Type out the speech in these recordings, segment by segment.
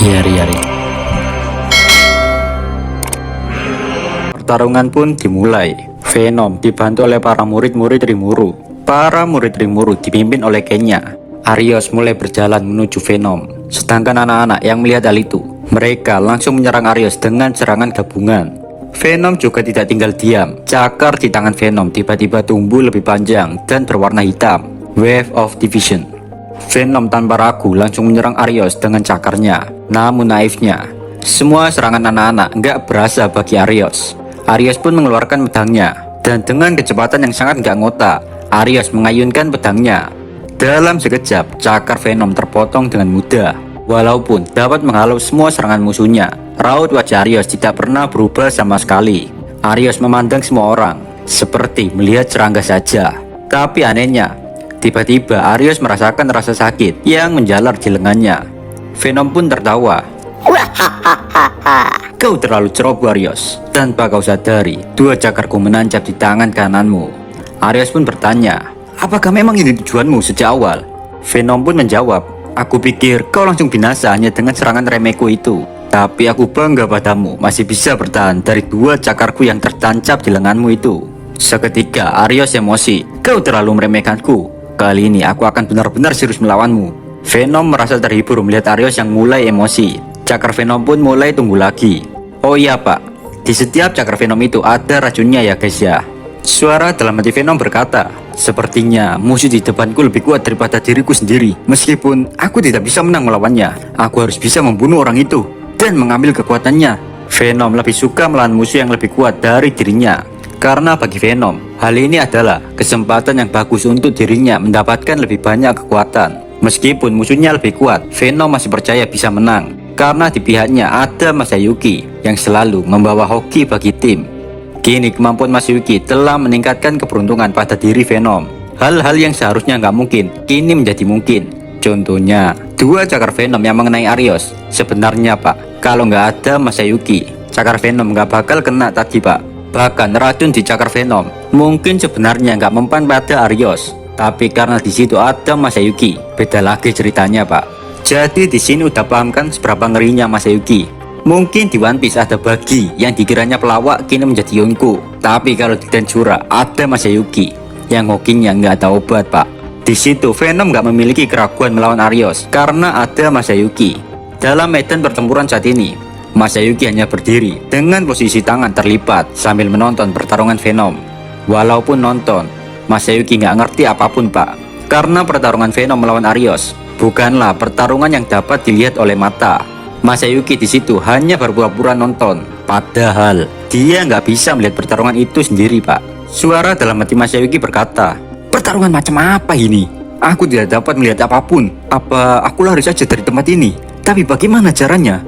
Yari-yari. Pertarungan pun dimulai. Venom dibantu oleh para murid-murid Rimuru. Para murid Rimuru dipimpin oleh Kenya. Arios mulai berjalan menuju Venom. Sedangkan anak-anak yang melihat hal itu, mereka langsung menyerang Arios dengan serangan gabungan. Venom juga tidak tinggal diam. Cakar di tangan Venom tiba-tiba tumbuh lebih panjang dan berwarna hitam. Wave of Division. Venom tanpa ragu langsung menyerang Arios dengan cakarnya. Namun naifnya, semua serangan anak-anak nggak berasa bagi Arios. Arios pun mengeluarkan pedangnya, dan dengan kecepatan yang sangat nggak ngotak, Arios mengayunkan pedangnya. Dalam sekejap, cakar Venom terpotong dengan mudah. Walaupun dapat menghalau semua serangan musuhnya, raut wajah Arios tidak pernah berubah sama sekali. Arios memandang semua orang, seperti melihat serangga saja. Tapi anehnya, tiba-tiba Arios merasakan rasa sakit yang menjalar di lengannya. Venom pun tertawa. Kau terlalu ceroboh Arios. Tanpa kau sadari, dua cakarku menancap di tangan kananmu. Arios pun bertanya, apakah memang ini tujuanmu sejak awal? Venom pun menjawab, aku pikir kau langsung binasa hanya dengan serangan remehku itu. Tapi aku bangga padamu masih bisa bertahan dari dua cakarku yang tertancap di lenganmu itu. Seketika Arios emosi, kau terlalu meremehkanku. Kali ini aku akan benar-benar serius melawanmu. Venom merasa terhibur melihat Arios yang mulai emosi. Cakar Venom pun mulai tumbuh lagi. Oh iya pak, di setiap cakar Venom itu ada racunnya ya guys ya. Suara dalam hati Venom berkata, sepertinya musuh di depanku lebih kuat daripada diriku sendiri. Meskipun aku tidak bisa menang melawannya, aku harus bisa membunuh orang itu dan mengambil kekuatannya. Venom lebih suka melawan musuh yang lebih kuat dari dirinya. Karena bagi Venom, hal ini adalah kesempatan yang bagus untuk dirinya mendapatkan lebih banyak kekuatan. Meskipun musuhnya lebih kuat, Venom masih percaya bisa menang. Karena di pihaknya ada Masayuki yang selalu membawa hoki bagi tim. Kini kemampuan Masayuki telah meningkatkan keberuntungan pada diri Venom. Hal-hal yang seharusnya nggak mungkin, kini menjadi mungkin. Contohnya, dua cakar Venom yang mengenai Arios. Sebenarnya pak, kalau nggak ada Masayuki, cakar Venom nggak bakal kena tadi pak. Bahkan racun di cakar Venom mungkin sebenarnya nggak mempan pada Arios. Tapi karena di situ ada Masayuki, beda lagi ceritanya pak. Jadi di sini udah paham kan seberapa ngerinya Masayuki. Mungkin di One Piece ada Buggy yang dikiranya pelawak kini menjadi Yonko. Tapi kalau di Densura ada Masayuki yang hokinya nggak ada obat pak. Di situ Venom nggak memiliki keraguan melawan Arios karena ada Masayuki. Dalam medan pertempuran saat ini, Masayuki hanya berdiri dengan posisi tangan terlipat sambil menonton pertarungan Venom. Walaupun nonton, Masayuki nggak ngerti apapun pak. Karena pertarungan Venom melawan Arios bukanlah pertarungan yang dapat dilihat oleh mata. Masayuki di situ hanya berpura-pura nonton. Padahal dia nggak bisa melihat pertarungan itu sendiri pak. Suara dalam hati Masayuki berkata, pertarungan macam apa ini? Aku tidak dapat melihat apapun. Apa aku lari saja dari tempat ini? Tapi bagaimana caranya?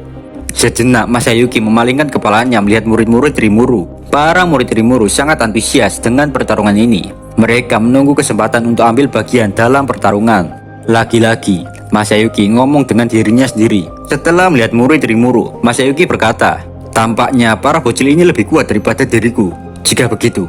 Sejenak Masayuki memalingkan kepalanya melihat murid-murid Rimuru. Para murid Rimuru sangat antusias dengan pertarungan ini. Mereka menunggu kesempatan untuk ambil bagian dalam pertarungan. Lagi-lagi, Masayuki ngomong dengan dirinya sendiri. Setelah melihat murid Rimuru, Masayuki berkata, tampaknya para bocil ini lebih kuat daripada diriku. Jika begitu,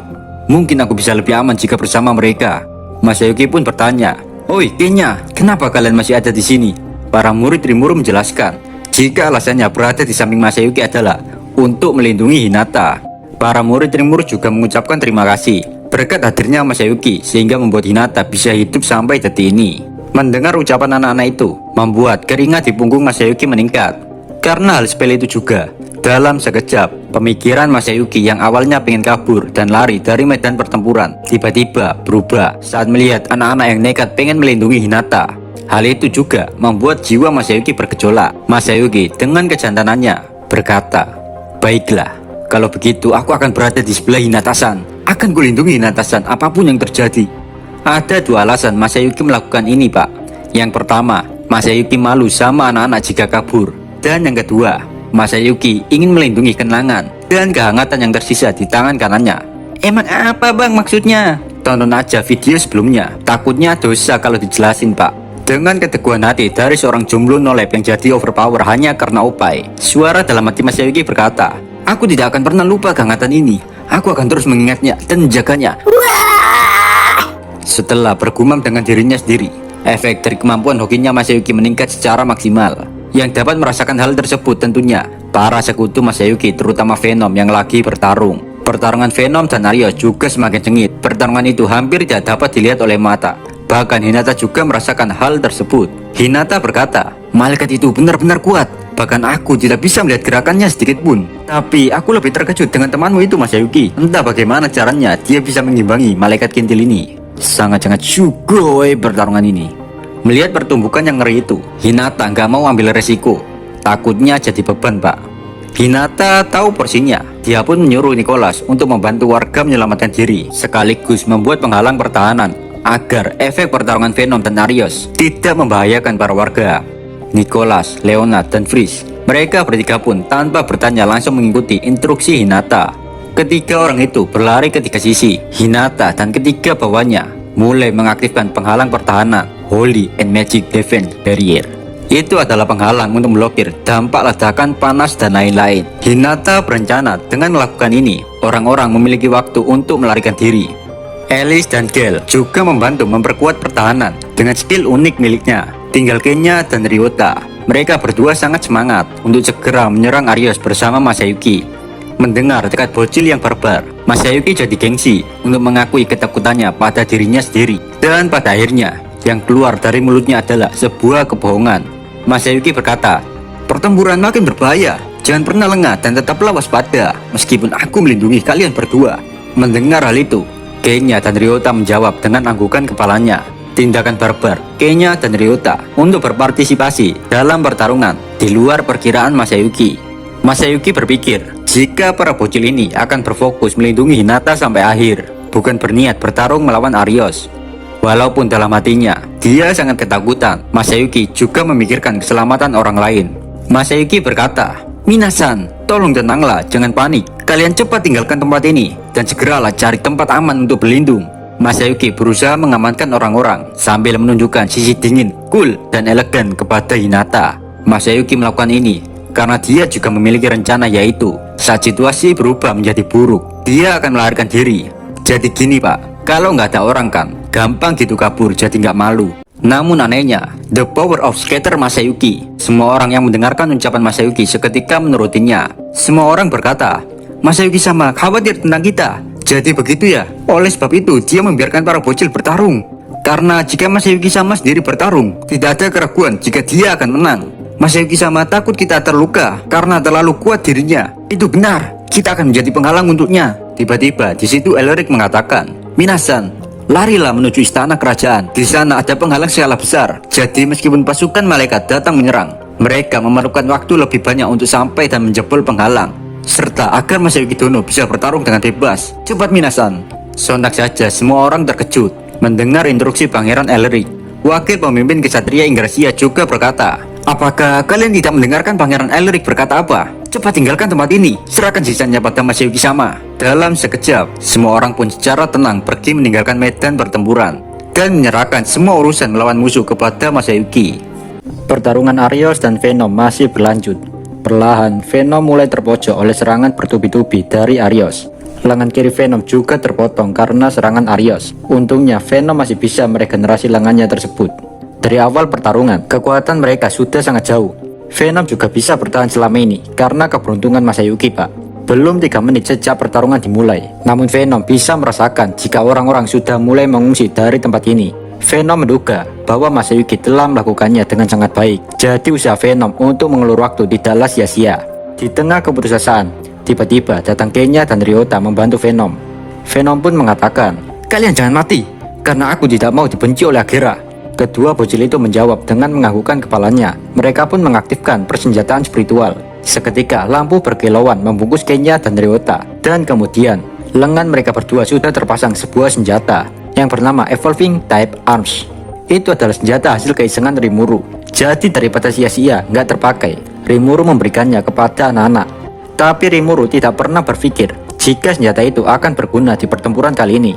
mungkin aku bisa lebih aman jika bersama mereka. Masayuki pun bertanya, oi Kenya, kenapa kalian masih ada di sini? Para murid Rimuru menjelaskan, jika alasannya berada di samping Masayuki adalah untuk melindungi Hinata. Para murid Rimuru juga mengucapkan terima kasih berkat hadirnya Masayuki sehingga membuat Hinata bisa hidup sampai detik ini. Mendengar ucapan anak-anak itu membuat keringat di punggung Masayuki meningkat. Karena hal sepele itu juga, dalam sekejap pemikiran Masayuki yang awalnya pengen kabur dan lari dari medan pertempuran tiba-tiba berubah saat melihat anak-anak yang nekat pengen melindungi Hinata. Hal itu juga membuat jiwa Masayuki bergejolak. Masayuki dengan kejantanannya berkata, baiklah, kalau begitu aku akan berada di sebelah Hinata-san. Akan kulindungi Hinata-san apapun yang terjadi. Ada dua alasan Masayuki melakukan ini pak. Yang pertama, Masayuki malu sama anak-anak jika kabur. Dan yang kedua, Masayuki ingin melindungi kenangan dan kehangatan yang tersisa di tangan kanannya. Emang apa bang maksudnya? Tonton aja video sebelumnya. Takutnya dosa kalau dijelasin pak. Dengan keteguhan hati dari seorang jomblo nolep yang jadi overpower hanya karena opai, suara dalam hati Masayuki berkata, aku tidak akan pernah lupa kehangatan ini. Aku akan terus mengingatnya dan menjaganya. Setelah bergumam dengan dirinya sendiri, efek dari kemampuan hokinya Masayuki meningkat secara maksimal. Yang dapat merasakan hal tersebut tentunya para sekutu Masayuki, terutama Venom yang lagi bertarung. Pertarungan Venom dan Arios juga semakin sengit. Pertarungan itu hampir tidak dapat dilihat oleh mata. Bahkan Hinata juga merasakan hal tersebut. Hinata berkata, malaikat itu benar-benar kuat. Bahkan aku tidak bisa melihat gerakannya sedikit pun. Tapi aku lebih terkejut dengan temanmu itu, Masayuki. Entah bagaimana caranya dia bisa mengimbangi malaikat kintil ini. Sangat-sangat sugoi pertarungan ini. Melihat pertumbukan yang ngeri itu, Hinata nggak mau ambil resiko. Takutnya jadi beban, Pak. Hinata tahu porsinya. Dia pun menyuruh Nicholas untuk membantu warga menyelamatkan diri, sekaligus membuat penghalang pertahanan agar efek pertarungan Venom dan Arios tidak membahayakan para warga. Nicholas, Leonard, dan Freeze, mereka bertiga pun tanpa bertanya langsung mengikuti instruksi Hinata. Ketiga orang itu berlari ke tiga sisi. Hinata dan ketiga bawahnya mulai mengaktifkan penghalang pertahanan Holy and Magic Defense Barrier. Itu adalah penghalang untuk memblokir dampak ledakan panas dan lain-lain. Hinata berencana dengan melakukan ini, orang-orang memiliki waktu untuk melarikan diri. Alice dan Gale juga membantu memperkuat pertahanan dengan skill unik miliknya. Tinggal Kenya dan Ryota. Mereka berdua sangat semangat untuk segera menyerang Arios bersama Masayuki. Mendengar tekad bocil yang barbar, Masayuki jadi gengsi untuk mengakui ketakutannya pada dirinya sendiri. Dan pada akhirnya, yang keluar dari mulutnya adalah sebuah kebohongan. Masayuki berkata, pertempuran makin berbahaya. Jangan pernah lengah dan tetaplah waspada, meskipun aku melindungi kalian berdua. Mendengar hal itu, Kenya dan Ryota menjawab dengan anggukan kepalanya. Tindakan barbar Kenya dan Ryota untuk berpartisipasi dalam pertarungan di luar perkiraan Masayuki. Masayuki berpikir jika para bocil ini akan berfokus melindungi Hinata sampai akhir, bukan berniat bertarung melawan Arios. Walaupun dalam hatinya dia sangat ketakutan, Masayuki juga memikirkan keselamatan orang lain. Masayuki berkata, Minasan, tolong tenanglah, jangan panik. Kalian cepat tinggalkan tempat ini dan segeralah cari tempat aman untuk berlindung. Masayuki berusaha mengamankan orang-orang sambil menunjukkan sisi dingin, cool, dan elegan kepada Hinata. Masayuki melakukan ini karena dia juga memiliki rencana, yaitu saat situasi berubah menjadi buruk, dia akan melarikan diri. Jadi gini, Pak, kalau nggak ada orang kan gampang gitu kabur, jadi nggak malu. Namun anehnya, the power of skater Masayuki. Semua orang yang mendengarkan ucapan Masayuki seketika menurutinya. Semua orang berkata, Masayuki sama khawatir tentang kita. Jadi begitu ya. Oleh sebab itu dia membiarkan para bocil bertarung. Karena jika Masayuki sama sendiri bertarung, tidak ada keraguan jika dia akan menang. Masayuki sama takut kita terluka karena terlalu kuat dirinya. Itu benar, kita akan menjadi penghalang untuknya. Tiba-tiba di situ Elric mengatakan, Minasan, larilah menuju istana kerajaan. Di sana ada penghalang skala besar. Jadi meskipun pasukan malaikat datang menyerang, mereka memerlukan waktu lebih banyak untuk sampai dan menjebol penghalang, serta agar Masayuki Dono bisa bertarung dengan bebas. Cepat Minasan. Sontak saja semua orang terkejut mendengar instruksi Pangeran Elric. Wakil pemimpin kesatria Ingrasia juga berkata, apakah kalian tidak mendengarkan Pangeran Elric berkata apa? Cepat tinggalkan tempat ini, serahkan sisanya pada Masayuki sama. Dalam sekejap, semua orang pun secara tenang pergi meninggalkan medan pertempuran dan menyerahkan semua urusan melawan musuh kepada Masayuki. Pertarungan Arios dan Venom masih berlanjut. Perlahan, Venom mulai terpojok oleh serangan bertubi-tubi dari Arios. Lengan kiri Venom juga terpotong karena serangan Arios. Untungnya Venom masih bisa meregenerasi lengannya tersebut. Dari awal pertarungan, kekuatan mereka sudah sangat jauh. Venom juga bisa bertahan selama ini karena keberuntungan Masayuki, Pak. Belum 3 menit sejak pertarungan dimulai, namun Venom bisa merasakan jika orang-orang sudah mulai mengungsi dari tempat ini. Venom menduga bahwa Masayuki telah melakukannya dengan sangat baik. Jadi usaha Venom untuk mengelur waktu tidaklah sia-sia. Di tengah keputusasaan, tiba-tiba datang Kenya dan Ryota membantu Venom. Venom pun mengatakan, kalian jangan mati, karena aku tidak mau dibenci oleh Agera. Kedua bocil itu menjawab dengan menganggukkan kepalanya. Mereka pun mengaktifkan persenjataan spiritual. Seketika lampu berkilauan membungkus Kenya dan Ryota. Dan kemudian lengan mereka berdua sudah terpasang sebuah senjata yang bernama Evolving Type Arms. Itu adalah senjata hasil keisengan Rimuru. Jadi daripada sia-sia nggak terpakai, Rimuru memberikannya kepada anak-anak. Tapi Rimuru tidak pernah berpikir jika senjata itu akan berguna di pertempuran kali ini.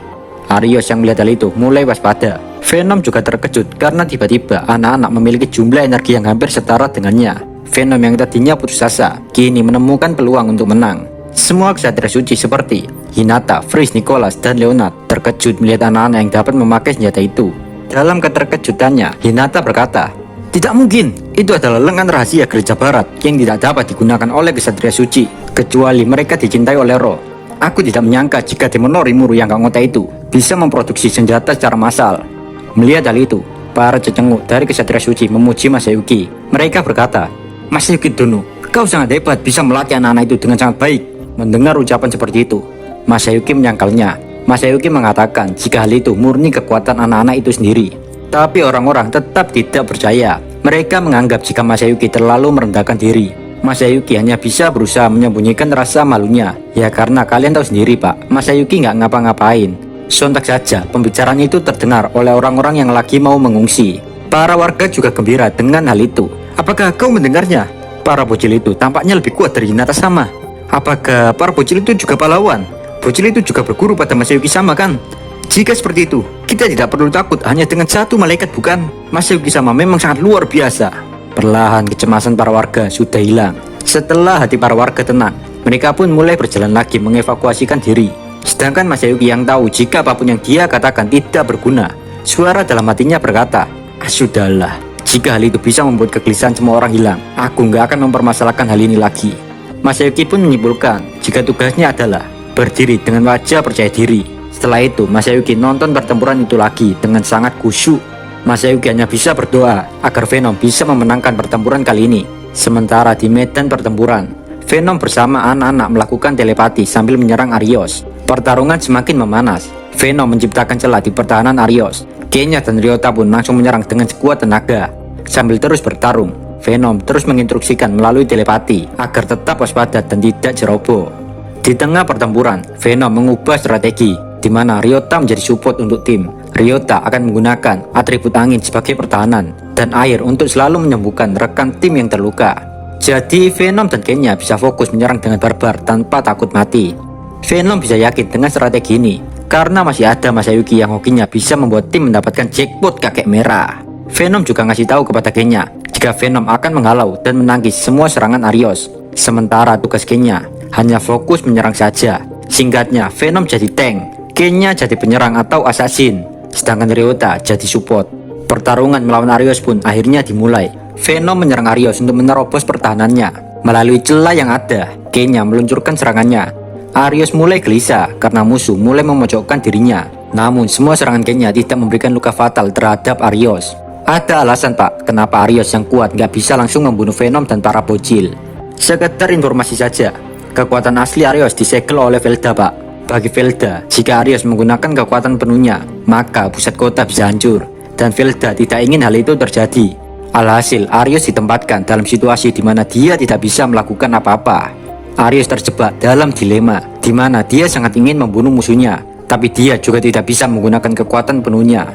Arios yang melihat hal itu mulai waspada. Venom juga terkejut karena tiba-tiba anak-anak memiliki jumlah energi yang hampir setara dengannya. Venom yang tadinya putus asa kini menemukan peluang untuk menang. Semua ksatria suci seperti Hinata, Freeze, Nicholas, dan Leonard terkejut melihat anak-anak yang dapat memakai senjata itu. Dalam keterkejutannya, Hinata berkata, Tidak mungkin, itu adalah lengan rahasia gereja barat yang tidak dapat digunakan oleh kesatria suci, kecuali mereka dicintai oleh roh. Aku tidak menyangka jika Demon Lord Rimuru yang gak itu bisa memproduksi senjata secara massal. Melihat hal itu, para cecenguk dari kesatria suci memuji Masayuki. Mereka berkata, Masayuki Dono, kau sangat hebat bisa melatih anak-anak itu dengan sangat baik. Mendengar ucapan seperti itu, Masayuki menyangkalnya. Masayuki mengatakan jika hal itu murni kekuatan anak-anak itu sendiri. Tapi orang-orang tetap tidak percaya. Mereka menganggap jika Masayuki terlalu merendahkan diri. Masayuki hanya bisa berusaha menyembunyikan rasa malunya. Ya karena kalian tahu sendiri pak, Masayuki nggak ngapa-ngapain. Sontak saja pembicaraan itu terdengar oleh orang-orang yang lagi mau mengungsi. Para warga juga gembira dengan hal itu. Apakah kau mendengarnya? Para bocil itu tampaknya lebih kuat dari Hinata sama. Apakah para bocil itu juga pahlawan? Bocil itu juga berguru pada Masayuki sama kan? Jika seperti itu, kita tidak perlu takut hanya dengan satu malaikat bukan? Masayuki sama memang sangat luar biasa. Perlahan kecemasan para warga sudah hilang. Setelah hati para warga tenang, mereka pun mulai berjalan lagi mengevakuasikan diri. Sedangkan Masayuki yang tahu jika apapun yang dia katakan tidak berguna. Suara dalam hatinya berkata, sudahlah, jika hal itu bisa membuat kegelisahan semua orang hilang, aku nggak akan mempermasalahkan hal ini lagi. Masayuki pun menyimpulkan jika tugasnya adalah berdiri dengan wajah percaya diri. Setelah itu, Masayuki nonton pertempuran itu lagi dengan sangat khusyuk. Masayuki hanya bisa berdoa agar Venom bisa memenangkan pertempuran kali ini. Sementara di medan pertempuran, Venom bersama anak-anak melakukan telepati sambil menyerang Arios. Pertarungan semakin memanas. Venom menciptakan celah di pertahanan Arios. Kenya dan Ryota pun langsung menyerang dengan sekuat tenaga. Sambil terus bertarung, Venom terus menginstruksikan melalui telepati agar tetap waspada dan tidak ceroboh. Di tengah pertempuran, Venom mengubah strategi, di mana Ryota menjadi support untuk tim. Ryota akan menggunakan atribut angin sebagai pertahanan dan air untuk selalu menyembuhkan rekan tim yang terluka. Jadi Venom dan Kenya bisa fokus menyerang dengan barbar tanpa takut mati. Venom bisa yakin dengan strategi ini karena masih ada Masayuki yang hokinya bisa membuat tim mendapatkan jackpot kakek merah. Venom juga ngasih tahu kepada Kenya jika Venom akan menghalau dan menangkis semua serangan Arios. Sementara tugas Kenya hanya fokus menyerang saja. Singkatnya, Venom jadi tank, Kenya jadi penyerang atau assassin, sedangkan Ryota jadi support. Pertarungan melawan Arios pun akhirnya dimulai. Venom menyerang Arios untuk menerobos pertahanannya. Melalui celah yang ada, Kenya meluncurkan serangannya. Arios mulai gelisah karena musuh mulai memojokkan dirinya. Namun semua serangan Kenya tidak memberikan luka fatal terhadap Arios. Ada alasan pak, kenapa Arios yang kuat nggak bisa langsung membunuh Venom dan para bocil. Sekedar informasi saja, kekuatan asli Arios disegel oleh Velda pak. Bagi Velda, jika Arios menggunakan kekuatan penuhnya, maka pusat kota bisa hancur. Dan Velda tidak ingin hal itu terjadi. Alhasil, Arios ditempatkan dalam situasi di mana dia tidak bisa melakukan apa-apa. Arios terjebak dalam dilema, di mana dia sangat ingin membunuh musuhnya, tapi dia juga tidak bisa menggunakan kekuatan penuhnya.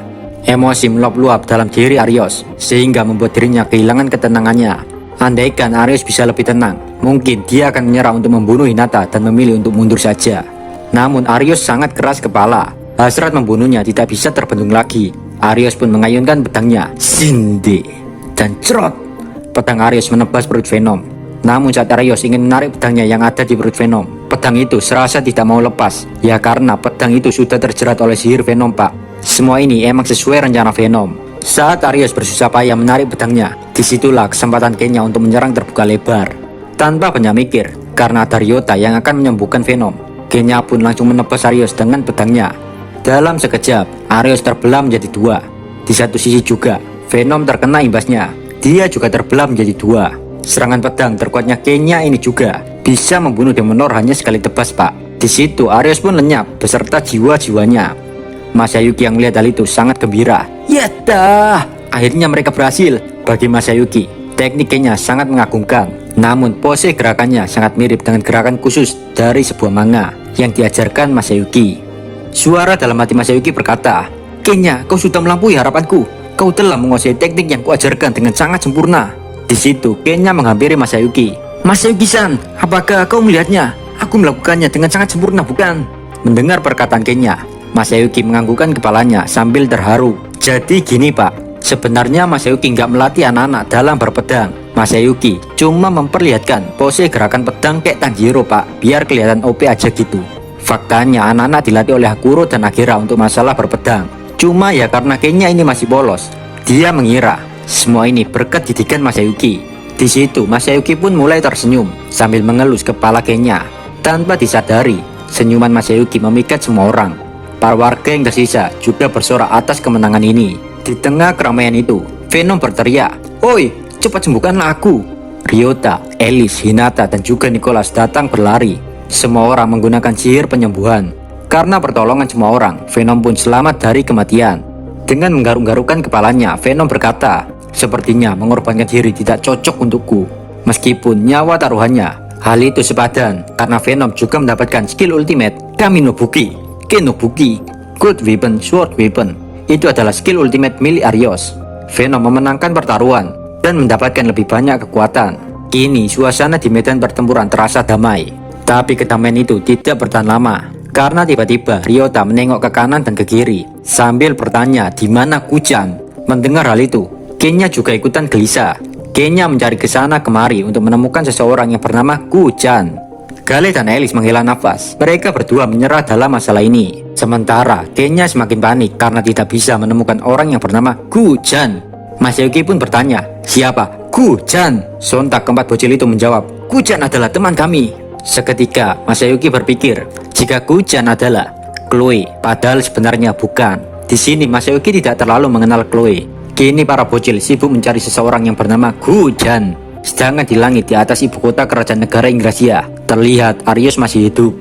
Emosi meluap-luap dalam diri Arios, sehingga membuat dirinya kehilangan ketenangannya. Andaikan Arios bisa lebih tenang, mungkin dia akan menyerah untuk membunuh Hinata dan memilih untuk mundur saja. Namun Arios sangat keras kepala, hasrat membunuhnya tidak bisa terbendung lagi. Arios pun mengayunkan pedangnya, Sinde, dan cerot. Pedang Arios menebas perut Venom. Namun saat Arios ingin menarik pedangnya yang ada di perut Venom, pedang itu serasa tidak mau lepas. Ya karena pedang itu sudah terjerat oleh sihir Venom pak. Semua ini emang sesuai rencana Venom. Saat Arios bersusah payah menarik pedangnya, disitulah kesempatan Kenya untuk menyerang terbuka lebar. Tanpa banyak mikir, karena ada Ryota yang akan menyembuhkan Venom, Kenya pun langsung menebas Arios dengan pedangnya. Dalam sekejap, Arios terbelah menjadi dua. Di satu sisi juga, Venom terkena imbasnya. Dia juga terbelah menjadi dua. Serangan pedang terkuatnya Kenya ini juga bisa membunuh Demon Lord hanya sekali tebas pak. Di situ Arios pun lenyap beserta jiwa-jiwanya. Masayuki yang melihat hal itu sangat gembira. Yadah! Akhirnya mereka berhasil. Bagi Masayuki, teknik Kenya sangat mengagumkan. Namun pose gerakannya sangat mirip dengan gerakan khusus dari sebuah manga yang diajarkan Masayuki. Suara dalam hati Masayuki berkata, Kenya, kau sudah melampaui harapanku. Kau telah menguasai teknik yang kuajarkan dengan sangat sempurna. Di situ Kenya menghampiri Masayuki. Masayuki-san, apakah kau melihatnya? Aku melakukannya dengan sangat sempurna bukan? Mendengar perkataan Kenya, Masayuki menganggukkan kepalanya sambil terharu. Jadi gini pak, sebenarnya Masayuki nggak melatih anak-anak dalam berpedang. Masayuki cuma memperlihatkan pose gerakan pedang kayak Tanjiro pak, biar kelihatan OP aja gitu. Faktanya anak-anak dilatih oleh Hakuro dan Akira untuk masalah berpedang. Cuma ya karena Kenya ini masih polos, dia mengira Semua ini berkat didikan Masayuki. Di situ Masayuki pun mulai tersenyum sambil mengelus kepala Kenya. Tanpa disadari, senyuman Masayuki memikat semua orang. Para warga yang tersisa juga bersorak atas kemenangan ini. Di tengah keramaian itu, Venom berteriak, "Oi, cepat sembuhkanlah aku!" Ryota, Alice, Hinata, dan juga Nicholas datang berlari. Semua orang menggunakan sihir penyembuhan. Karena pertolongan semua orang, Venom pun selamat dari kematian. Dengan menggaruk-garukkan kepalanya, Venom berkata, "Sepertinya mengorbankan diri tidak cocok untukku." Meskipun nyawa taruhannya, hal itu sepadan karena Venom juga mendapatkan skill ultimate Kami no Buki, Kenobuki, Good Weapon, Sword Weapon. Itu adalah skill ultimate milik Arios. Venom memenangkan pertaruhan dan mendapatkan lebih banyak kekuatan. Kini suasana di medan pertempuran terasa damai. Tapi kedamaian itu tidak bertahan lama. Karena tiba-tiba Ryota menengok ke kanan dan ke kiri sambil bertanya di mana Kuchan. Mendengar hal itu, Kenya juga ikutan gelisah. Kenya mencari ke sana kemari untuk menemukan seseorang yang bernama Kuchan. Gale dan Alice menghela nafas. Mereka berdua menyerah dalam masalah ini. Sementara Kenya semakin panik karena tidak bisa menemukan orang yang bernama Kuchan. Masayuki pun bertanya, "Siapa? Kuchan?" Sontak keempat bocil itu menjawab, "Kuchan adalah teman kami." Seketika Masayuki berpikir jika Kuchan adalah Chloe, padahal sebenarnya bukan. Di sini Masayuki tidak terlalu mengenal Chloe. Kini para bocil sibuk mencari seseorang yang bernama Kuchan. Sedangkan di langit di atas ibu kota kerajaan negara Ingrasia, terlihat Arios masih hidup.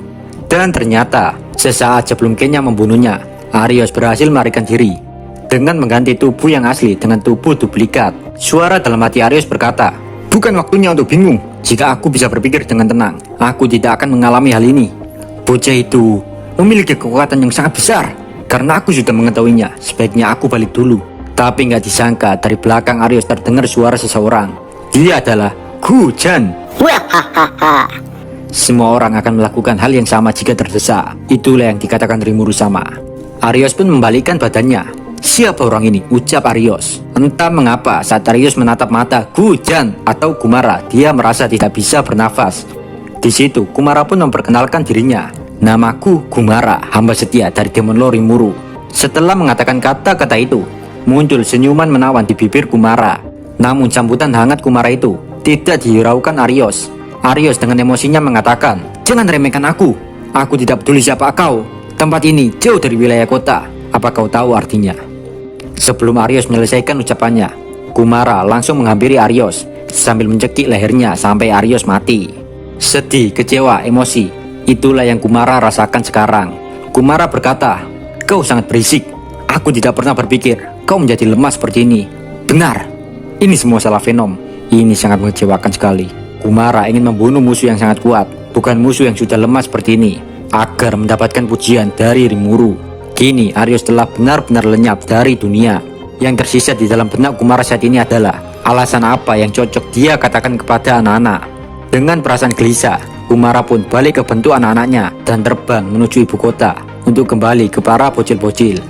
Dan ternyata sesaat sebelum Kenya membunuhnya, Arios berhasil melarikan diri dengan mengganti tubuh yang asli dengan tubuh duplikat. Suara dalam hati Arios berkata, "Bukan waktunya untuk bingung. Jika aku bisa berpikir dengan tenang, aku tidak akan mengalami hal ini." Bocah itu memiliki kekuatan yang sangat besar. Karena aku sudah mengetahuinya, sebaiknya aku balik dulu. Tapi nggak disangka dari belakang Arios terdengar suara seseorang. Dia adalah Kuchan. Semua orang akan melakukan hal yang sama jika terdesak. Itulah yang dikatakan Rimuru sama. Arios pun membalikkan badannya. "Siapa orang ini?" ucap Arios. Entah mengapa saat Arios menatap mata Kuchan atau Kumara, dia merasa tidak bisa bernafas. Di situ Kumara pun memperkenalkan dirinya. "Namaku Kumara, hamba setia dari Demon Lord Rimuru." Setelah mengatakan kata-kata itu, muncul senyuman menawan di bibir Kumara. Namun sambutan hangat Kumara itu tidak dihiraukan Arios. Arios dengan emosinya mengatakan, "Jangan remehkan aku. Aku tidak peduli siapa kau. Tempat ini jauh dari wilayah kota. Apa kau tahu artinya?" Sebelum Arios menyelesaikan ucapannya, Kumara langsung menghampiri Arios sambil mencekik lehernya sampai Arios mati. Sedih, kecewa, emosi, itulah yang Kumara rasakan sekarang. Kumara berkata, "Kau sangat berisik. Aku tidak pernah berpikir kau menjadi lemah seperti ini." "Benar, ini semua salah Venom. Ini sangat mengecewakan sekali. Kumara ingin membunuh musuh yang sangat kuat, bukan musuh yang sudah lemah seperti ini, agar mendapatkan pujian dari Rimuru." Kini Arios telah benar-benar lenyap dari dunia. Yang tersisa di dalam benak Kumara saat ini adalah alasan apa yang cocok dia katakan kepada anak-anak. Dengan perasaan gelisah, Kumara pun balik ke bentuk anak-anaknya dan terbang menuju ibu kota untuk kembali ke para bocil-bocil.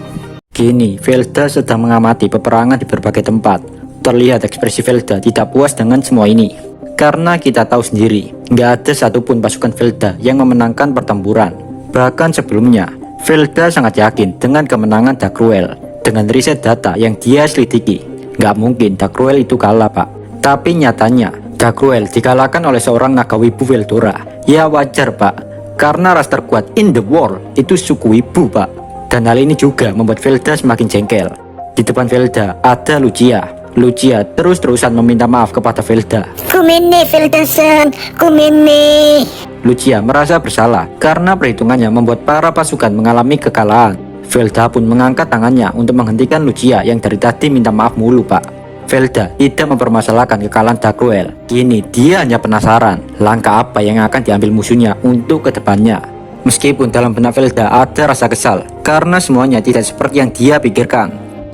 Kini Velda sedang mengamati peperangan di berbagai tempat. Terlihat ekspresi Velda tidak puas dengan semua ini. Karena kita tahu sendiri, nggak ada satupun pasukan Velda yang memenangkan pertempuran. Bahkan sebelumnya, Velda sangat yakin dengan kemenangan Darkruel. Dengan riset data yang dia selidiki, nggak mungkin Darkruel itu kalah, Pak. Tapi nyatanya, Darkruel dikalahkan oleh seorang naga wibu Veldora. Ya wajar, Pak. Karena ras terkuat in the world itu suku wibu, Pak. Dan hal ini juga membuat Velda semakin jengkel. Di depan Velda ada Lucia. Lucia terus-terusan meminta maaf kepada Velda. "Kumene Velda-san, kumene." Lucia merasa bersalah karena perhitungannya membuat para pasukan mengalami kekalahan. Velda pun mengangkat tangannya untuk menghentikan Lucia yang dari tadi minta maaf mulu, Pak. Velda tidak mempermasalahkan kekalahan Darkruel. Kini dia hanya penasaran langkah apa yang akan diambil musuhnya untuk kedepannya. Meskipun dalam benak Velda ada rasa kesal karena semuanya tidak seperti yang dia pikirkan.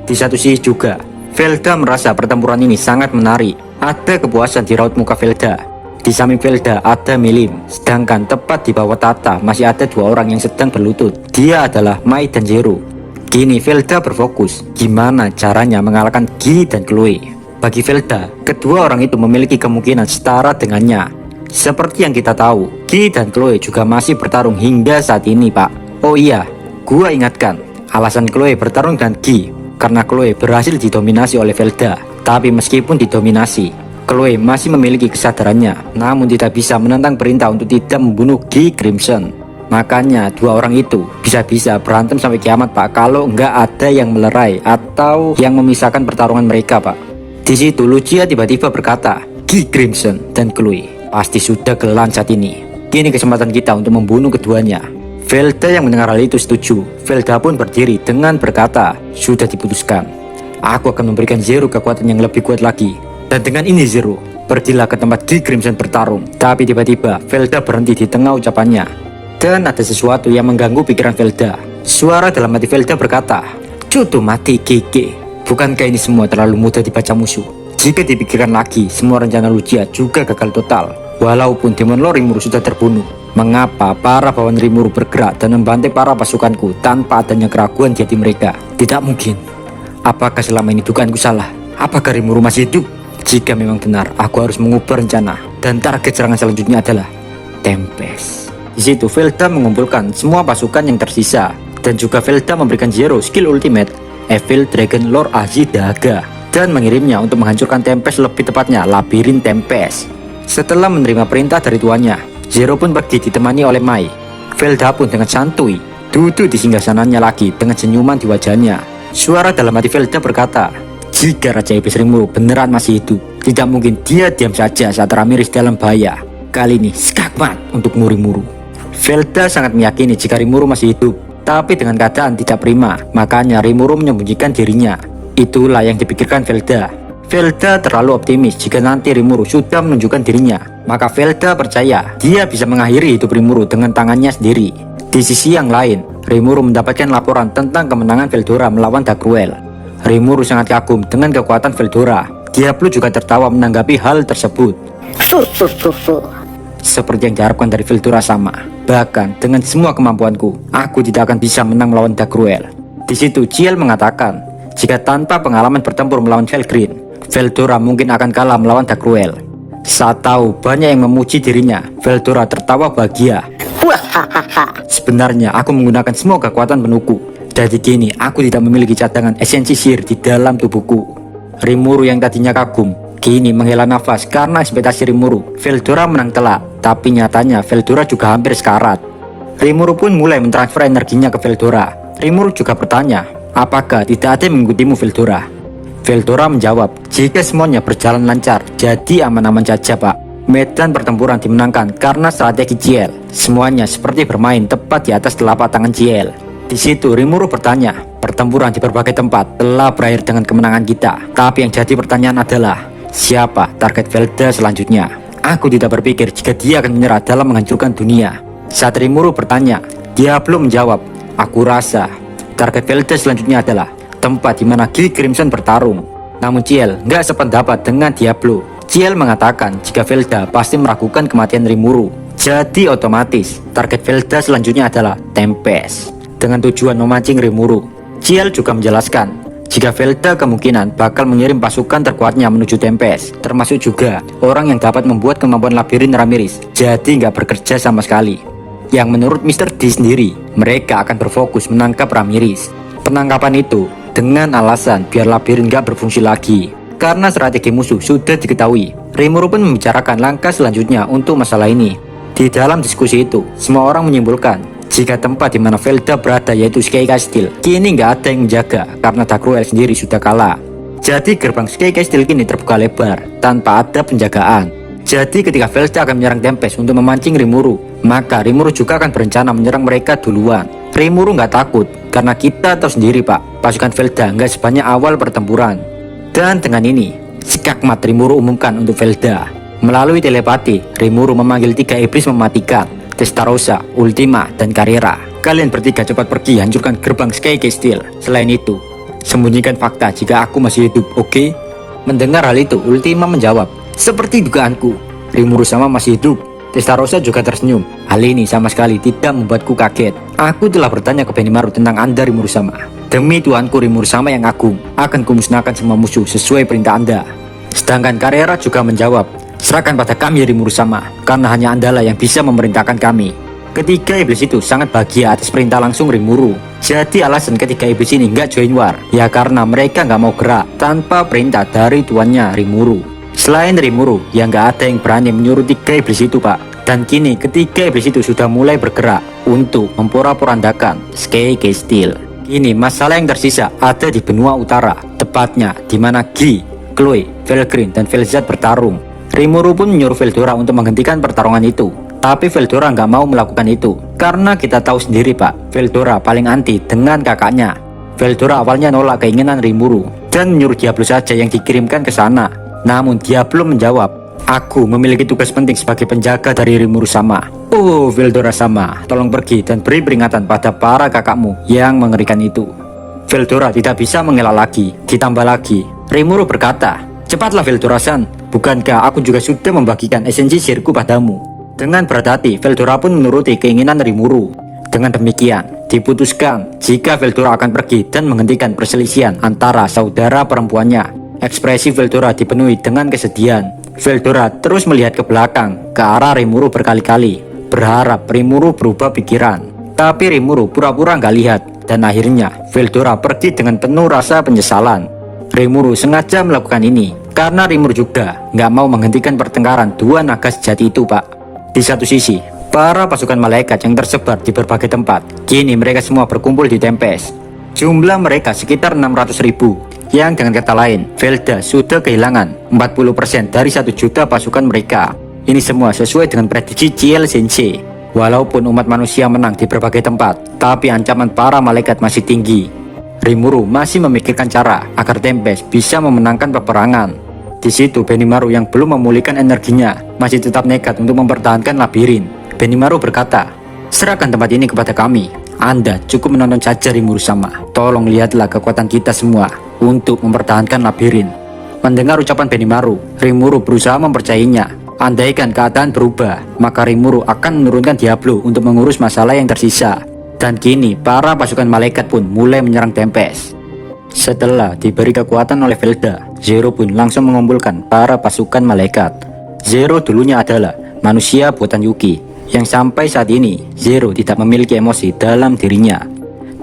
Di satu sisi juga, Velda merasa pertempuran ini sangat menarik. Ada kepuasan di raut muka Velda. Di samping Velda ada Milim, sedangkan tepat di bawah Tata masih ada dua orang yang sedang berlutut. Dia adalah Mai dan Zero. Kini Velda berfokus gimana caranya mengalahkan Guy dan Chloe. Bagi Velda, kedua orang itu memiliki kemungkinan setara dengannya. Seperti yang kita tahu, Guy dan Chloe juga masih bertarung hingga saat ini, Pak. Oh iya, gua ingatkan, alasan Chloe bertarung dengan Guy karena Chloe berhasil didominasi oleh Velda. Tapi meskipun didominasi, Chloe masih memiliki kesadarannya, namun tidak bisa menentang perintah untuk tidak membunuh Guy Crimson. Makanya dua orang itu bisa-bisa berantem sampai kiamat Pak, kalau nggak ada yang melerai atau yang memisahkan pertarungan mereka Pak. Di situ Lucia tiba-tiba berkata, Guy Crimson dan Chloe pasti sudah kelelahan saat ini. Kini kesempatan kita untuk membunuh keduanya. Velda yang mendengar hal itu setuju. Velda pun berdiri dengan berkata, sudah diputuskan. Aku akan memberikan Zero kekuatan yang lebih kuat lagi. Dan dengan ini Zero, pergilah ke tempat Guy Crimson bertarung. Tapi tiba-tiba Velda berhenti di tengah ucapannya. Dan ada sesuatu yang mengganggu pikiran Velda. Suara dalam hati Velda berkata, Jodoh mati Gege. Bukankah ini semua terlalu mudah dibaca musuh? Jika dipikirkan lagi, semua rencana Lucia juga gagal total. Walaupun Demon Lord Rimuru sudah terbunuh, mengapa para bawahan Rimuru bergerak dan membantai para pasukanku tanpa adanya keraguan di hati mereka? Tidak mungkin. Apakah selama ini dugaanku salah? Apakah Rimuru masih hidup? Jika memang benar, aku harus mengubah rencana. Dan target serangan selanjutnya adalah Tempest. Di situ Velda mengumpulkan semua pasukan yang tersisa. Dan juga Velda memberikan Zero skill ultimate Evil Dragon Lord Aziraga dan mengirimnya untuk menghancurkan Tempest, lebih tepatnya labirin Tempest. Setelah menerima perintah dari tuannya, Zero pun pergi ditemani oleh Mai. Velda pun dengan santuy duduk di singgasananya lagi dengan senyuman di wajahnya. Suara dalam hati Velda berkata, jika Raja Iblis Rimuru beneran masih hidup, tidak mungkin dia diam saja saat Ramiris dalam bahaya. Kali ini skakmat untuk Rimuru. Velda sangat meyakini jika Rimuru masih hidup, tapi dengan keadaan tidak prima, makanya Rimuru menyembunyikan dirinya. Itulah yang dipikirkan Velda. Velda terlalu optimis jika nanti Rimuru sudah menunjukkan dirinya. Maka Velda percaya dia bisa mengakhiri hidup Rimuru dengan tangannya sendiri. Di sisi yang lain, Rimuru mendapatkan laporan tentang kemenangan Veldora melawan Darkruel. Rimuru sangat kagum dengan kekuatan Veldora. Diablo juga tertawa menanggapi hal tersebut. Seperti yang diharapkan dari Veldora sama. Bahkan dengan semua kemampuanku, aku tidak akan bisa menang melawan Darkruel. Di situ Ciel mengatakan, jika tanpa pengalaman bertempur melawan Felgreen, Veldora mungkin akan kalah melawan Darkruel. Saat tahu banyak yang memuji dirinya, Veldora tertawa bahagia. Sebenarnya aku menggunakan semua kekuatan penuhku. Jadi kini aku tidak memiliki cadangan esensi sihir di dalam tubuhku. Rimuru yang tadinya kagum, kini menghela nafas karena ekspektasi Rimuru. Veldora menang telak. Tapi nyatanya Veldora juga hampir sekarat. Rimuru pun mulai mentransfer energinya ke Veldora. Rimuru juga bertanya, apakah tidak ada yang mengikutimu Veldora? Veldora menjawab, jika semuanya berjalan lancar, jadi aman-aman saja Pak. Medan pertempuran dimenangkan karena strategi Ciel. Semuanya seperti bermain tepat di atas telapak tangan Ciel. Di situ Rimuru bertanya, pertempuran di berbagai tempat telah berakhir dengan kemenangan kita. Tapi yang jadi pertanyaan adalah, siapa target Velda selanjutnya? Aku tidak berpikir jika dia akan menyerah dalam menghancurkan dunia. Saat Rimuru bertanya, Diablo menjawab, aku rasa target Velda selanjutnya adalah tempat di mana Guy Crimson bertarung. Namun Ciel nggak sependapat dengan Diablo. Ciel mengatakan jika Velda pasti meragukan kematian Rimuru. Jadi otomatis target Velda selanjutnya adalah Tempest dengan tujuan memancing Rimuru. Ciel juga menjelaskan jika Velda kemungkinan bakal mengirim pasukan terkuatnya menuju Tempest, termasuk juga orang yang dapat membuat kemampuan labirin Ramiris jadi nggak bekerja sama sekali. Yang menurut Mr. D sendiri, mereka akan berfokus menangkap Ramiris. Penangkapan itu dengan alasan biar labirin nggak berfungsi lagi. Karena strategi musuh sudah diketahui, Rimuru pun membicarakan langkah selanjutnya untuk masalah ini. Di dalam diskusi itu, semua orang menyimpulkan jika tempat di mana Velda berada yaitu Sky Castle, kini nggak ada yang menjaga karena Darkruel sendiri sudah kalah. Jadi gerbang Sky Castle kini terbuka lebar tanpa ada penjagaan. Jadi ketika Velda akan menyerang Tempest untuk memancing Rimuru, maka Rimuru juga akan berencana menyerang mereka duluan. Rimuru nggak takut karena kita tahu sendiri Pak, pasukan Velda nggak sebanyak awal pertempuran. Dan dengan ini, skakmat Rimuru umumkan untuk Velda. Melalui telepati, Rimuru memanggil 3 iblis mematikan, Testarossa, Ultima, dan Carrera. Kalian bertiga cepat pergi hancurkan gerbang Sky Castle. Selain itu, sembunyikan fakta jika aku masih hidup, oke? Mendengar hal itu, Ultima menjawab, seperti dugaanku, Rimuru sama masih hidup. Testarossa juga tersenyum. Hal ini sama sekali tidak membuatku kaget. Aku telah bertanya ke Benimaru tentang Anda Rimuru sama. Demi Tuanku Rimuru sama yang agung, akan kumusnahkan semua musuh sesuai perintah Anda. Sedangkan Carrera juga menjawab, serahkan pada kami Rimuru sama, karena hanya Andalah yang bisa memerintahkan kami. Ketiga iblis itu sangat bahagia atas perintah langsung Rimuru. Jadi alasan ketiga iblis ini nggak join war, ya karena mereka nggak mau gerak tanpa perintah dari tuannya Rimuru. Selain Rimuru, ya nggak ada yang berani menyuruh tiga iblis itu pak. Dan kini ketiga iblis itu sudah mulai bergerak untuk memporak-porandakan Sky Steel. Kini masalah yang tersisa ada di benua utara, tepatnya di mana Guy, Chloe, Velgrin, dan Velzat bertarung. Rimuru pun menyuruh Veldora untuk menghentikan pertarungan itu. Tapi Veldora nggak mau melakukan itu, karena kita tahu sendiri pak, Veldora paling anti dengan kakaknya. Veldora awalnya nolak keinginan Rimuru dan menyuruh Diablo saja yang dikirimkan ke sana. Namun Diablo menjawab, aku memiliki tugas penting sebagai penjaga dari Rimuru sama. Oh Veldora sama, tolong pergi dan beri peringatan pada para kakakmu yang mengerikan itu. Veldora tidak bisa mengelak lagi. Ditambah lagi, Rimuru berkata, cepatlah Veldora-san, bukankah aku juga sudah membagikan esensi sihirku padamu? Dengan berat hati, Veldora pun menuruti keinginan Rimuru. Dengan demikian, diputuskan jika Veldora akan pergi dan menghentikan perselisihan antara saudara perempuannya. Ekspresi Veldora dipenuhi dengan kesedihan. Veldora terus melihat ke belakang, ke arah Rimuru berkali-kali, berharap Rimuru berubah pikiran. Tapi Rimuru pura-pura nggak lihat, dan akhirnya Veldora pergi dengan penuh rasa penyesalan. Rimuru sengaja melakukan ini, karena Rimuru juga nggak mau menghentikan pertengkaran dua naga sejati itu pak. Di satu sisi, para pasukan malaikat yang tersebar di berbagai tempat, kini mereka semua berkumpul di Tempest. Jumlah mereka sekitar 600.000. Yang dengan kata lain, Velda sudah kehilangan 40% dari 1 juta pasukan mereka. Ini semua sesuai dengan prediksi Ciel Sensei. Walaupun umat manusia menang di berbagai tempat, tapi ancaman para malaikat masih tinggi. Rimuru masih memikirkan cara agar Tempest bisa memenangkan peperangan. Di situ Benimaru yang belum memulihkan energinya masih tetap nekat untuk mempertahankan labirin. Benimaru berkata, serahkan tempat ini kepada kami. Anda cukup menonton saja Rimuru sama. Tolong lihatlah kekuatan kita semua untuk mempertahankan labirin. Mendengar ucapan Benimaru, Rimuru berusaha mempercayainya. Andaikan keadaan berubah, maka Rimuru akan menurunkan Diablo untuk mengurus masalah yang tersisa. Dan kini para pasukan malaikat pun mulai menyerang Tempest. Setelah diberi kekuatan oleh Velda, Zero pun langsung mengumpulkan para pasukan malaikat. Zero dulunya adalah manusia buatan Yuki, yang sampai saat ini Zero tidak memiliki emosi dalam dirinya.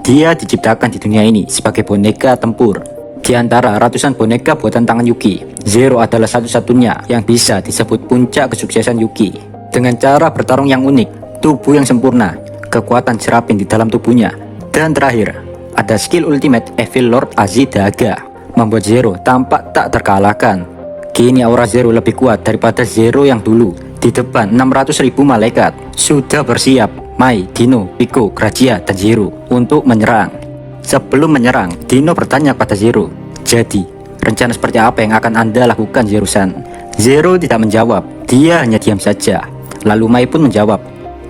Dia diciptakan di dunia ini sebagai boneka tempur. Di antara ratusan boneka buatan tangan Yuki, Zero adalah satu-satunya yang bisa disebut puncak kesuksesan Yuki. Dengan cara bertarung yang unik, tubuh yang sempurna, kekuatan serapin di dalam tubuhnya, dan terakhir, ada skill ultimate Evil Lord Azidaga, membuat Zero tampak tak terkalahkan. Kini aura Zero lebih kuat daripada Zero yang dulu. Di depan 600.000 malaikat, sudah bersiap Mai, Dino, Pico, Grazia, dan Zero untuk menyerang. Sebelum menyerang, Dino bertanya pada Zero, jadi, rencana seperti apa yang akan Anda lakukan Zero-san? Zero tidak menjawab, dia hanya diam saja. Lalu Mai pun menjawab,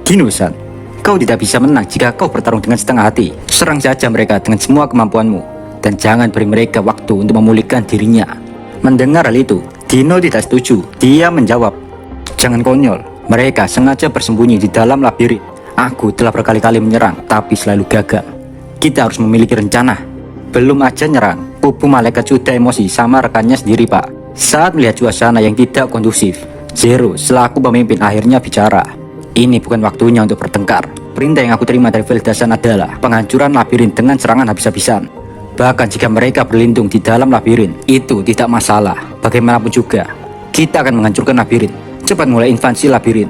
Dino-san, kau tidak bisa menang jika kau bertarung dengan setengah hati. Serang saja mereka dengan semua kemampuanmu, dan jangan beri mereka waktu untuk memulihkan dirinya. Mendengar hal itu, Dino tidak setuju. Dia menjawab, jangan konyol, mereka sengaja bersembunyi di dalam labirin. Aku telah berkali-kali menyerang, tapi selalu gagal. Kita harus memiliki rencana. Belum aja nyerang, kubu malaikat sudah emosi sama rekannya sendiri pak. Saat melihat suasana yang tidak kondusif, Zero selaku pemimpin akhirnya bicara. Ini bukan waktunya untuk bertengkar. Perintah yang aku terima dari Velda-san adalah penghancuran labirin dengan serangan habis-habisan. Bahkan jika mereka berlindung di dalam labirin, itu tidak masalah. Bagaimanapun juga, kita akan menghancurkan labirin. Cepat mulai invasi labirin.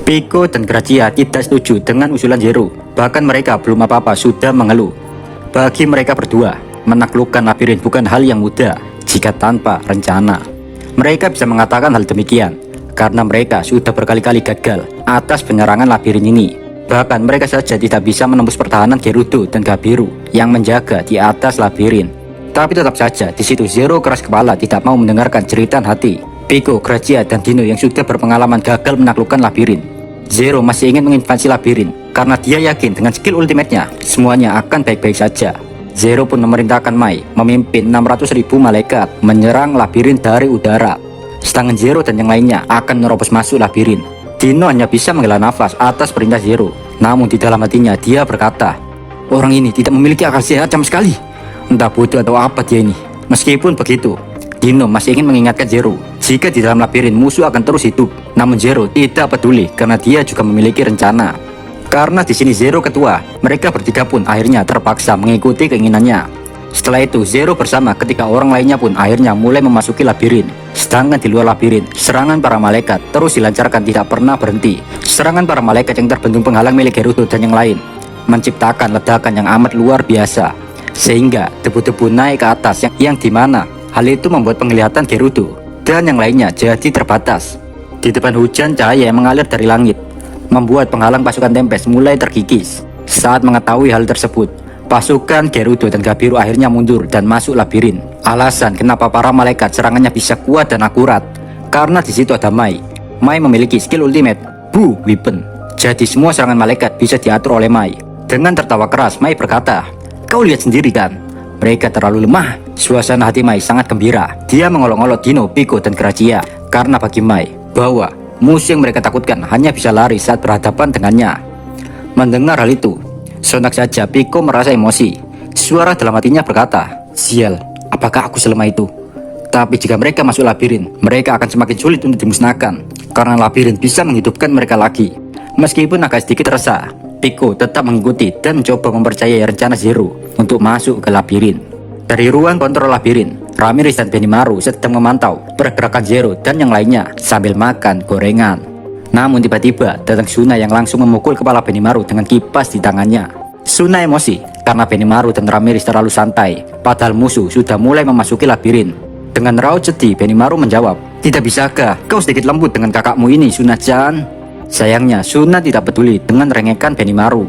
Pico dan Grazia tidak setuju dengan usulan Zero. Bahkan mereka belum apa-apa sudah mengeluh. Bagi mereka berdua, menaklukkan labirin bukan hal yang mudah jika tanpa rencana. Mereka bisa mengatakan hal demikian karena mereka sudah berkali-kali gagal atas penyerangan labirin ini. Bahkan mereka saja tidak bisa menembus pertahanan Gerudo dan Gabiru yang menjaga di atas labirin. Tapi tetap saja di situ Zero keras kepala tidak mau mendengarkan jeritan hati Pico, Grazia, dan Dino yang sudah berpengalaman gagal menaklukkan labirin. Zero masih ingin menginvasi labirin karena dia yakin dengan skill ultimate-nya semuanya akan baik-baik saja. Zero pun memerintahkan Mai memimpin 600.000 malaikat menyerang labirin dari udara. Sedangkan Zero dan yang lainnya akan menerobos masuk labirin. Dino hanya bisa menghela nafas atas perintah Zero. Namun di dalam hatinya dia berkata, orang ini tidak memiliki akal sehat sama sekali. Entah bodoh atau apa dia ini. Meskipun begitu, Dino masih ingin mengingatkan Zero jika di dalam labirin musuh akan terus hidup. Namun Zero tidak peduli karena dia juga memiliki rencana. Karena di sini Zero ketua, mereka bertiga pun akhirnya terpaksa mengikuti keinginannya. Setelah itu Zero bersama ketika orang lainnya pun akhirnya mulai memasuki labirin. Sedangkan di luar labirin, serangan para malaikat terus dilancarkan tidak pernah berhenti. Serangan para malaikat yang terbentuk penghalang milik Gerudo dan yang lain menciptakan ledakan yang amat luar biasa, sehingga debu-debu naik ke atas yang dimana hal itu membuat penglihatan Gerudo dan yang lainnya jadi terbatas. Di depan hujan cahaya yang mengalir dari langit membuat penghalang pasukan Tempest mulai terkikis. Saat mengetahui hal tersebut, pasukan Gerudo dan Gabiru akhirnya mundur dan masuk labirin. Alasan kenapa para malaikat serangannya bisa kuat dan akurat karena di situ ada Mai. Mai memiliki skill ultimate Bu Weapon. Jadi semua serangan malaikat bisa diatur oleh Mai. Dengan tertawa keras, Mai berkata, "Kau lihat sendiri kan? Mereka terlalu lemah." Suasana hati Mai sangat gembira. Dia mengolok-olok Dino, Pico, dan Gracia karena bagi Mai bahwa musuh yang mereka takutkan hanya bisa lari saat berhadapan dengannya. Mendengar hal itu, sontak saja Pico merasa emosi. Suara dalam hatinya berkata, "Sial, apakah aku selemah itu?" Tapi jika mereka masuk labirin, mereka akan semakin sulit untuk dimusnahkan karena labirin bisa menghidupkan mereka lagi. Meskipun agak sedikit resah, Pico tetap mengikuti dan mencoba mempercayai rencana Zero untuk masuk ke labirin. Dari ruang kontrol labirin, Ramirez dan Benimaru sedang memantau pergerakan Zero dan yang lainnya sambil makan gorengan. Namun tiba-tiba datang Suna yang langsung memukul kepala Benimaru dengan kipas di tangannya. Suna emosi karena Benimaru dan Ramirez terlalu santai, padahal musuh sudah mulai memasuki labirin. Dengan raut sedih, Benimaru menjawab, "Tidak bisakah kau sedikit lembut dengan kakakmu ini, Suna-chan?" Sayangnya, Suna tidak peduli dengan rengekan Benimaru.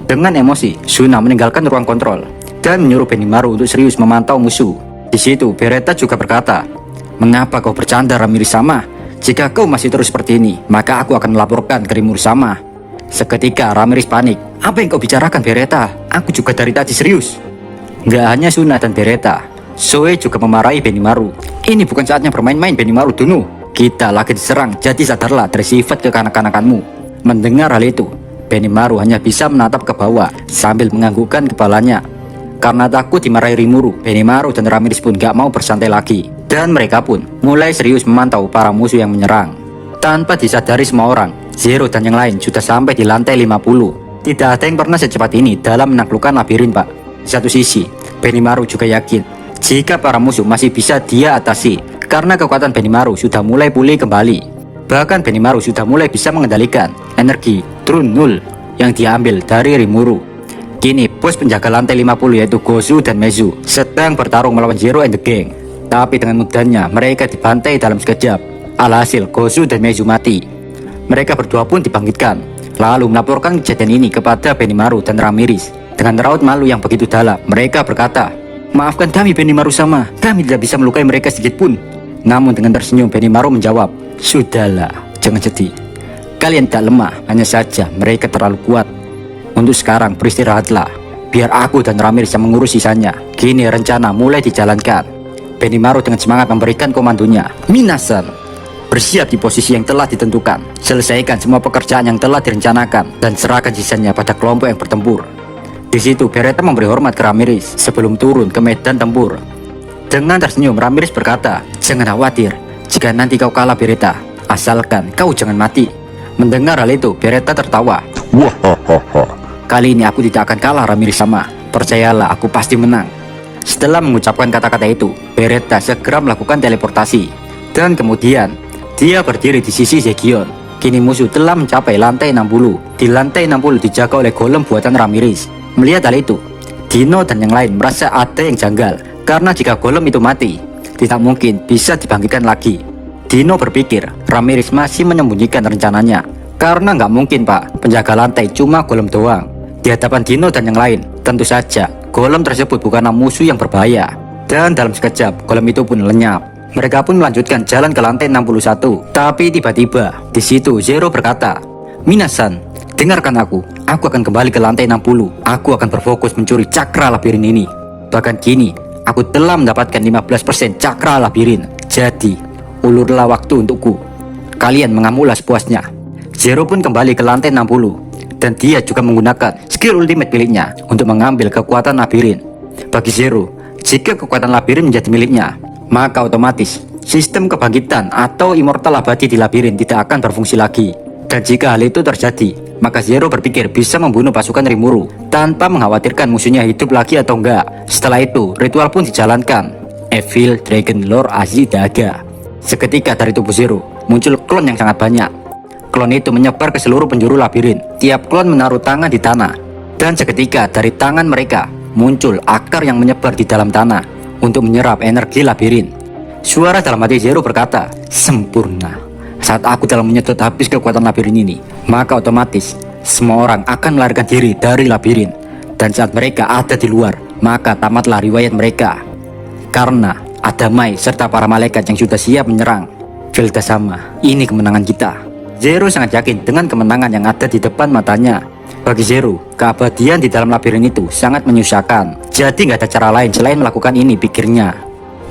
Dengan emosi, Suna meninggalkan ruang kontrol dan menyuruh Benimaru untuk serius memantau musuh. Di situ, Beretta juga berkata, "Mengapa kau bercanda, Ramirez-sama? Jika kau masih terus seperti ini, maka aku akan melaporkan ke Rimuru-sama." Seketika Ramirez panik. "Apa yang kau bicarakan, Beretta? Aku juga dari tadi serius." Nggak hanya Suna dan Beretta, Zoe juga memarahi Benimaru. "Ini bukan saatnya bermain-main, Benimaru Dunu. Kita lagi diserang, jadi sadarlah dari sifat kekanak-kanakanmu." Mendengar hal itu, Benimaru hanya bisa menatap ke bawah sambil menganggukkan kepalanya. Karena takut dimarahi Rimuru, Benimaru dan Ramirez pun gak mau bersantai lagi. Dan mereka pun mulai serius memantau para musuh yang menyerang. Tanpa disadari semua orang, Zero dan yang lain sudah sampai di lantai 50. Tidak ada yang pernah secepat ini dalam menaklukkan labirin, Pak. Di satu sisi, Benimaru juga yakin jika para musuh masih bisa dia atasi karena kekuatan Benimaru sudah mulai pulih kembali. Bahkan Benimaru sudah mulai bisa mengendalikan energi Trun Null yang diambil dari Rimuru. Kini bos penjaga lantai 50 yaitu Gozu dan Mezu sedang bertarung melawan Zero and the Gang. Tapi dengan mudahnya mereka dibantai dalam sekejap. Alhasil Gozu dan Mezu mati. Mereka berdua pun dibangkitkan, lalu melaporkan kejadian ini kepada Benimaru dan Ramirez. Dengan raut malu yang begitu dalam, mereka berkata, "Maafkan kami, Benimaru-sama, kami tidak bisa melukai mereka sedikit pun." Namun dengan tersenyum, Benimaru menjawab, "Sudahlah, jangan sedih. Kalian tak lemah, hanya saja mereka terlalu kuat. Untuk sekarang beristirahatlah, biar aku dan Ramirez yang mengurus sisanya." Kini rencana mulai dijalankan. Benimaru dengan semangat memberikan komandonya, "Minasan, bersiap di posisi yang telah ditentukan. Selesaikan semua pekerjaan yang telah direncanakan dan serahkan sisanya pada kelompok yang bertempur." Di situ Beretta memberi hormat ke Ramirez sebelum turun ke medan tempur. Dengan tersenyum, Ramirez berkata, "Jangan khawatir, jika nanti kau kalah Beretta, asalkan kau jangan mati." Mendengar hal itu, Beretta tertawa. Wahahaha. "Kali ini aku tidak akan kalah, Ramirez-sama. Percayalah, aku pasti menang." Setelah mengucapkan kata-kata itu, Beretta segera melakukan teleportasi. Dan kemudian, dia berdiri di sisi Zegion. Kini musuh telah mencapai lantai 60. Di lantai 60 dijaga oleh golem buatan Ramirez. Melihat hal itu, Dino dan yang lain merasa ada yang janggal. Karena jika golem itu mati, tidak mungkin bisa dibangkitkan lagi. Dino berpikir Ramirez masih menyembunyikan rencananya. Karena nggak mungkin, Pak, penjaga lantai cuma golem doang. Di hadapan Dino dan yang lain, tentu saja golem tersebut bukanlah musuh yang berbahaya. Dan dalam sekejap, golem itu pun lenyap. Mereka pun melanjutkan jalan ke lantai 61. Tapi tiba-tiba, di situ Zero berkata, "Minasan, dengarkan aku. Aku akan kembali ke lantai 60. Aku akan berfokus mencuri cakra labirin ini. Bahkan kini, aku telah mendapatkan 15% cakra labirin. Jadi, ulurlah waktu untukku. Kalian mengamulah sepuasnya." Zero pun kembali ke lantai 60. Dan dia juga menggunakan skill ultimate miliknya untuk mengambil kekuatan labirin. Bagi Zero, jika kekuatan labirin menjadi miliknya, maka otomatis sistem kebangkitan atau immortal abadi di labirin tidak akan berfungsi lagi. Dan jika hal itu terjadi, maka Zero berpikir bisa membunuh pasukan Rimuru tanpa mengkhawatirkan musuhnya hidup lagi atau enggak. Setelah itu, ritual pun dijalankan. Evil Dragon Lord Azidaga. Seketika dari tubuh Zero muncul klon yang sangat banyak. Klon itu menyebar ke seluruh penjuru labirin. Tiap klon menaruh tangan di tanah. Dan seketika dari tangan mereka muncul akar yang menyebar di dalam tanah untuk menyerap energi labirin. Suara dalam hati Zero berkata, sempurna. Saat aku dalam menyedot habis kekuatan labirin ini, maka otomatis semua orang akan melarikan diri dari labirin. Dan saat mereka ada di luar, maka tamatlah riwayat mereka. Karena ada Mai serta para malaikat yang sudah siap menyerang. Velda sama, ini kemenangan kita. Zero sangat yakin dengan kemenangan yang ada di depan matanya. Bagi Zero, keabadian di dalam labirin itu sangat menyusahkan. Jadi nggak ada cara lain selain melakukan ini, pikirnya.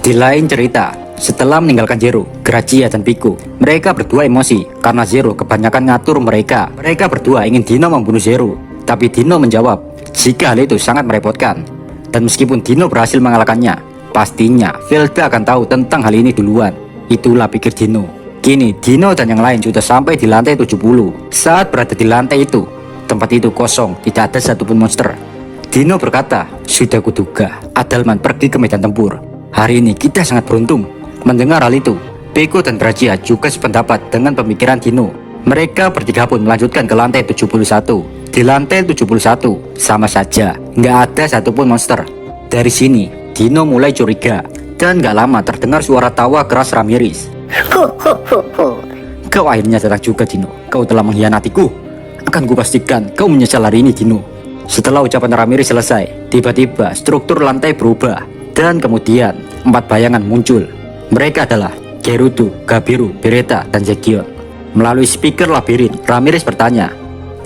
Di lain cerita, setelah meninggalkan Zero, Gracia dan Pico, mereka berdua emosi karena Zero kebanyakan ngatur mereka. Mereka berdua ingin Dino membunuh Zero, tapi Dino menjawab jika hal itu sangat merepotkan. Dan meskipun Dino berhasil mengalahkannya, pastinya Velda akan tahu tentang hal ini duluan. Itulah pikir Dino. Kini Dino dan yang lain sudah sampai di lantai 70. Saat berada di lantai itu, tempat itu kosong, tidak ada satupun monster. Dino berkata, sudah kuduga, Adalman pergi ke medan tempur. Hari ini kita sangat beruntung. Mendengar hal itu, Pico dan Gracia juga sependapat dengan pemikiran Dino. Mereka bertiga pun melanjutkan ke lantai 71. Di lantai 71, sama saja, nggak ada satupun monster. Dari sini, Dino mulai curiga. Dan gak lama terdengar suara tawa keras Ramirez. Kau akhirnya datang juga, Dino. Kau telah mengkhianatiku. Akan kupastikan kau menyesal hari ini, Dino. Setelah ucapan Ramirez selesai, tiba-tiba struktur lantai berubah. Dan kemudian 4 bayangan muncul. Mereka adalah Gerudo, Gabiru, Beretta, dan Zekion. Melalui speaker labirin, Ramirez bertanya,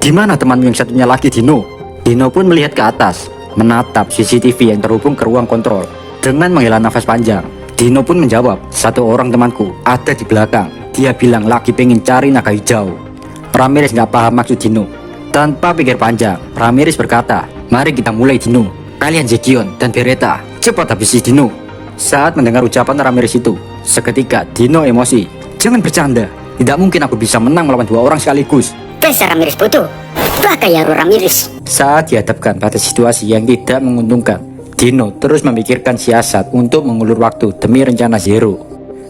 di mana temanmu yang satunya lagi, Dino? Dino pun melihat ke atas, menatap CCTV yang terhubung ke ruang kontrol. Dengan menghela nafas panjang, Dino pun menjawab, satu orang temanku ada di belakang. Dia bilang lagi pengen cari naga hijau. Ramirez nggak paham maksud Dino. Tanpa pikir panjang, Ramirez berkata, mari kita mulai, Dino. Kalian Zekion dan Beretta, cepat habisi Dino. Saat mendengar ucapan Ramirez itu, seketika Dino emosi. Jangan bercanda, tidak mungkin aku bisa menang melawan 2 orang sekaligus. Dasar Ramirez bodoh. Baka ya Ramirez. Saat dihadapkan pada situasi yang tidak menguntungkan, Dino terus memikirkan siasat untuk mengulur waktu demi rencana Zero.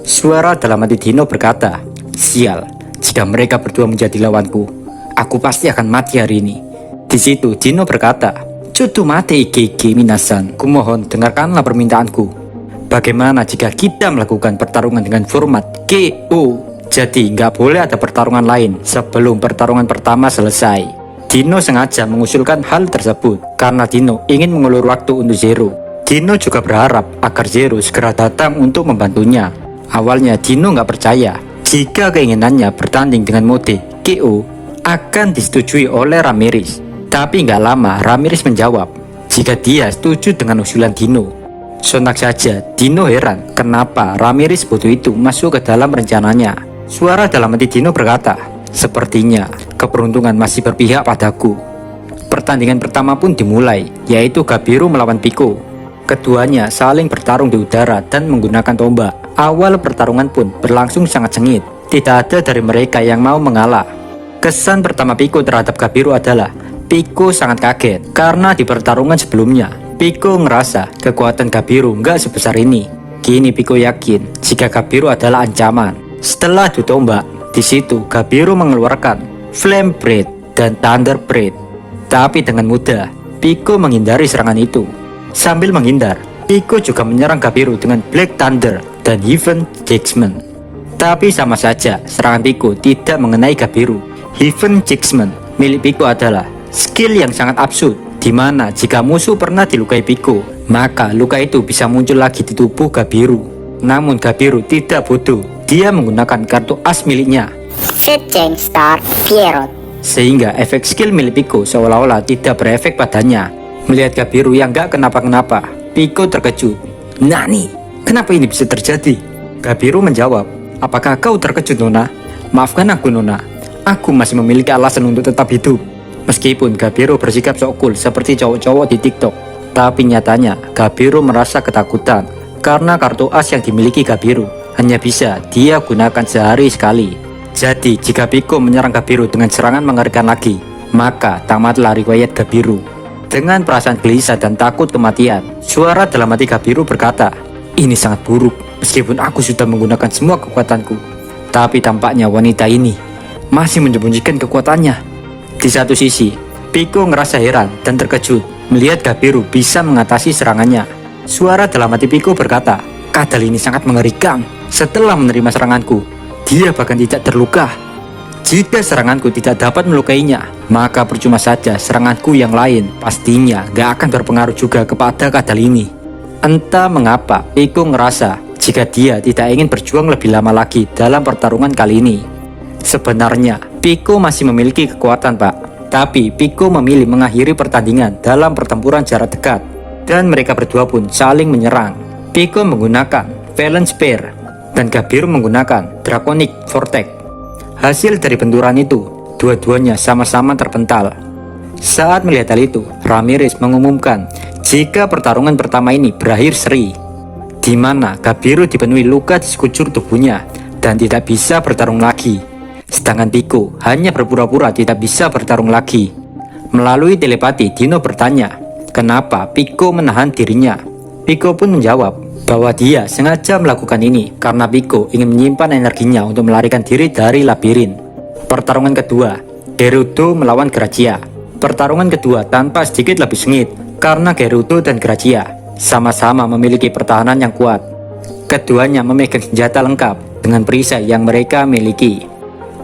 Suara dalam hati Dino berkata, sial, jika mereka berdua menjadi lawanku, aku pasti akan mati hari ini. Di situ Dino berkata, Jodo mate Gege minasan, kumohon dengarkanlah permintaanku. Bagaimana jika kita melakukan pertarungan dengan format KO? Jadi nggak boleh ada pertarungan lain sebelum pertarungan pertama selesai. Dino sengaja mengusulkan hal tersebut karena Dino ingin mengulur waktu untuk Zero. Dino juga berharap agar Zero segera datang untuk membantunya. Awalnya Dino nggak percaya jika keinginannya bertanding dengan mode KO akan disetujui oleh Ramirez. Tapi nggak lama Ramirez menjawab jika dia setuju dengan usulan Dino. Sontak saja Dino heran kenapa Ramirez bodoh itu masuk ke dalam rencananya. Suara dalam hati Dino berkata, sepertinya keberuntungan masih berpihak padaku. Pertandingan pertama pun dimulai, yaitu Gabiru melawan Pico. Keduanya saling bertarung di udara dan menggunakan tombak. Awal pertarungan pun berlangsung sangat sengit. Tidak ada dari mereka yang mau mengalah. Kesan pertama Pico terhadap Gabiru adalah Pico sangat kaget karena di pertarungan sebelumnya Pico ngerasa kekuatan Gabiru nggak sebesar ini. Kini Pico yakin jika Gabiru adalah ancaman. Setelah adu tombak, di situ Gabiru mengeluarkan Flame Breath dan Thunder Breath. Tapi dengan mudah, Pico menghindari serangan itu. Sambil menghindar, Pico juga menyerang Gabiru dengan Black Thunder dan Heaven Judgment. Tapi sama saja, serangan Pico tidak mengenai Gabiru. Heaven Judgment milik Pico adalah skill yang sangat absurd, di mana jika musuh pernah dilukai Pico, maka luka itu bisa muncul lagi di tubuh Gabiru. Namun Gabiru tidak bodoh, dia menggunakan kartu as miliknya, Setting Star Pierrot. sehingga efek skill milik Pico seolah-olah tidak berefek padanya. Melihat Gabiru yang gak kenapa-kenapa, Pico terkejut. Nani, kenapa ini bisa terjadi? Gabiru menjawab, apakah kau terkejut, Nona? Maafkan aku, Nona. Aku masih memiliki alasan untuk tetap hidup. Meskipun Gabiru bersikap sok cool seperti cowok-cowok di TikTok, tapi nyatanya Gabiru merasa ketakutan karena kartu as yang dimiliki Gabiru hanya bisa dia gunakan sehari sekali. Jadi jika Pico menyerang Gabiru dengan serangan mengerikan lagi, maka tamatlah riwayat Gabiru. Dengan perasaan gelisah dan takut kematian, suara dalam hati Gabiru berkata, "Ini sangat buruk, meskipun aku sudah menggunakan semua kekuatanku. Tapi tampaknya wanita ini masih menyembunyikan kekuatannya." Di satu sisi, Pico ngerasa heran dan terkejut melihat Gabiru bisa mengatasi serangannya. Suara dalam hati Pico berkata, "Kadal ini sangat mengerikan. Setelah menerima seranganku, dia bahkan tidak terluka. Jika seranganku tidak dapat melukainya, maka percuma saja seranganku yang lain pastinya gak akan berpengaruh juga kepada Kadal ini." Entah mengapa Pico ngerasa jika dia tidak ingin berjuang lebih lama lagi dalam pertarungan kali ini. Sebenarnya Pico masih memiliki kekuatan, Pak. Tapi Pico memilih mengakhiri pertandingan dalam pertempuran jarak dekat, dan mereka berdua pun saling menyerang. Pico menggunakan Valence Spear dan Gabiru menggunakan Draconic Vortex. Hasil dari benturan itu, dua-duanya sama-sama terpental. Saat melihat hal itu, Ramirez mengumumkan jika pertarungan pertama ini berakhir seri, di mana Gabiru dipenuhi luka di sekujur tubuhnya dan tidak bisa bertarung lagi. Sedangkan Pico hanya berpura-pura tidak bisa bertarung lagi. Melalui telepati, Dino bertanya, kenapa Pico menahan dirinya. Pico pun menjawab bahwa dia sengaja melakukan ini karena Pico ingin menyimpan energinya untuk melarikan diri dari labirin. Pertarungan kedua, Gerudo melawan Grazia. Pertarungan kedua tanpa sedikit lebih sengit karena Gerudo dan Grazia sama-sama memiliki pertahanan yang kuat. Keduanya memegang senjata lengkap dengan perisai yang mereka miliki.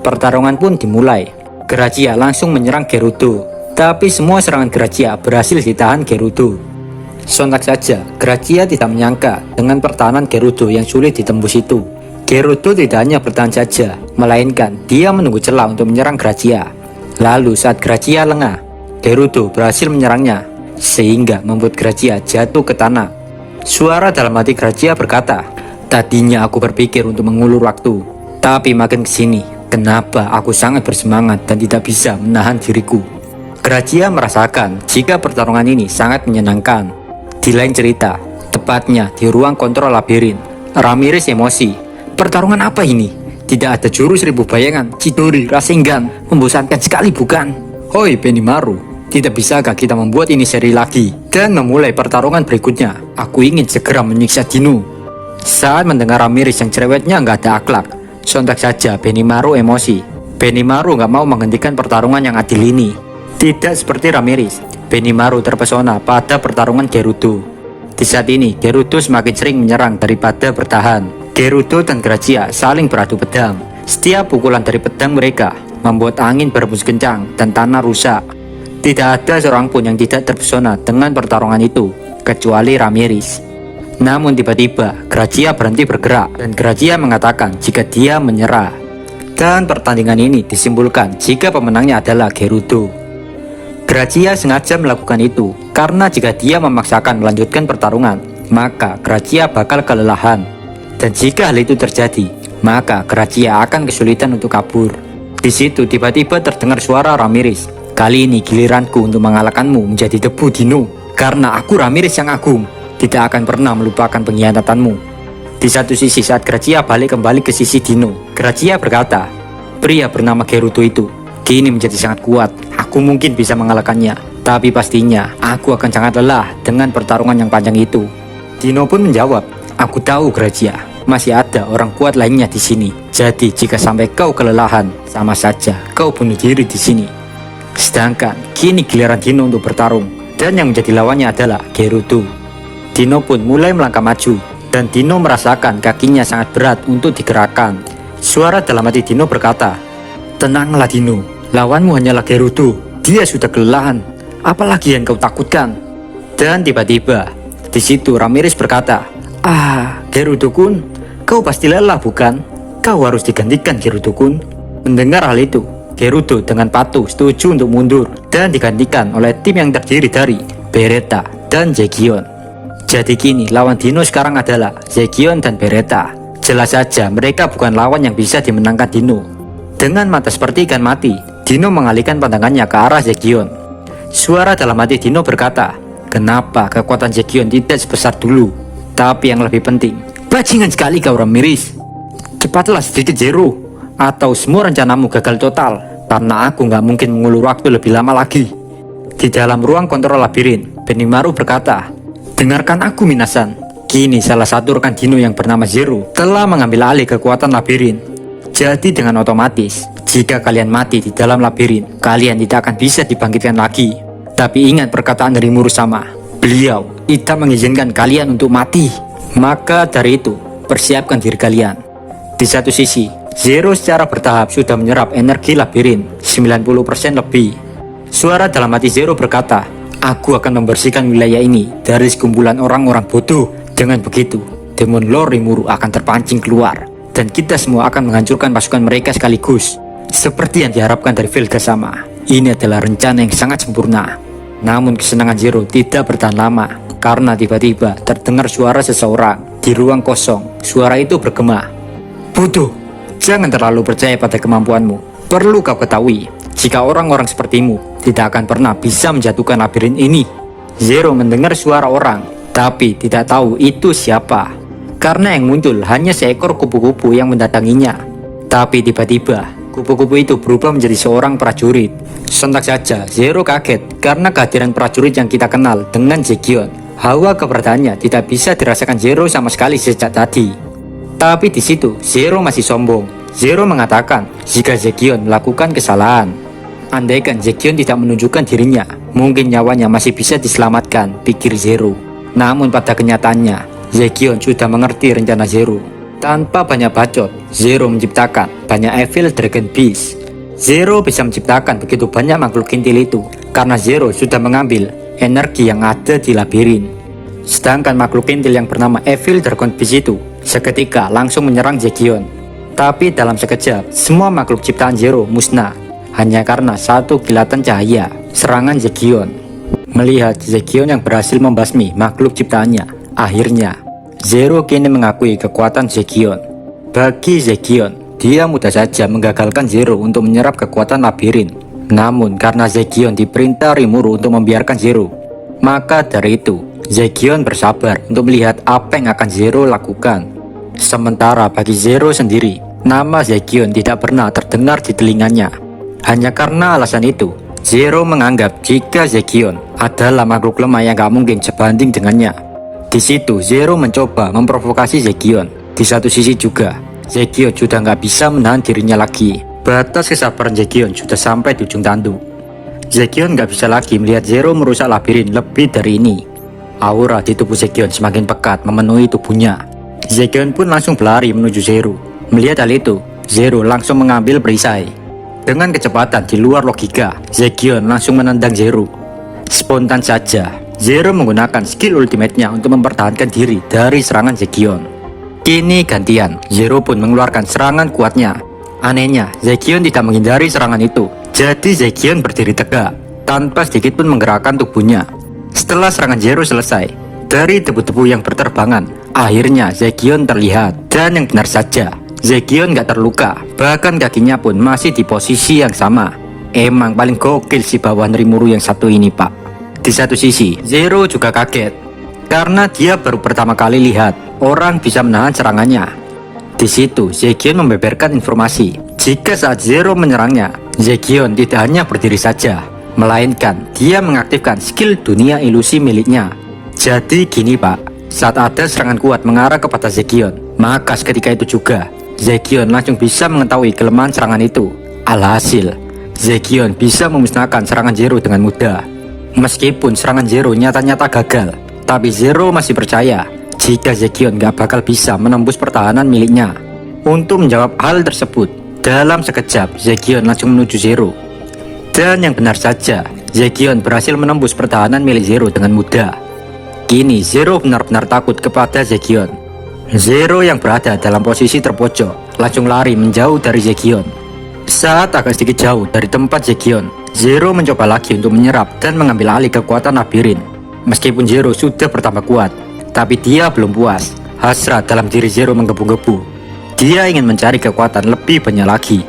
Pertarungan pun dimulai. Grazia langsung menyerang Gerudo, tapi semua serangan Grazia berhasil ditahan Gerudo. Sontak saja, Grazia tidak menyangka dengan pertahanan Gerudo yang sulit ditembus itu. Gerudo tidak hanya bertahan saja, melainkan dia menunggu celah untuk menyerang Grazia. Lalu saat Grazia lengah, Gerudo berhasil menyerangnya, sehingga membuat Grazia jatuh ke tanah. Suara dalam hati Grazia berkata, "Tadinya aku berpikir untuk mengulur waktu, tapi makin kesini, kenapa aku sangat bersemangat dan tidak bisa menahan diriku." Grazia merasakan jika pertarungan ini sangat menyenangkan. Di lain cerita, tepatnya di ruang kontrol labirin, Ramirez emosi. Pertarungan apa ini? Tidak ada jurus 1000 bayangan, Chidori, Rasengan, membosankan sekali bukan? Hoi Benimaru, tidak bisakah kita membuat ini seri lagi dan memulai pertarungan berikutnya? Aku ingin segera menyiksa Dino. Saat mendengar Ramirez yang cerewetnya nggak ada akhlak, sontak saja Benimaru emosi. Benimaru nggak mau menghentikan pertarungan yang adil ini. Tidak seperti Ramirez, Benimaru terpesona pada pertarungan Gerudo. Di saat ini, Gerudo semakin sering menyerang daripada bertahan. Gerudo dan Grazia saling beradu pedang. Setiap pukulan dari pedang mereka membuat angin berhembus kencang dan tanah rusak. Tidak ada seorang pun yang tidak terpesona dengan pertarungan itu, kecuali Ramirez. Namun tiba-tiba, Grazia berhenti bergerak dan Grazia mengatakan jika dia menyerah. Dan pertandingan ini disimpulkan jika pemenangnya adalah Gerudo. Grazia sengaja melakukan itu karena jika dia memaksakan melanjutkan pertarungan, maka Grazia bakal kelelahan. Dan jika hal itu terjadi, maka Grazia akan kesulitan untuk kabur. Di situ tiba-tiba terdengar suara Ramirez. "Kali ini giliranku untuk mengalahkanmu menjadi debu, Dino. Karena aku Ramirez yang agung, tidak akan pernah melupakan pengkhianatanmu." Di satu sisi saat Grazia balik kembali ke sisi Dino, Grazia berkata, "Pria bernama Gerudo itu kini menjadi sangat kuat. Aku mungkin bisa mengalahkannya, tapi pastinya aku akan sangat lelah dengan pertarungan yang panjang itu." Dino pun menjawab, "Aku tahu Grazia, masih ada orang kuat lainnya di sini. Jadi jika sampai kau kelelahan, sama saja kau bunuh diri di sini." Sedangkan kini giliran Dino untuk bertarung, dan yang menjadi lawannya adalah Gerudo. Dino pun mulai melangkah maju, dan Dino merasakan kakinya sangat berat untuk digerakkan. Suara dalam hati Dino berkata, "Tenanglah Dino, lawanmu hanyalah Gerudo. Dia sudah kelelahan. Apalagi yang kau takutkan?" Dan tiba-tiba, di situ Ramirez berkata, Gerudo-kun, kau pasti lelah bukan? Kau harus digantikan Gerudo-kun." Mendengar hal itu, Gerudo dengan patuh setuju untuk mundur dan digantikan oleh tim yang terdiri dari Beretta dan Zegion. Jadi kini lawan Dino sekarang adalah Zegion dan Beretta. Jelas saja mereka bukan lawan yang bisa dimenangkan Dino. Dengan mata seperti ikan mati, Dino mengalihkan pandangannya ke arah Zegion. Suara dalam hati Dino berkata, "Kenapa kekuatan Zegion tidak sebesar dulu? Tapi yang lebih penting, bajingan sekali kau Ramirez. Cepatlah sedikit Zero. Atau semua rencanamu gagal total karena aku nggak mungkin mengulur waktu lebih lama lagi. Di dalam ruang kontrol labirin, Benimaru berkata, "Dengarkan aku, Minasan. Kini salah satu rekan Dino yang bernama Zero telah mengambil alih kekuatan labirin. Jadi dengan otomatis, jika kalian mati di dalam labirin, kalian tidak akan bisa dibangkitkan lagi. Tapi ingat perkataan dari Murusama, beliau tidak mengizinkan kalian untuk mati. Maka dari itu, persiapkan diri kalian." Di satu sisi, Zero secara bertahap sudah menyerap energi labirin 90% lebih. Suara dalam hati Zero berkata, "Aku akan membersihkan wilayah ini dari sekumpulan orang-orang bodoh. Dengan begitu, Demon Lord Rimuru akan terpancing keluar, dan kita semua akan menghancurkan pasukan mereka sekaligus. Seperti yang diharapkan dari Velgasama, ini adalah rencana yang sangat sempurna." Namun kesenangan Zero tidak bertahan lama, karena tiba-tiba terdengar suara seseorang di ruang kosong. Suara itu bergema, "Bodoh, jangan terlalu percaya pada kemampuanmu. Perlu kau ketahui, jika orang-orang sepertimu tidak akan pernah bisa menjatuhkan labirin ini." Zero mendengar suara orang, tapi tidak tahu itu siapa, karena yang muncul hanya seekor kupu-kupu yang mendatanginya. Tapi tiba-tiba, kupu-kupu itu berubah menjadi seorang prajurit. Sontak saja, Zero kaget karena kehadiran prajurit yang kita kenal dengan Zekion. Hawa keberadaannya tidak bisa dirasakan Zero sama sekali sejak tadi. Tapi di situ, Zero masih sombong. Zero mengatakan jika Zekion melakukan kesalahan. Andaikan Zekion tidak menunjukkan dirinya, mungkin nyawanya masih bisa diselamatkan, pikir Zero. Namun pada kenyataannya, Zekion sudah mengerti rencana Zero. Tanpa banyak bacot, Zero menciptakan banyak Evil Dragon Beast. Zero bisa menciptakan begitu banyak makhluk kintil itu karena Zero sudah mengambil energi yang ada di labirin. Sedangkan makhluk kintil yang bernama Evil Dragon Beast itu seketika langsung menyerang Zekion. Tapi dalam sekejap, semua makhluk ciptaan Zero musnah hanya karena satu kilatan cahaya serangan Zekion. Melihat Zekion yang berhasil membasmi makhluk ciptaannya, akhirnya Zero kini mengakui kekuatan Zekion. Bagi Zekion, dia mudah saja menggagalkan Zero untuk menyerap kekuatan labirin. Namun karena Zekion diperintah Rimuru untuk membiarkan Zero, maka dari itu Zekion bersabar untuk melihat apa yang akan Zero lakukan. Sementara bagi Zero sendiri, nama Zekion tidak pernah terdengar di telinganya. Hanya karena alasan itu, Zero menganggap jika Zekion adalah makhluk lemah yang gak mungkin sebanding dengannya. Di situ Zero mencoba memprovokasi Zekion. Di satu sisi juga, Zekion sudah gak bisa menahan dirinya lagi. Batas kesabaran Zekion sudah sampai di ujung tanduk. Zekion gak bisa lagi melihat Zero merusak labirin lebih dari ini. Aura di tubuh Zekion semakin pekat memenuhi tubuhnya. Zekion pun langsung berlari menuju Zero. Melihat hal itu, Zero langsung mengambil perisai. Dengan kecepatan di luar logika, Zekion langsung menendang Zero. Spontan saja, Zero menggunakan skill ultimate-nya untuk mempertahankan diri dari serangan Zekion. Kini gantian, Zero pun mengeluarkan serangan kuatnya. Anehnya, Zekion tidak menghindari serangan itu. Jadi Zekion berdiri tegak, tanpa sedikit pun menggerakkan tubuhnya. Setelah serangan Zero selesai, dari debu-debu yang berterbangan, akhirnya Zekion terlihat. Dan yang benar saja, Zekion gak terluka, bahkan kakinya pun masih di posisi yang sama. Emang paling gokil si bawahan Rimuru yang satu ini, Pak. Di satu sisi, Zero juga kaget, karena dia baru pertama kali lihat orang bisa menahan serangannya. Di situ, Zekion membeberkan informasi, jika saat Zero menyerangnya, Zekion tidak hanya berdiri saja, melainkan dia mengaktifkan skill dunia ilusi miliknya. Jadi gini, Pak, saat ada serangan kuat mengarah kepada Zekion, maka seketika itu juga Zekion langsung bisa mengetahui kelemahan serangan itu. Alhasil, Zekion bisa memusnahkan serangan Zero dengan mudah. Meskipun serangan Zero nyata-nyata gagal, tapi Zero masih percaya jika Zekion gak bakal bisa menembus pertahanan miliknya. Untuk menjawab hal tersebut, dalam sekejap Zekion langsung menuju Zero. Dan yang benar saja, Zekion berhasil menembus pertahanan milik Zero dengan mudah. Kini Zero benar-benar takut kepada Zekion. Zero yang berada dalam posisi terpojok langsung lari menjauh dari Zekion. Saat agak sedikit jauh dari tempat Zekion, Zero mencoba lagi untuk menyerap dan mengambil alih kekuatan labirin. Meskipun Zero sudah bertambah kuat, tapi dia belum puas. Hasrat dalam diri Zero menggebu-gebu. Dia ingin mencari kekuatan lebih banyak lagi.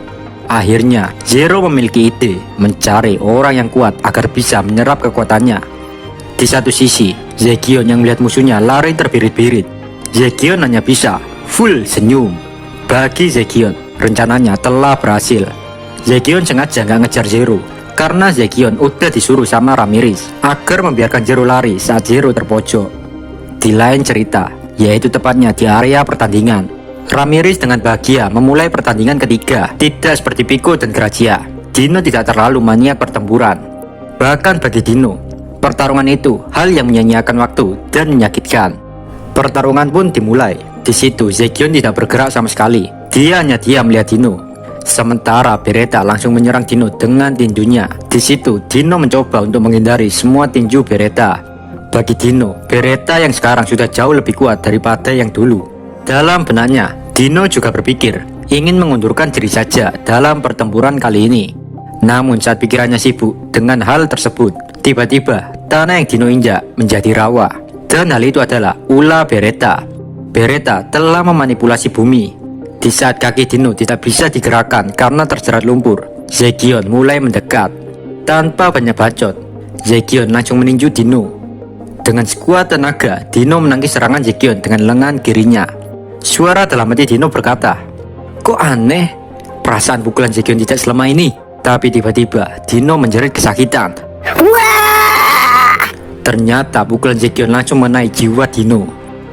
Akhirnya Zero memiliki ide mencari orang yang kuat agar bisa menyerap kekuatannya. Di satu sisi, Zekion yang melihat musuhnya lari terbirit-birit. Zekion hanya bisa full senyum. Bagi Zekion, rencananya telah berhasil. Zekion sengaja nggak ngejar Zero, karena Zekion udah disuruh sama Ramirez agar membiarkan Zero lari saat Zero terpojok. Di lain cerita, yaitu tepatnya di area pertandingan, Ramirez dengan bahagia memulai pertandingan ketiga. Tidak seperti Pico dan Grazia, Dino tidak terlalu maniak pertempuran. Bahkan bagi Dino, pertarungan itu hal yang menyia-nyiakan waktu dan menyakitkan. Pertarungan pun dimulai. Di situ Zekion tidak bergerak sama sekali. Dia hanya diam melihat Dino. Sementara Beretta langsung menyerang Dino dengan tinjunya. Di situ Dino mencoba untuk menghindari semua tinju Beretta. Bagi Dino, Beretta yang sekarang sudah jauh lebih kuat daripada yang dulu. Dalam benaknya, Dino juga berpikir ingin mengundurkan diri saja dalam pertempuran kali ini. Namun saat pikirannya sibuk dengan hal tersebut, tiba-tiba tanah yang Dino injak menjadi rawa. Dan hal itu adalah ulah Beretta. Beretta telah memanipulasi bumi. Di saat kaki Dino tidak bisa digerakkan karena terjerat lumpur, Zekion mulai mendekat. Tanpa banyak bacot, Zekion langsung meninju Dino. Dengan sekuat tenaga, Dino menangkis serangan Zekion dengan lengan kirinya. Suara dalam hati Dino berkata, "Kok aneh? Perasaan pukulan Zekion tidak selemah ini." Tapi tiba-tiba Dino menjerit kesakitan. Wah! Ternyata pukulan Zekion langsung mengenai jiwa Dino.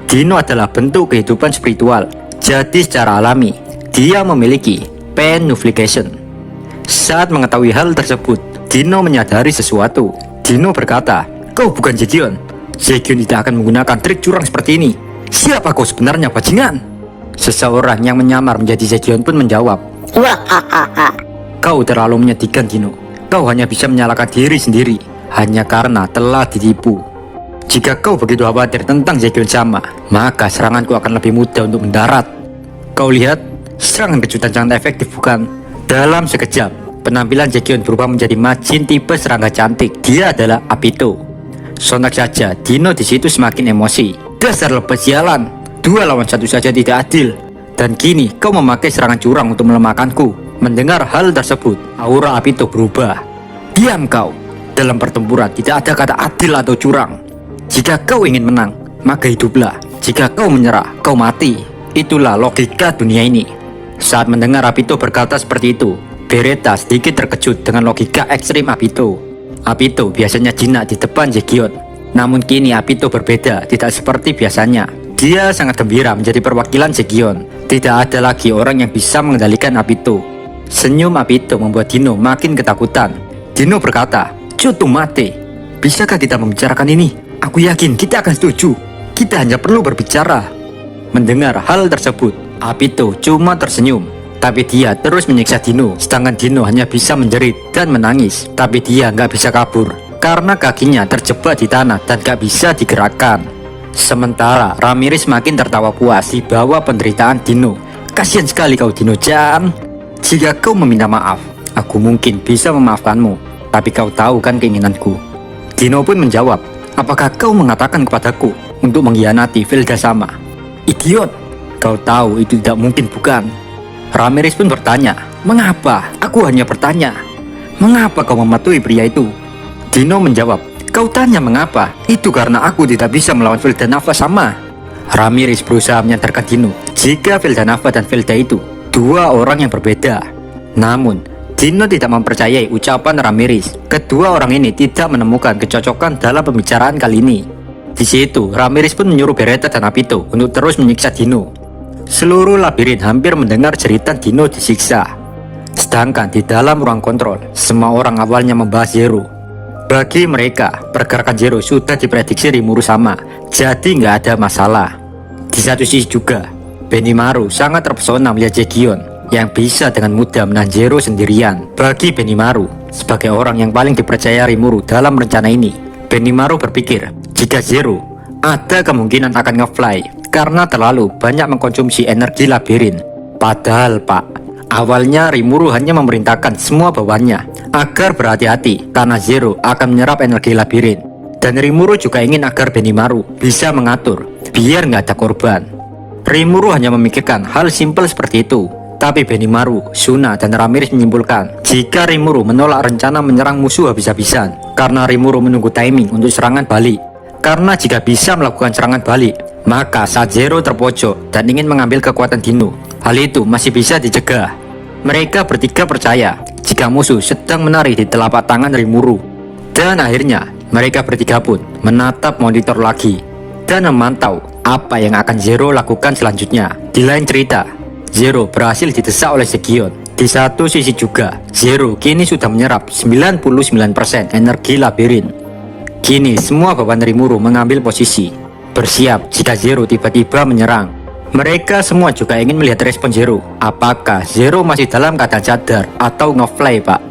Dino adalah bentuk kehidupan spiritual. Jadi secara alami, dia memiliki penuplication. Saat mengetahui hal tersebut, Dino menyadari sesuatu. Dino berkata, "Kau bukan Zekion. Zekion tidak akan menggunakan trik curang seperti ini. Siapa kau sebenarnya, bajingan?" Seseorang yang menyamar menjadi Zekion pun menjawab, Wahahaha. "Kau terlalu menyedihkan, Dino. Kau hanya bisa menyalahkan diri sendiri hanya karena telah ditipu. Jika kau begitu khawatir tentang Zekion sama, maka seranganku akan lebih mudah untuk mendarat. Kau lihat, serangan kejutan sangat efektif bukan?" Dalam sekejap, penampilan Zekion berubah menjadi Majin tipe serangga cantik. Dia adalah Apito. Sontak saja, Dino di situ semakin emosi. "Dasar lepas sialan, 2 lawan 1 saja tidak adil. Dan kini kau memakai serangan curang untuk melemahkanku." Mendengar hal tersebut, aura Apito berubah. "Diam kau. Dalam pertempuran tidak ada kata adil atau curang. Jika kau ingin menang, maka hiduplah. Jika kau menyerah, kau mati. Itulah logika dunia ini." Saat mendengar Apito berkata seperti itu, Beretta sedikit terkejut dengan logika ekstrim Apito. Apito biasanya jinak di depan Zekion. Namun kini Apito berbeda, tidak seperti biasanya. Dia sangat gembira menjadi perwakilan Zekion. Tidak ada lagi orang yang bisa mengendalikan Apito. Senyum Apito membuat Dino makin ketakutan. Dino berkata, "Cutu mate, bisakah kita membicarakan ini? Aku yakin kita akan setuju. Kita hanya perlu berbicara." Mendengar hal tersebut, Apito cuma tersenyum. Tapi dia terus menyiksa Dino. Sedangkan Dino hanya bisa menjerit dan menangis. Tapi dia nggak bisa kabur karena kakinya terjebak di tanah dan gak bisa digerakkan. Sementara Ramirez makin tertawa puas di bawah penderitaan Dino. "Kasihan sekali kau, Dino-chan. Jika kau meminta maaf, aku mungkin bisa memaafkanmu. Tapi kau tahu kan keinginanku?" Dino pun menjawab, "Apakah kau mengatakan kepadaku untuk mengkhianati Velda sama?" "Idiot, kau tahu itu tidak mungkin bukan?" Ramirez pun bertanya, "Mengapa? Aku hanya bertanya. Mengapa kau mematuhi pria itu?" Dino menjawab, "Kau tanya mengapa? Itu karena aku tidak bisa melawan Velda Nava sama." Ramirez berusaha menyadarkan Dino jika Velda Nava dan Velda itu 2 orang yang berbeda. Namun Dino tidak mempercayai ucapan Ramirez. Kedua orang ini tidak menemukan kecocokan dalam pembicaraan kali ini. Di situ Ramirez pun menyuruh Beretta dan Apito untuk terus menyiksa Dino. Seluruh labirin hampir mendengar cerita Dino disiksa. Sedangkan di dalam ruang kontrol, semua orang awalnya membahas Zero. Bagi mereka, pergerakan Zero sudah diprediksi Rimuru sama, jadi nggak ada masalah. Di satu sisi juga, Benimaru sangat terpesona melihat Zekion yang bisa dengan mudah menahan Zero sendirian. Bagi Benimaru, sebagai orang yang paling dipercaya Rimuru dalam rencana ini, Benimaru berpikir jika Zero ada kemungkinan akan nge-fly karena terlalu banyak mengkonsumsi energi labirin. Padahal Pak, awalnya Rimuru hanya memerintahkan semua bawahannya agar berhati-hati karena Zero akan menyerap energi labirin. Dan Rimuru juga ingin agar Benimaru bisa mengatur biar nggak ada korban. Rimuru hanya memikirkan hal simpel seperti itu. Tapi Benimaru, Suna, dan Ramirez menyimpulkan jika Rimuru menolak rencana menyerang musuh habis-habisan karena Rimuru menunggu timing untuk serangan balik. Karena jika bisa melakukan serangan balik, Maka saat Zero terpojok dan ingin mengambil kekuatan Dino, hal itu masih bisa dicegah. Mereka bertiga percaya jika musuh sedang menarik di telapak tangan Rimuru. Dan akhirnya mereka bertiga pun menatap monitor lagi dan memantau apa yang akan Zero lakukan selanjutnya. Di lain cerita, Zero berhasil didesak oleh Segion. Di satu sisi juga, Zero kini sudah menyerap 99% energi labirin. Kini semua beban Rimuru mengambil posisi, bersiap jika Zero tiba-tiba menyerang. Mereka semua juga ingin melihat respon Zero. Apakah Zero masih dalam keadaan sadar atau nge-fly, Pak?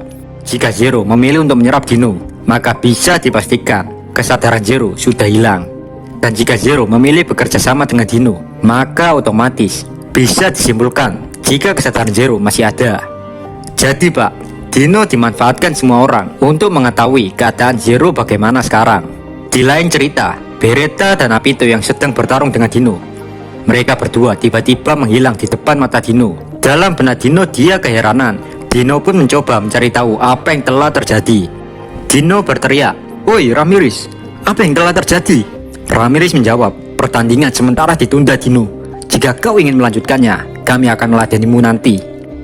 Jika Zero memilih untuk menyerap Dino, maka bisa dipastikan kesadaran Zero sudah hilang. Dan jika Zero memilih bekerja sama dengan Dino, maka otomatis bisa disimpulkan jika kesadaran Zero masih ada. Jadi Pak, Dino dimanfaatkan semua orang untuk mengetahui keadaan Zero bagaimana sekarang. Di lain cerita, Beretta dan Apito yang sedang bertarung dengan Dino. Mereka berdua tiba-tiba menghilang di depan mata Dino. Dalam benak Dino dia keheranan. Dino pun mencoba mencari tahu apa yang telah terjadi. Dino berteriak, "Woi Ramirez, apa yang telah terjadi?" Ramirez menjawab, "Pertandingan sementara ditunda Dino. Jika kau ingin melanjutkannya, kami akan meladenimu nanti."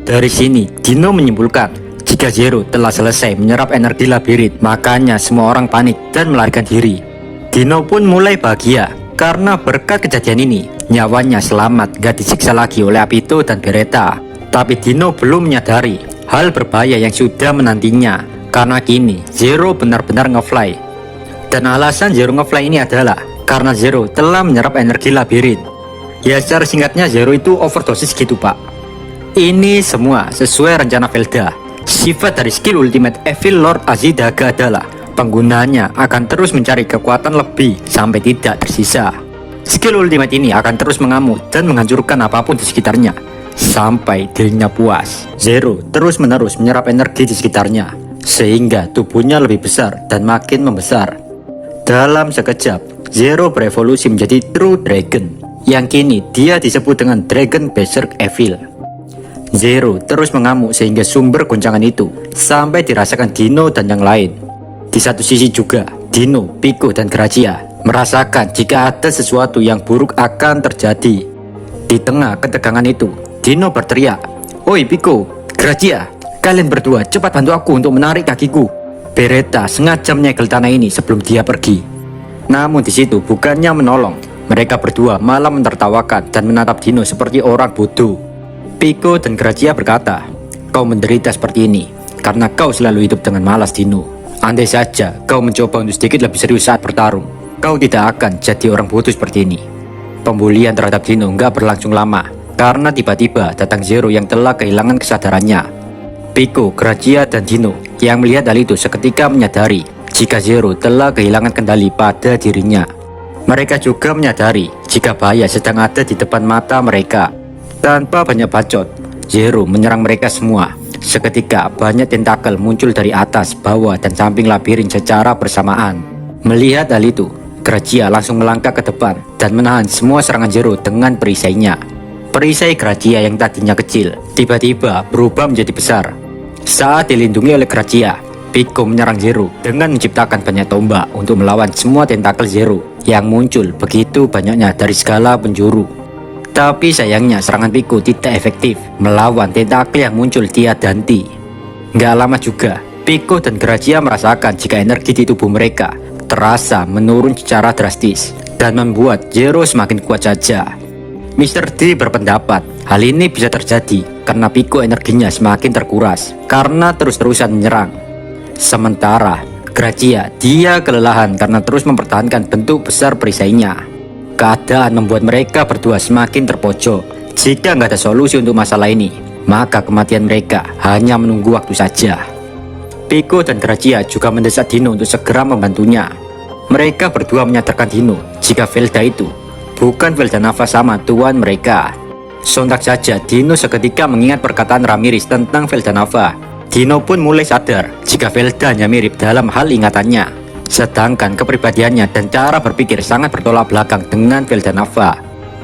Dari sini Dino menyimpulkan jika Zero telah selesai menyerap energi labirin. Makanya semua orang panik dan melarikan diri. Dino pun mulai bahagia karena berkat kejadian ini nyawanya selamat, gak disiksa lagi oleh Apito dan Beretta. Tapi Dino belum menyadari hal berbahaya yang sudah menantinya, karena kini Zero benar-benar nge-fly. Dan alasan Zero nge-fly ini adalah karena Zero telah menyerap energi labirin. Ya secara singkatnya Zero itu overdosis gitu Pak. Ini semua sesuai rencana Velda. Sifat dari skill ultimate Evil Lord Azidaga adalah penggunanya akan terus mencari kekuatan lebih sampai tidak tersisa. Skill ultimate ini akan terus mengamuk dan menghancurkan apapun di sekitarnya sampai dirinya puas. Zero terus-menerus menyerap energi di sekitarnya sehingga tubuhnya lebih besar dan makin membesar. Dalam sekejap, Zero berevolusi menjadi True Dragon yang kini dia disebut dengan Dragon Berserk Evil. Zero terus mengamuk sehingga sumber goncangan itu sampai dirasakan Dino dan yang lain. Di satu sisi juga, Dino, Pico, dan Grazia merasakan jika ada sesuatu yang buruk akan terjadi. Di tengah ketegangan itu, Dino berteriak, "Oi Pico, Grazia, kalian berdua cepat bantu aku untuk menarik kakiku." Beretta sengaja menyegel tanah ini sebelum dia pergi. Namun di situ bukannya menolong, mereka berdua malah menertawakan dan menatap Dino seperti orang bodoh. Pico dan Grazia berkata, "Kau menderita seperti ini karena kau selalu hidup dengan malas Dino. Andai saja kau mencoba untuk sedikit lebih serius saat bertarung, kau tidak akan jadi orang bodoh seperti ini." Pembulian terhadap Dino nggak berlangsung lama, karena tiba-tiba datang Zero yang telah kehilangan kesadarannya. Pico, Grazia, dan Dino yang melihat hal itu seketika menyadari jika Zero telah kehilangan kendali pada dirinya. Mereka juga menyadari jika bahaya sedang ada di depan mata mereka. Tanpa banyak bacot, Zero menyerang mereka semua. Seketika banyak tentakel muncul dari atas, bawah, dan samping labirin secara bersamaan. Melihat hal itu, Grazia langsung melangkah ke depan dan menahan semua serangan Zero dengan perisainya. Perisai Grazia yang tadinya kecil tiba-tiba berubah menjadi besar. Saat dilindungi oleh Grazia, Pico menyerang Zero dengan menciptakan banyak tombak untuk melawan semua tentakel Zero yang muncul begitu banyaknya dari segala penjuru. Tapi sayangnya serangan Pico tidak efektif melawan tentakel yang muncul tiada henti. Nggak lama juga, Pico dan Grazia merasakan jika energi di tubuh mereka terasa menurun secara drastis dan membuat Zero semakin kuat saja. Mr. D berpendapat hal ini bisa terjadi karena Pico energinya semakin terkuras karena terus-terusan menyerang. Sementara Grazia, dia kelelahan karena terus mempertahankan bentuk besar perisainya. Keadaan membuat mereka berdua semakin terpojok. Jika nggak ada solusi untuk masalah ini, maka kematian mereka hanya menunggu waktu saja. Pico dan Grazia juga mendesak Dino untuk segera membantunya. Mereka berdua menyadarkan Dino jika Velda itu bukan Velda Nava sama tuan mereka. Sontak saja Dino seketika mengingat perkataan Ramirez tentang Velda Nava. Dino pun mulai sadar jika Velda hanya mirip dalam hal ingatannya. Sedangkan kepribadiannya dan cara berpikir sangat bertolak belakang dengan Velda Nava.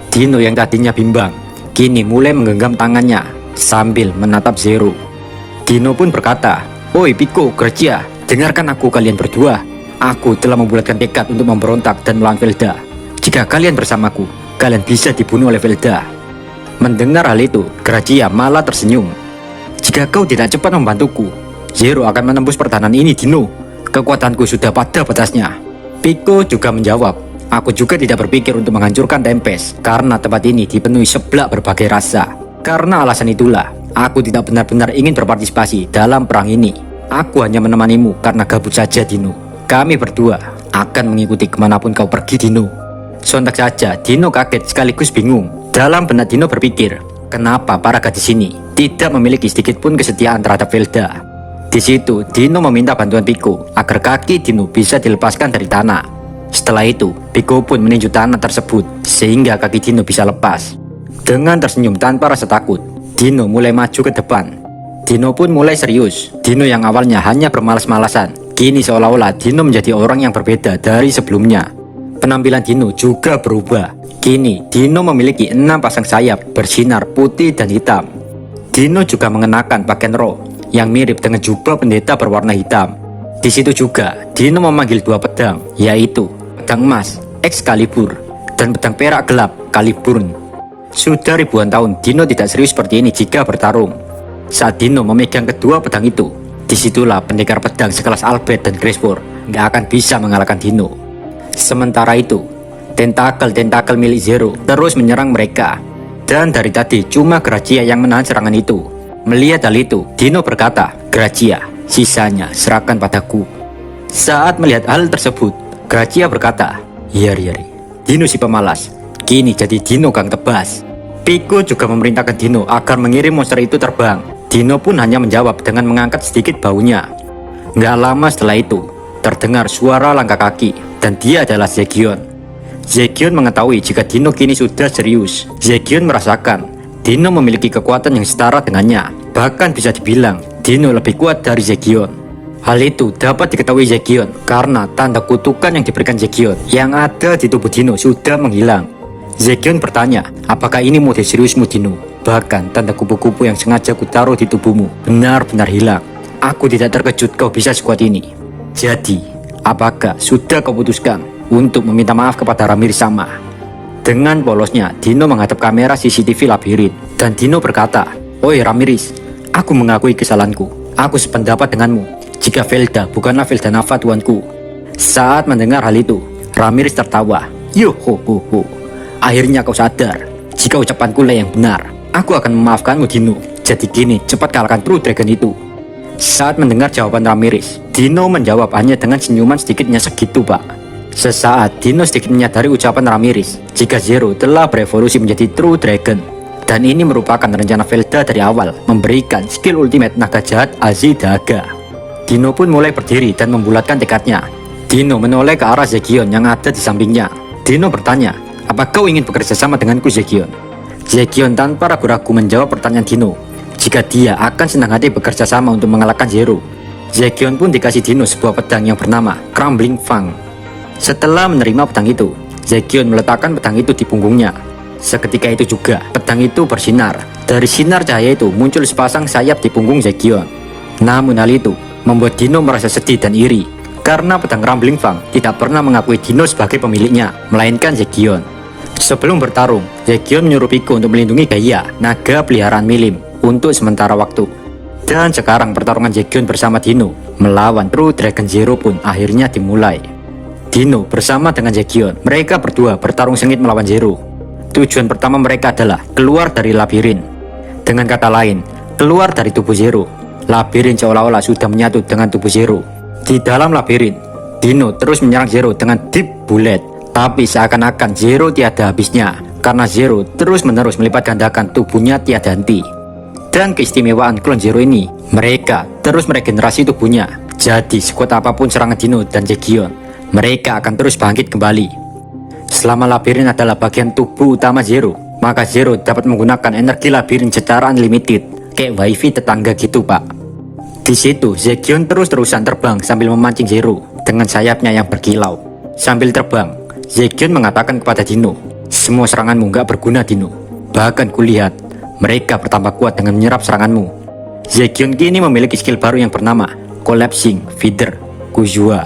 Dino yang tadinya bimbang, kini mulai menggenggam tangannya sambil menatap Zero. Dino pun berkata, "Oi Pico, Grazia, dengarkan aku kalian berdua. Aku telah membulatkan tekad untuk memberontak dan melawan Velda. Jika kalian bersamaku, kalian bisa dibunuh oleh Velda. Mendengar hal itu, Gracia malah tersenyum. Jika kau tidak cepat membantuku, Zero akan menembus pertahanan ini, Dino. Kekuatanku sudah pada batasnya. Pico juga menjawab, aku juga tidak berpikir untuk menghancurkan Tempest, karena tempat ini dipenuhi seblak berbagai rasa. Karena alasan itulah, aku tidak benar-benar ingin berpartisipasi dalam perang ini. Aku hanya menemanimu karena gabut saja, Dino. Kami berdua akan mengikuti kemanapun kau pergi, Dino. Sontak saja, Dino kaget sekaligus bingung. Dalam benak Dino berpikir, kenapa para gadis ini tidak memiliki sedikit pun kesetiaan terhadap Velda. Di situ, Dino meminta bantuan Pico agar kaki Dino bisa dilepaskan dari tanah. Setelah itu, Pico pun meninju tanah tersebut sehingga kaki Dino bisa lepas. Dengan tersenyum tanpa rasa takut, Dino mulai maju ke depan. Dino pun mulai serius. Dino yang awalnya hanya bermalas-malasan, kini seolah-olah Dino menjadi orang yang berbeda dari sebelumnya. Penampilan Dino juga berubah. Kini, Dino memiliki 6 pasang sayap bersinar putih dan hitam. Dino juga mengenakan pakaian roh yang mirip dengan jubah pendeta berwarna hitam. Di situ juga, Dino memanggil 2 pedang, yaitu pedang emas, Excalibur, dan pedang perak gelap, Caliburn. Sudah ribuan tahun, Dino tidak serius seperti ini jika bertarung. Saat Dino memegang kedua pedang itu, disitulah pendekar pedang sekelas Albert dan Crespo nggak akan bisa mengalahkan Dino. Sementara itu, tentakel-tentakel milik Zero terus menyerang mereka. Dan dari tadi cuma Gracia yang menahan serangan itu. Melihat hal itu, Dino berkata, Gracia, sisanya serahkan padaku. Saat melihat hal tersebut, Gracia berkata, Yari, Dino si pemalas, kini jadi Dino Gang Tebas. Pico juga memerintahkan Dino agar mengirim monster itu terbang. Dino pun hanya menjawab dengan mengangkat sedikit baunya. Nggak lama setelah itu, terdengar suara langkah kaki, dan dia adalah Zegion. Zegion mengetahui jika Dino kini sudah serius. Zegion merasakan Dino memiliki kekuatan yang setara dengannya. Bahkan bisa dibilang Dino lebih kuat dari Zegion. Hal itu dapat diketahui Zegion karena tanda kutukan yang diberikan Zegion yang ada di tubuh Dino sudah menghilang. Zegion bertanya, apakah ini mode seriusmu, Dino? Bahkan tanda kupu-kupu yang sengaja kutaruh di tubuhmu benar-benar hilang. Aku tidak terkejut kau bisa sekuat ini. Jadi, apakah sudah kau putuskan untuk meminta maaf kepada Ramirez sama? Dengan polosnya, Dino menghadap kamera CCTV labirin. Dan Dino berkata, Oi Ramirez, aku mengakui kesalahanku. Aku sependapat denganmu. Jika Velda bukanlah Velda Nava tuanku. Saat mendengar hal itu, Ramirez tertawa. Yo ho ho ho. Akhirnya kau sadar, jika ucapanku lah yang benar. Aku akan memaafkanmu, Dino. Jadi gini, cepat kalahkan True Dragon itu. Saat mendengar jawaban Ramirez, Dino menjawab hanya dengan senyuman sedikitnya segitu, Pak. Sesaat, Dino sedikit menyadari ucapan Ramirez jika Zero telah berevolusi menjadi True Dragon. Dan ini merupakan rencana Velda dari awal, memberikan skill ultimate naga jahat Azidaga. Dino pun mulai berdiri dan membulatkan tekadnya. Dino menoleh ke arah Zegion yang ada di sampingnya. Dino bertanya, apa kau ingin bekerja sama denganku, Zegion? Zegion tanpa ragu-ragu menjawab pertanyaan Dino, jika dia akan senang hati bekerja sama untuk mengalahkan Zero. Zegion pun dikasih Dino sebuah pedang yang bernama Crumbling Fang. Setelah menerima pedang itu, Zegion meletakkan pedang itu di punggungnya. Seketika itu juga, pedang itu bersinar. Dari sinar cahaya itu muncul sepasang sayap di punggung Zegion. Namun hal itu membuat Dino merasa sedih dan iri, karena pedang Crumbling Fang tidak pernah mengakui Dino sebagai pemiliknya, melainkan Zegion. Sebelum bertarung, Zegion menyuruh Pico untuk melindungi Gaia, naga peliharaan Milim, untuk sementara waktu. Dan sekarang pertarungan Zegion bersama Dino melawan True Dragon Zero pun akhirnya dimulai. Dino bersama dengan Zegion, mereka berdua bertarung sengit melawan Zero. Tujuan pertama mereka adalah keluar dari labirin. Dengan kata lain, keluar dari tubuh Zero. Labirin seolah-olah sudah menyatu dengan tubuh Zero. Di dalam labirin, Dino terus menyerang Zero dengan Deep Bullet. Tapi seakan-akan Zero tiada habisnya, karena Zero terus-menerus melipat gandakan tubuhnya tiada henti. Dan keistimewaan klon Zero ini, mereka terus meregenerasi tubuhnya. Jadi sekuat apapun serangan Dino dan Zegion, mereka akan terus bangkit kembali. Selama labirin adalah bagian tubuh utama Zero, maka Zero dapat menggunakan energi labirin secara unlimited, kayak wifi tetangga gitu, Pak. Di situ, Zegion terus-terusan terbang sambil memancing Zero dengan sayapnya yang berkilau. Sambil terbang, Zegion mengatakan kepada Dino, semua seranganmu gak berguna, Dino. Bahkan kulihat, mereka bertambah kuat dengan menyerap seranganmu. Zegion kini memiliki skill baru yang bernama Collapsing Feeder Kuzua.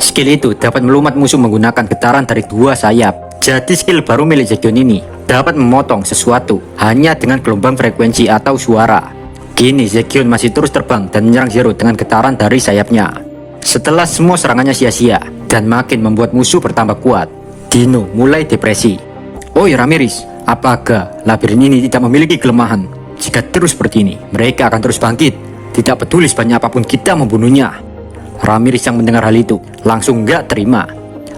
Skill itu dapat melumat musuh menggunakan getaran dari 2 sayap. Jadi skill baru milik Zekion ini dapat memotong sesuatu hanya dengan gelombang frekuensi atau suara. Kini Zekion masih terus terbang dan menyerang Zero dengan getaran dari sayapnya. Setelah semua serangannya sia-sia dan makin membuat musuh bertambah kuat, Dino mulai depresi. "Oi Ramirez, apakah labirin ini tidak memiliki kelemahan? Jika terus seperti ini, mereka akan terus bangkit. Tidak peduli sebanyak apapun kita membunuhnya." Ramirez yang mendengar hal itu langsung gak terima.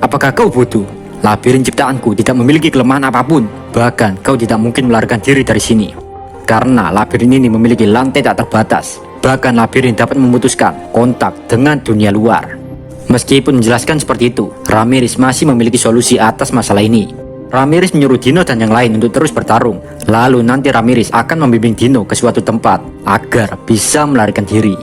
"Apakah kau bodoh? Labirin ciptaanku tidak memiliki kelemahan apapun. Bahkan kau tidak mungkin melarikan diri dari sini. Karena labirin ini memiliki lantai tak terbatas. Bahkan labirin dapat memutuskan kontak dengan dunia luar." Meskipun menjelaskan seperti itu, Ramirez masih memiliki solusi atas masalah ini. Ramirez menyuruh Dino dan yang lain untuk terus bertarung. Lalu nanti Ramirez akan membimbing Dino ke suatu tempat agar bisa melarikan diri.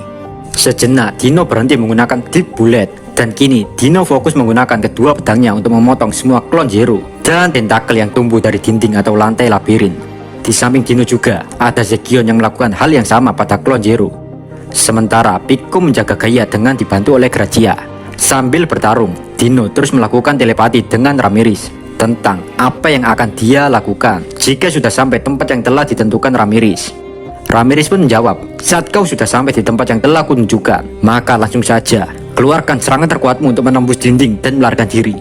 Sejenak Dino berhenti menggunakan Deep Bullet, dan kini Dino fokus menggunakan kedua pedangnya untuk memotong semua klon Zero dan tentakel yang tumbuh dari dinding atau lantai labirin. Di samping Dino juga ada Zekion yang melakukan hal yang sama pada klon Zero. Sementara Pico menjaga Gaia dengan dibantu oleh Grazia. Sambil bertarung, Dino terus melakukan telepati dengan Ramirez tentang apa yang akan dia lakukan jika sudah sampai tempat yang telah ditentukan Ramirez. Ramirez pun menjawab, "Saat kau sudah sampai di tempat yang telah kutunjukkan, maka langsung saja keluarkan serangan terkuatmu untuk menembus dinding dan melarikan diri."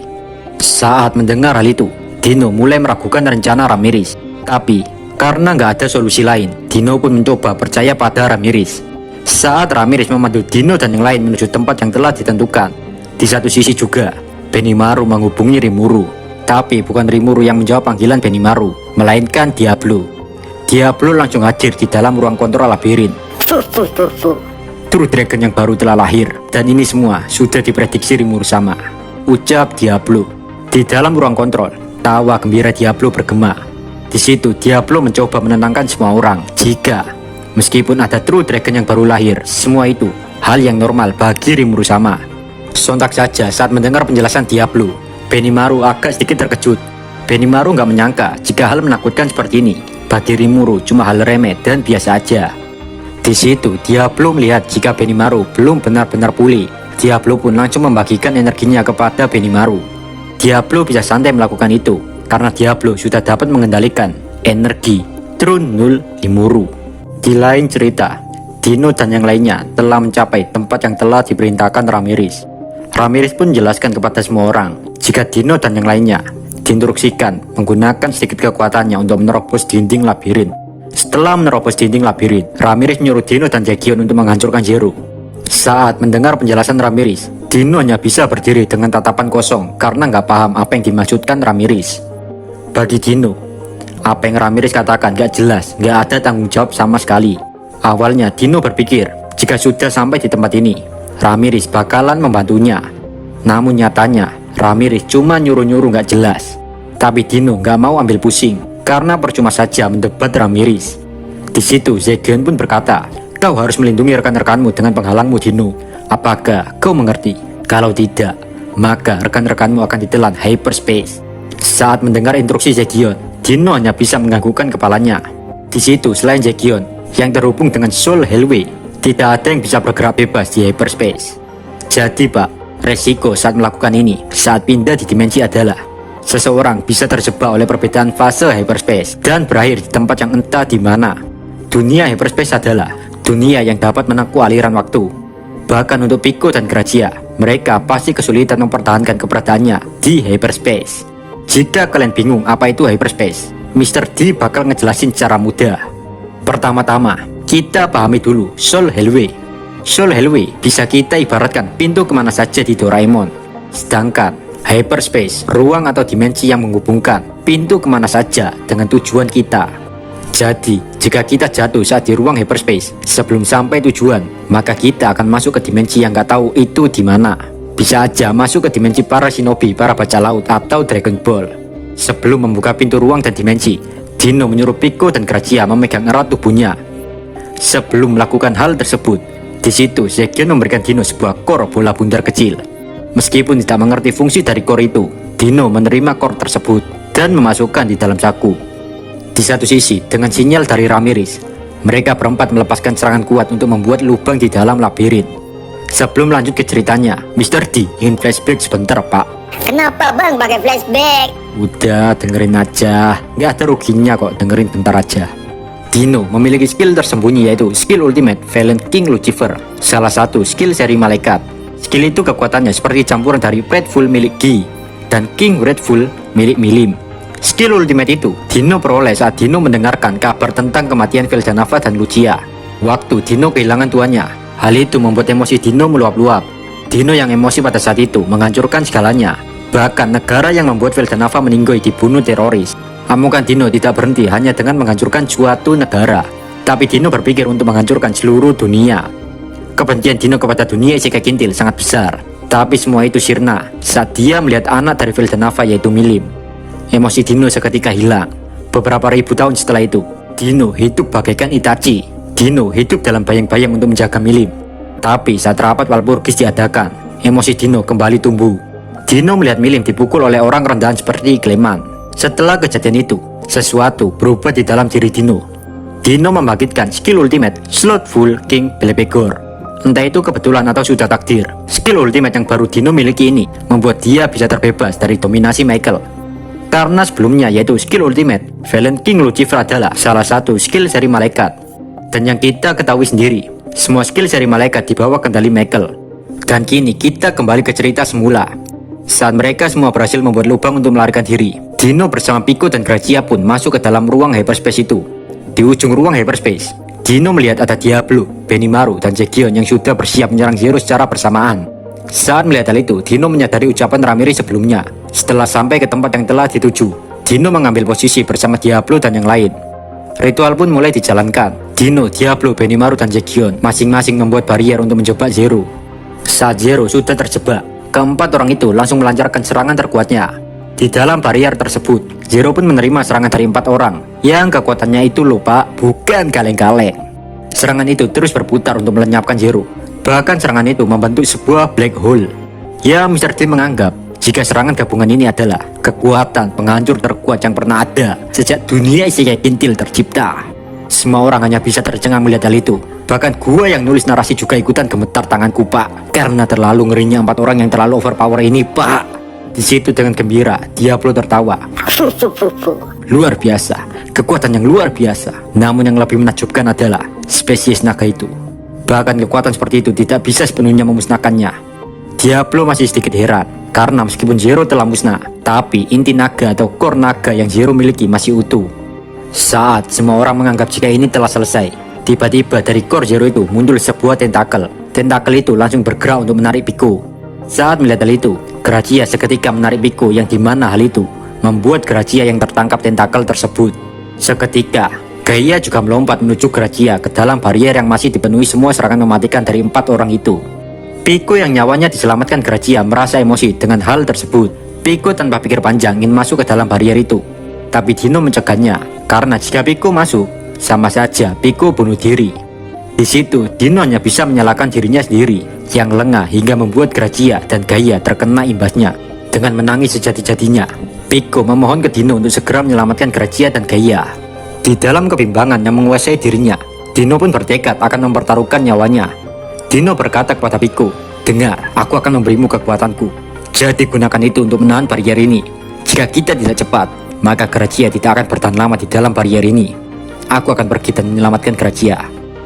Saat mendengar hal itu, Dino mulai meragukan rencana Ramirez. Tapi karena nggak ada solusi lain, Dino pun mencoba percaya pada Ramirez. Saat Ramirez memandu Dino dan yang lain menuju tempat yang telah ditentukan, di satu sisi juga Benimaru menghubungi Rimuru. Tapi bukan Rimuru yang menjawab panggilan Benimaru, melainkan Diablo. Diablo langsung hadir di dalam ruang kontrol labirin. True Dragon yang baru telah lahir, dan ini semua sudah diprediksi Rimuru sama, ucap Diablo. Di dalam ruang kontrol, tawa gembira Diablo bergema. Di situ Diablo mencoba menenangkan semua orang jika meskipun ada True Dragon yang baru lahir, semua itu hal yang normal bagi Rimuru sama. Sontak saja saat mendengar penjelasan Diablo, Benimaru agak sedikit terkejut. Benimaru nggak menyangka jika hal menakutkan seperti ini bagi Rimuru cuma hal remeh dan biasa aja. Di situ Diablo melihat jika Benimaru belum benar-benar pulih. Diablo pun langsung membagikan energinya kepada Benimaru. Diablo bisa santai melakukan itu karena Diablo sudah dapat mengendalikan energi True Null Rimuru. Di lain cerita, Dino dan yang lainnya telah mencapai tempat yang telah diperintahkan Ramirez. Ramirez pun menjelaskan kepada semua orang jika Dino dan yang lainnya diinstruksikan menggunakan sedikit kekuatannya untuk menerobos dinding labirin. Setelah menerobos dinding labirin, Ramirez menyuruh Dino dan Zekion untuk menghancurkan Zero. Saat mendengar penjelasan Ramirez, Dino hanya bisa berdiri dengan tatapan kosong karena nggak paham apa yang dimaksudkan Ramirez. Bagi Dino, apa yang Ramirez katakan gak jelas, gak ada tanggung jawab sama sekali. Awalnya Dino berpikir jika sudah sampai di tempat ini, Ramirez bakalan membantunya. Namun nyatanya Ramirez cuma nyuruh-nyuruh gak jelas. Tapi Dino gak mau ambil pusing karena percuma saja mendebat Ramirez. Di situ Zekion pun berkata, "Kau harus melindungi rekan-rekanmu dengan penghalangmu, Dino. Apakah kau mengerti? Kalau tidak, maka rekan-rekanmu akan ditelan hyperspace." Saat mendengar instruksi Zekion, Dino hanya bisa menganggukkan kepalanya. Di situ selain Zekion yang terhubung dengan Soul Hellway, tidak ada yang bisa bergerak bebas di hyperspace. Jadi Pak, resiko saat melakukan ini saat pindah di dimensi adalah seseorang bisa terjebak oleh perbedaan fase hyperspace dan berakhir di tempat yang entah di mana. Dunia hyperspace adalah dunia yang dapat meneku aliran waktu. Bahkan untuk Pico dan Grazia, mereka pasti kesulitan mempertahankan keberadaannya di hyperspace. Jika kalian bingung apa itu hyperspace, Mr. D bakal ngejelasin secara mudah. Pertama-tama, kita pahami dulu Soul Hellway. Soul Hellway bisa kita ibaratkan pintu kemana saja di Doraemon. Sedangkan hyperspace, ruang atau dimensi yang menghubungkan pintu kemana saja dengan tujuan kita. Jadi, jika kita jatuh saat di ruang hyperspace sebelum sampai tujuan, maka kita akan masuk ke dimensi yang nggak tahu itu di mana. Bisa aja masuk ke dimensi para shinobi, para bajak laut, atau Dragon Ball. Sebelum membuka pintu ruang dan dimensi, Dino menyuruh Pico dan Grazia memegang erat tubuhnya. Sebelum melakukan hal tersebut, di situ Zekion memberikan Dino sebuah core bola bundar kecil. Meskipun tidak mengerti fungsi dari core itu, Dino menerima core tersebut dan memasukkan di dalam saku. Di satu sisi, dengan sinyal dari Ramirez, mereka berempat melepaskan serangan kuat untuk membuat lubang di dalam labirin. Sebelum lanjut ke ceritanya, Mr. D ingin flashback sebentar, Pak. Kenapa bang pakai flashback? Udah dengerin aja, nggak ada ruginya kok dengerin bentar aja. Dino memiliki skill tersembunyi yaitu skill ultimate Valiant King Lucifer, salah satu skill seri malaikat. Skill itu kekuatannya seperti campuran dari Dreadful milik Gi dan King Dreadful milik Milim. Skill ultimate itu Dino peroleh saat Dino mendengarkan kabar tentang kematian Veldanava dan Lucia. Waktu Dino kehilangan tuannya, hal itu membuat emosi Dino meluap-luap. Dino yang emosi pada saat itu menghancurkan segalanya. Bahkan negara yang membuat Veldanava meninggoy dibunuh teroris. Amukan Dino tidak berhenti hanya dengan menghancurkan suatu negara, tapi Dino berpikir untuk menghancurkan seluruh dunia. Kebencian Dino kepada dunia isi kintil sangat besar, tapi semua itu sirna saat dia melihat anak dari Veldanava yaitu Milim. Emosi Dino seketika hilang. Beberapa ribu tahun setelah itu, Dino hidup bagaikan Itachi. Dino hidup dalam bayang-bayang untuk menjaga Milim. Tapi saat rapat Walpurgis diadakan, emosi Dino kembali tumbuh. Dino melihat Milim dipukul oleh orang rendahan seperti Clement. Setelah kejadian itu, sesuatu berubah di dalam diri Dino. Dino membangkitkan skill ultimate Slothful King Beelzebub. Entah itu kebetulan atau sudah takdir, skill ultimate yang baru Dino miliki ini membuat dia bisa terbebas dari dominasi Michael. Karena sebelumnya yaitu skill ultimate Valiant King Lucifer adalah salah satu skill seri malaikat. Dan yang kita ketahui sendiri, semua skill seri malaikat di bawah kendali Michael. Dan kini kita kembali ke cerita semula. Saat mereka semua berhasil membuat lubang untuk melarikan diri, Dino bersama Pico dan Gracia pun masuk ke dalam ruang hyperspace itu. Di ujung ruang hyperspace, Dino melihat ada Diablo, Benimaru, dan Zekion yang sudah bersiap menyerang Zero secara bersamaan. Saat melihat hal itu, Dino menyadari ucapan Ramirez sebelumnya. Setelah sampai ke tempat yang telah dituju, Dino mengambil posisi bersama Diablo dan yang lain. Ritual pun mulai dijalankan. Dino, Diablo, Benimaru, dan Zekion masing-masing membuat barrier untuk menjebak Zero. Saat Zero sudah terjebak, keempat orang itu langsung melancarkan serangan terkuatnya. Di dalam barrier tersebut, Zero pun menerima serangan dari 4 orang yang kekuatannya itu lupa, bukan kaleng-kaleng. Serangan itu terus berputar untuk melenyapkan Zero. Bahkan serangan itu membentuk sebuah black hole. Ya, Mr. T menganggap jika serangan gabungan ini adalah kekuatan penghancur terkuat yang pernah ada sejak dunia isi kintil tercipta. Semua orang hanya bisa tercengang melihat hal itu. Bahkan gua yang nulis narasi juga ikutan gemetar tanganku, Pak, karena terlalu ngerinya 4 orang yang terlalu overpower ini, Pak. Di situ dengan gembira, Diablo tertawa. Luar biasa, kekuatan yang luar biasa. Namun yang lebih menakjubkan adalah spesies naga itu. Bahkan kekuatan seperti itu tidak bisa sepenuhnya memusnahkannya. Diablo masih sedikit heran, karena meskipun Zero telah musnah, tapi inti naga atau core naga yang Zero miliki masih utuh. Saat semua orang menganggap jika ini telah selesai, tiba-tiba dari core Zero itu muncul sebuah tentakel. Tentakel itu langsung bergerak untuk menarik Pico. Saat melihat hal itu, Gracia seketika menarik Pico yang dimana hal itu membuat Gracia yang tertangkap tentakel tersebut. Seketika, Gaia juga melompat menuju Gracia ke dalam barrier yang masih dipenuhi semua serangan mematikan dari 4 orang itu. Pico yang nyawanya diselamatkan Gracia merasa emosi dengan hal tersebut. Pico tanpa pikir panjang ingin masuk ke dalam barrier itu. Tapi Dino mencegahnya, karena jika Pico masuk, sama saja Pico bunuh diri. Di situ, Dino hanya bisa menyalahkan dirinya sendiri yang lengah hingga membuat Gracia dan Gaia terkena imbasnya. Dengan menangis sejati-jatinya, Pico memohon ke Dino untuk segera menyelamatkan Gracia dan Gaia. Di dalam kebimbangan yang menguasai dirinya, Dino pun bertekad akan mempertaruhkan nyawanya. Dino berkata kepada Pico, "Dengar, aku akan memberimu kekuatanku. Jadi gunakan itu untuk menahan barrier ini. Jika kita tidak cepat, maka Gracia tidak akan bertahan lama di dalam barrier ini. Aku akan pergi dan menyelamatkan Gracia."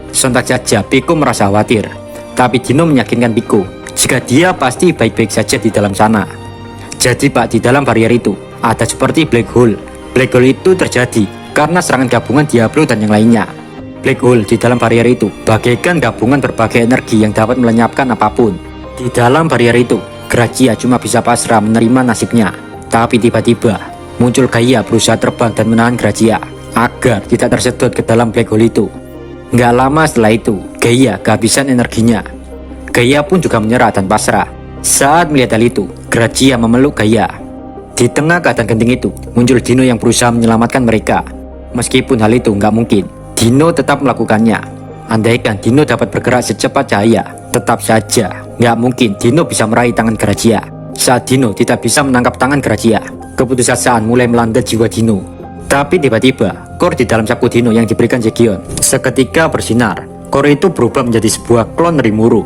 Sontak saja Pico merasa khawatir, tapi Dino meyakinkan Pico jika dia pasti baik-baik saja di dalam sana. Jadi Pak, di dalam barrier itu ada seperti black hole. Black hole itu terjadi karena serangan gabungan Diablo dan yang lainnya. Black hole di dalam barrier itu bagaikan gabungan berbagai energi yang dapat melenyapkan apapun. Di dalam barrier itu, Gracia cuma bisa pasrah menerima nasibnya. Tapi tiba-tiba muncul Gaia berusaha terbang dan menahan Gracia agar tidak tersedot ke dalam black hole itu. Nggak lama setelah itu, Gaia kehabisan energinya. Gaia pun juga menyerah dan pasrah. Saat melihat hal itu, Gracia memeluk Gaia. Di tengah keadaan genting itu, muncul Dino yang berusaha menyelamatkan mereka. Meskipun hal itu nggak mungkin, Dino tetap melakukannya. Andaikan Dino dapat bergerak secepat cahaya, tetap saja nggak mungkin Dino bisa meraih tangan Gracia. Saat Dino tidak bisa menangkap tangan Gracia, keputusasaan mulai melanda jiwa Dino. Tapi tiba-tiba, core di dalam saku Dino yang diberikan Zekion seketika bersinar. Core itu berubah menjadi sebuah klon Rimuru.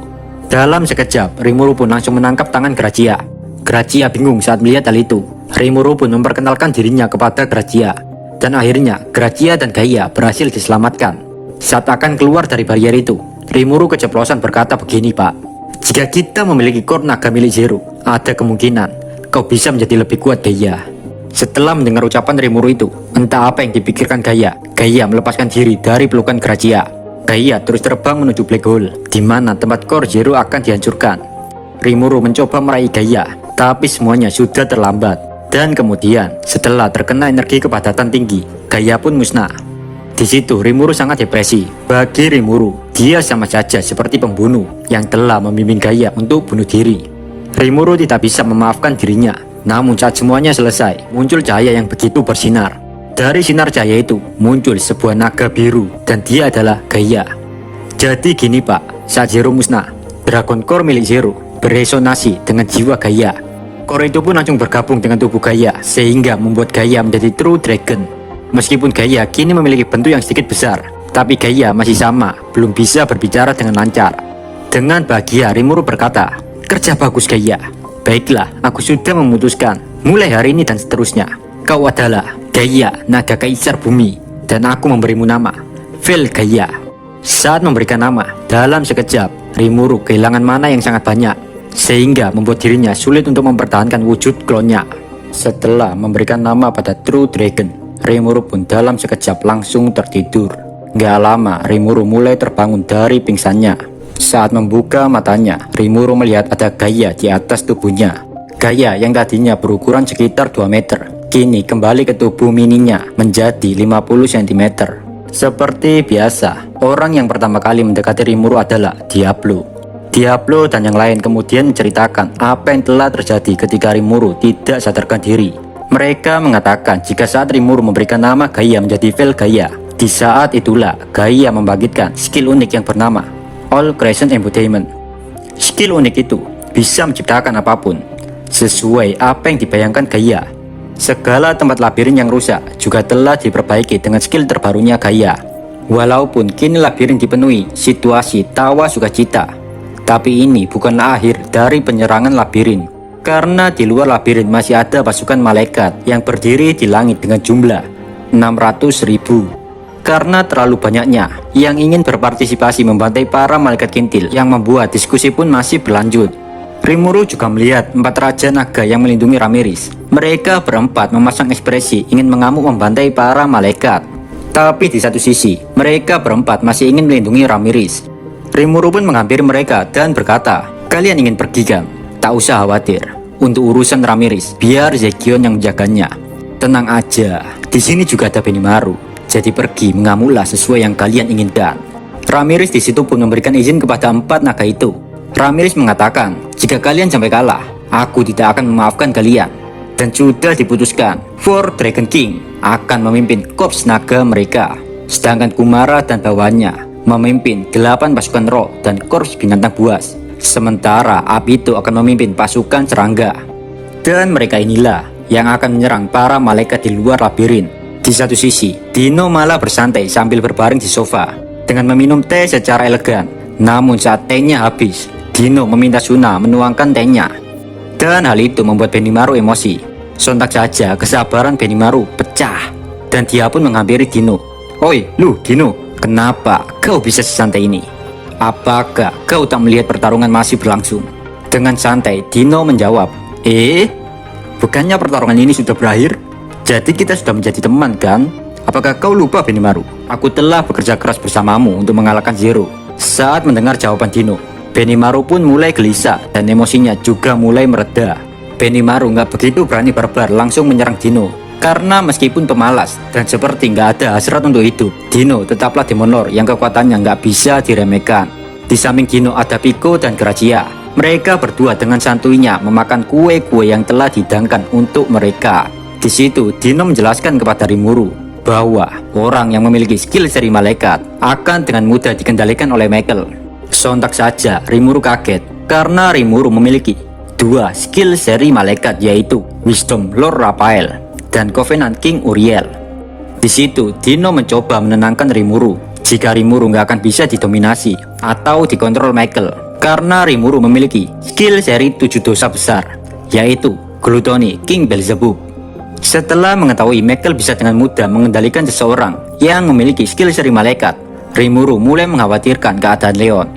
Dalam sekejap, Rimuru pun langsung menangkap tangan Gracia. Grazia bingung saat melihat hal itu. Rimuru pun memperkenalkan dirinya kepada Grazia. Dan akhirnya Grazia dan Gaia berhasil diselamatkan. Saat akan keluar dari barrier itu, Rimuru keceplosan berkata begini, Pak. Jika kita memiliki core naga milik Zero, ada kemungkinan kau bisa menjadi lebih kuat, Gaia. Setelah mendengar ucapan Rimuru itu, entah apa yang dipikirkan Gaia, Gaia melepaskan diri dari pelukan Grazia. Gaia terus terbang menuju black hole, di mana tempat core Zero akan dihancurkan. Rimuru mencoba meraih Gaia, tapi semuanya sudah terlambat. Dan kemudian, setelah terkena energi kepadatan tinggi, Gaia pun musnah. Di situ Rimuru sangat depresi. Bagi Rimuru, dia sama saja seperti pembunuh yang telah membimbing Gaia untuk bunuh diri. Rimuru tidak bisa memaafkan dirinya. Namun saat semuanya selesai, muncul cahaya yang begitu bersinar. Dari sinar cahaya itu, muncul sebuah naga biru, dan dia adalah Gaia. Jadi gini, Pak, saat Zero musnah, Dragon Core milik Zero beresonansi dengan jiwa Gaia. Core itu pun langsung bergabung dengan tubuh Gaia, sehingga membuat Gaia menjadi True Dragon. Meskipun Gaia kini memiliki bentuk yang sedikit besar, tapi Gaia masih sama, belum bisa berbicara dengan lancar. Dengan bahagia, Rimuru berkata, "Kerja bagus, Gaia. Baiklah, aku sudah memutuskan. Mulai hari ini dan seterusnya, kau adalah Gaia, naga kaisar bumi, dan aku memberimu nama Vel Gaia." Saat memberikan nama, dalam sekejap, Rimuru kehilangan mana yang sangat banyak, sehingga membuat dirinya sulit untuk mempertahankan wujud klonnya. Setelah memberikan nama pada True Dragon, Rimuru pun dalam sekejap langsung tertidur. Gak lama, Rimuru mulai terbangun dari pingsannya. Saat membuka matanya, Rimuru melihat ada Gaia di atas tubuhnya. Gaia yang tadinya berukuran sekitar 2 meter, kini kembali ke tubuh mininya menjadi 50 cm. Seperti biasa, orang yang pertama kali mendekati Rimuru adalah Diablo. Diablo dan yang lain kemudian menceritakan apa yang telah terjadi ketika Rimuru tidak sadarkan diri. Mereka mengatakan jika saat Rimuru memberikan nama Gaia menjadi Vel Gaia, di saat itulah Gaia membangkitkan skill unik yang bernama All Creation Embodiment. Skill unik itu bisa menciptakan apapun, sesuai apa yang dibayangkan Gaia. Segala tempat labirin yang rusak juga telah diperbaiki dengan skill terbarunya Gaia. Walaupun kini labirin dipenuhi situasi tawa sukacita, tapi ini bukanlah akhir dari penyerangan labirin. Karena di luar labirin masih ada pasukan malaikat yang berdiri di langit dengan jumlah 600.000. Karena terlalu banyaknya yang ingin berpartisipasi membantai para malaikat kintil, yang membuat diskusi pun masih berlanjut. Rimuru juga melihat 4 raja naga yang melindungi Ramirez. Mereka berempat memasang ekspresi ingin mengamuk membantai para malaikat. Tapi di satu sisi, mereka berempat masih ingin melindungi Ramirez. Rimuru pun menghampiri mereka dan berkata, "Kalian ingin pergi kan? Tak usah khawatir. Untuk urusan Ramirez, biar Zekion yang menjaganya. Tenang aja, di sini juga ada Benimaru. Jadi pergi mengamuklah sesuai yang kalian inginkan." Ramirez di situ pun memberikan izin kepada 4 naga itu. Ramirez mengatakan, "Jika kalian sampai kalah, aku tidak akan memaafkan kalian." Dan sudah diputuskan, 4 Dragon King akan memimpin korps naga mereka, sedangkan Kumara dan bawahannya memimpin 8 pasukan roh dan korps binatang buas. Sementara Abito akan memimpin pasukan serangga. Dan mereka inilah yang akan menyerang para malaikat di luar labirin. Di satu sisi, Dino malah bersantai sambil berbaring di sofa dengan meminum teh secara elegan. Namun saat tehnya habis, Dino meminta Suna menuangkan tehnya. Dan hal itu membuat Benimaru emosi. Sontak saja kesabaran Benimaru pecah, dan dia pun menghampiri Dino. "Oi, lu Dino, kenapa kau bisa sesantai ini? Apakah kau tak melihat pertarungan masih berlangsung?" Dengan santai, Dino menjawab, bukannya pertarungan ini sudah berakhir? Jadi kita sudah menjadi teman kan? Apakah kau lupa Benimaru? Aku telah bekerja keras bersamamu untuk mengalahkan Zero. Saat mendengar jawaban Dino, Benimaru pun mulai gelisah dan emosinya juga mulai mereda. Benimaru nggak begitu berani barbar langsung menyerang Dino. Karena meskipun pemalas dan seperti nggak ada hasrat untuk hidup, Dino tetaplah Demon Lord yang kekuatannya nggak bisa diremehkan. Di samping Dino ada Pico dan Grazia. Mereka berdua dengan santuinya memakan kue-kue yang telah dihidangkan untuk mereka. Di situ, Dino menjelaskan kepada Rimuru bahwa orang yang memiliki skill seri malaikat akan dengan mudah dikendalikan oleh Michael. Sontak saja, Rimuru kaget karena Rimuru memiliki 2 skill seri malaikat, yaitu Wisdom Lord Raphael dan Covenant King Uriel. Di situ, Dino mencoba menenangkan Rimuru jika Rimuru nggak akan bisa didominasi atau dikontrol Michael, karena Rimuru memiliki skill seri 7 dosa besar, yaitu Gluttony King Beelzebub. Setelah mengetahui Michael bisa dengan mudah mengendalikan seseorang yang memiliki skill seri malaikat, Rimuru mulai mengkhawatirkan keadaan Leon.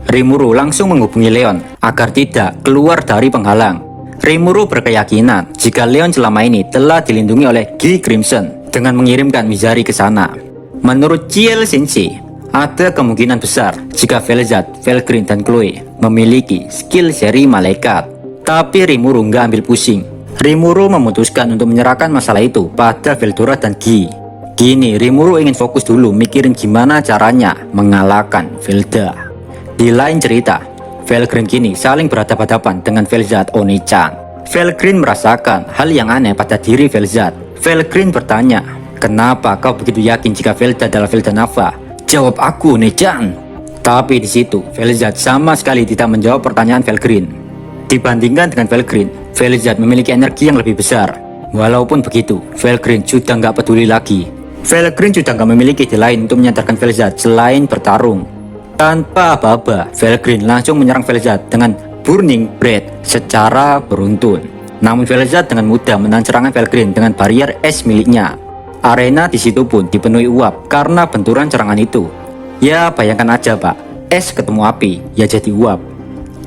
Rimuru langsung menghubungi Leon agar tidak keluar dari penghalang. Rimuru berkeyakinan jika Leon selama ini telah dilindungi oleh Guy Crimson dengan mengirimkan Mizari ke sana. Menurut Ciel Sensei, ada kemungkinan besar jika Velzat, Velgrin, dan Chloe memiliki skill seri malaikat. Tapi Rimuru nggak ambil pusing. Rimuru memutuskan untuk menyerahkan masalah itu pada Veldora dan Guy. Kini Rimuru ingin fokus dulu mikirin gimana caranya mengalahkan Velda. Di lain cerita, Velgrin kini saling berhadapan-hadapan dengan Velzat Oni-chan. Velgrin merasakan hal yang aneh pada diri Velzat. Velgrin bertanya, "Kenapa kau begitu yakin jika Velda adalah Velda Nava?" "Jawab aku, Oni-chan." Tapi di situ Velzat sama sekali tidak menjawab pertanyaan Velgrin. Dibandingkan dengan Velgrin, Velzat memiliki energi yang lebih besar. Walaupun begitu, Velgrin sudah nggak peduli lagi. Velgrin sudah nggak memiliki ide lain untuk menyadarkan Velzat selain bertarung. Tanpa aba-aba, Velgrin langsung menyerang Velzat dengan Burning Breath secara beruntun. Namun Velzat dengan mudah menahan serangan Velgrin dengan barrier es miliknya. Arena di situ pun dipenuhi uap karena benturan serangan itu. Ya bayangkan aja pak, es ketemu api, ya jadi uap.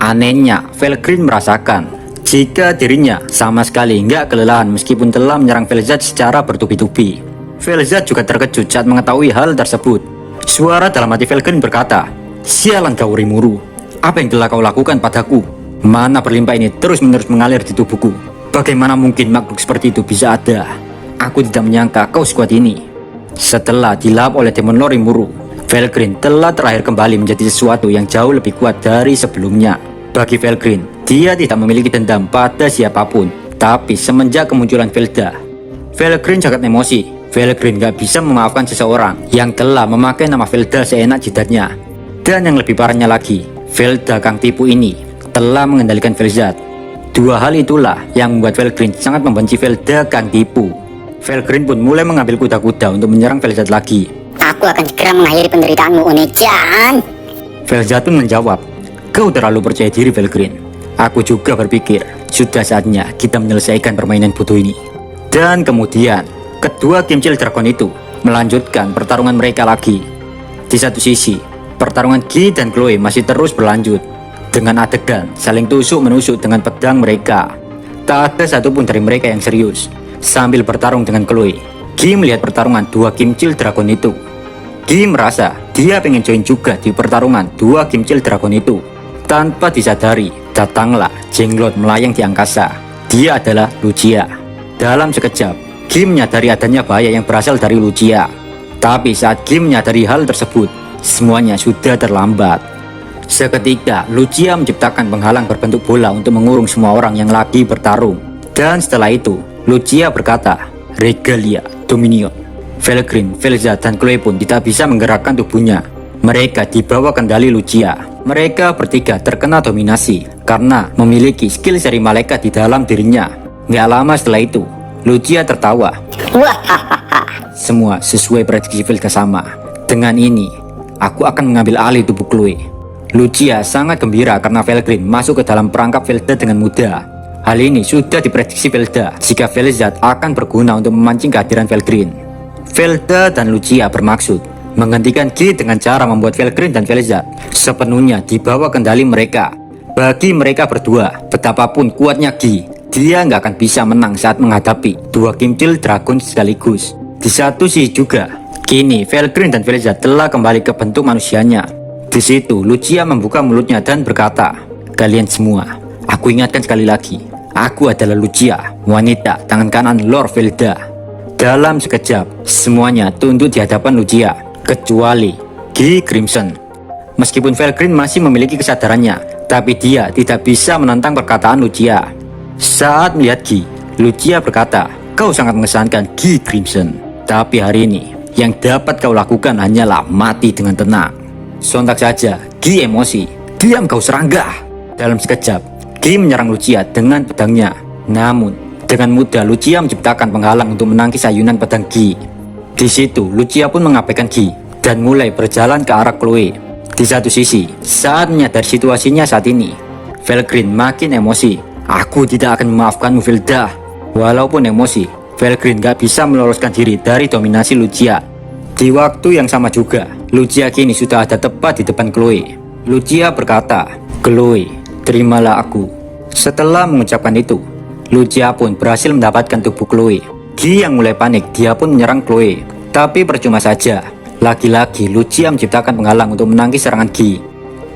Anehnya, Velgrin merasakan jika dirinya sama sekali nggak kelelahan meskipun telah menyerang Velzat secara bertubi-tubi. Velzat juga terkejut saat mengetahui hal tersebut. Suara dalam hati Velgrin berkata, "Sialan kau Rimuru, apa yang telah kau lakukan padaku? Mana berlimpah ini terus-menerus mengalir di tubuhku? Bagaimana mungkin makhluk seperti itu bisa ada? Aku tidak menyangka kau sekuat ini." Setelah dilap oleh Demon Lord Rimuru, Velgrin telah terakhir kembali menjadi sesuatu yang jauh lebih kuat dari sebelumnya. Bagi Velgrin, dia tidak memiliki dendam pada siapapun. Tapi semenjak kemunculan Velda, Velgrin sangat emosi. Velgrin gak bisa memaafkan seseorang yang telah memakai nama Velda seenak jidatnya. Dan yang lebih parahnya lagi, Velda Kang Tipu ini telah mengendalikan Velzat. Dua hal itulah yang membuat Velgrin sangat membenci Velda Kang Tipu. Velgrin pun mulai mengambil kuda-kuda untuk menyerang Velzat lagi. Aku akan segera mengakhiri penderitaanmu, Oni-chan. Velzat pun menjawab, "Kau terlalu percaya diri, Velgrin. Aku juga berpikir sudah saatnya kita menyelesaikan permainan bodoh ini." Dan kemudian kedua Kimchil Dragon itu melanjutkan pertarungan mereka lagi. Di satu sisi, pertarungan Guy dan Chloe masih terus berlanjut dengan adegan saling tusuk-menusuk dengan pedang mereka. Tak ada satupun dari mereka yang serius. Sambil bertarung dengan Chloe, Guy melihat pertarungan dua Kimchil Dragon itu. Guy merasa dia pengen join juga di pertarungan dua Kimchil Dragon itu. Tanpa disadari, datanglah Jenglot melayang di angkasa. Dia adalah Lucia. Dalam sekejap, Guy menyadari adanya bahaya yang berasal dari Lucia. Tapi saat Guy menyadari hal tersebut, semuanya sudah terlambat. Seketika, Lucia menciptakan penghalang berbentuk bola untuk mengurung semua orang yang lagi bertarung. Dan setelah itu, Lucia berkata, "Regalia Dominion." Velgrin, Velzat, dan Chloe pun tidak bisa menggerakkan tubuhnya. Mereka di bawah kendali Lucia. Mereka bertiga terkena dominasi karena memiliki skill seri malaikat di dalam dirinya. Gak lama setelah itu, Lucia tertawa. Semua sesuai prediksi Velda sama. Dengan ini, aku akan mengambil alih tubuh Chloe. Lucia sangat gembira karena Velgrin masuk ke dalam perangkap Velda dengan mudah. Hal ini sudah diprediksi Velda jika Velzat akan berguna untuk memancing kehadiran Velgrin. Velda dan Lucia bermaksud menghentikan Guy dengan cara membuat Velgrin dan Velzat sepenuhnya di bawah kendali mereka. Bagi mereka berdua, betapapun kuatnya Guy, dia nggak akan bisa menang saat menghadapi dua Kimchil Dragon sekaligus. Di satu sisi juga, kini Velgrin dan Velzat telah kembali ke bentuk manusianya. Di situ, Lucia membuka mulutnya dan berkata, "Kalian semua, aku ingatkan sekali lagi, aku adalah Lucia, wanita tangan kanan Lord Velda." Dalam sekejap, semuanya tunduk di hadapan Lucia, kecuali Guy Crimson. Meskipun Velgrin masih memiliki kesadarannya, tapi dia tidak bisa menentang perkataan Lucia. Saat melihat Guy, Lucia berkata, "Kau sangat mengesankan, Guy Crimson. Tapi hari ini, yang dapat kau lakukan hanyalah mati dengan tenang." Sontak saja, Guy emosi. "Diam kau serangga!" Dalam sekejap, Guy menyerang Lucia dengan pedangnya. Namun, dengan mudah Lucia menciptakan penghalang untuk menangkis ayunan pedang Guy. Di situ, Lucia pun mengabaikan Guy dan mulai berjalan ke arah Chloe. Di satu sisi, saat menyadari situasinya saat ini, Velgrin makin emosi. Aku tidak akan memaafkanmu, Velda. Walaupun emosi, Felgrin gak bisa meloloskan diri dari dominasi Lucia. Di waktu yang sama juga, Lucia kini sudah ada tepat di depan Chloe. Lucia berkata, "Chloe, terimalah aku." Setelah mengucapkan itu, Lucia pun berhasil mendapatkan tubuh Chloe. Gi yang mulai panik, dia pun menyerang Chloe. Tapi percuma saja, lagi-lagi Lucia menciptakan penghalang untuk menangkis serangan Gi.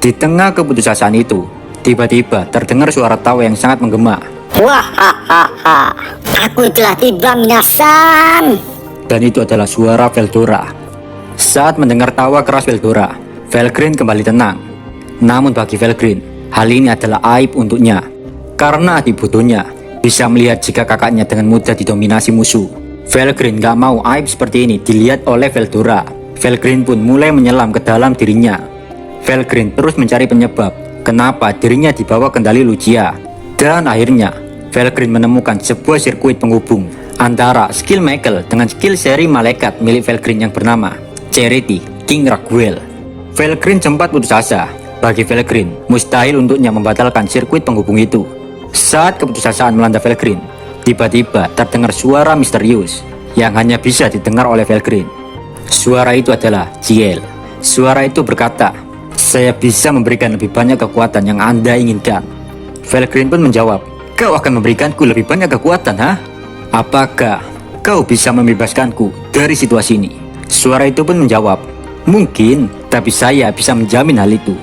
Di tengah keputusasaan itu, tiba-tiba terdengar suara tawa yang sangat menggema. Wahahaha, aku telah tiba minasan. Dan itu adalah suara Veldora. Saat mendengar tawa keras Veldora, Felgrin kembali tenang. Namun bagi Felgrin, hal ini adalah aib untuknya. Karena adik bodohnya bisa melihat jika kakaknya dengan mudah didominasi musuh. Felgrin gak mau aib seperti ini dilihat oleh Veldora. Felgrin pun mulai menyelam ke dalam dirinya. Felgrin terus mencari penyebab kenapa dirinya dibawa kendali Lucia. Dan akhirnya, Felgrin menemukan sebuah sirkuit penghubung antara skill Michael dengan skill seri malaikat milik Felgrin yang bernama Charity King Raguel. Felgrin sempat putus asa. Bagi Felgrin, mustahil untuknya membatalkan sirkuit penghubung itu. Saat keputusasaan melanda Felgrin, tiba-tiba terdengar suara misterius yang hanya bisa didengar oleh Felgrin. Suara itu adalah Ciel. Suara itu berkata, "Saya bisa memberikan lebih banyak kekuatan yang Anda inginkan." Felgrin pun menjawab, "Kau akan memberikanku lebih banyak kekuatan, ha? Apakah kau bisa membebaskanku dari situasi ini?" Suara itu pun menjawab, "Mungkin, tapi saya bisa menjamin hal itu."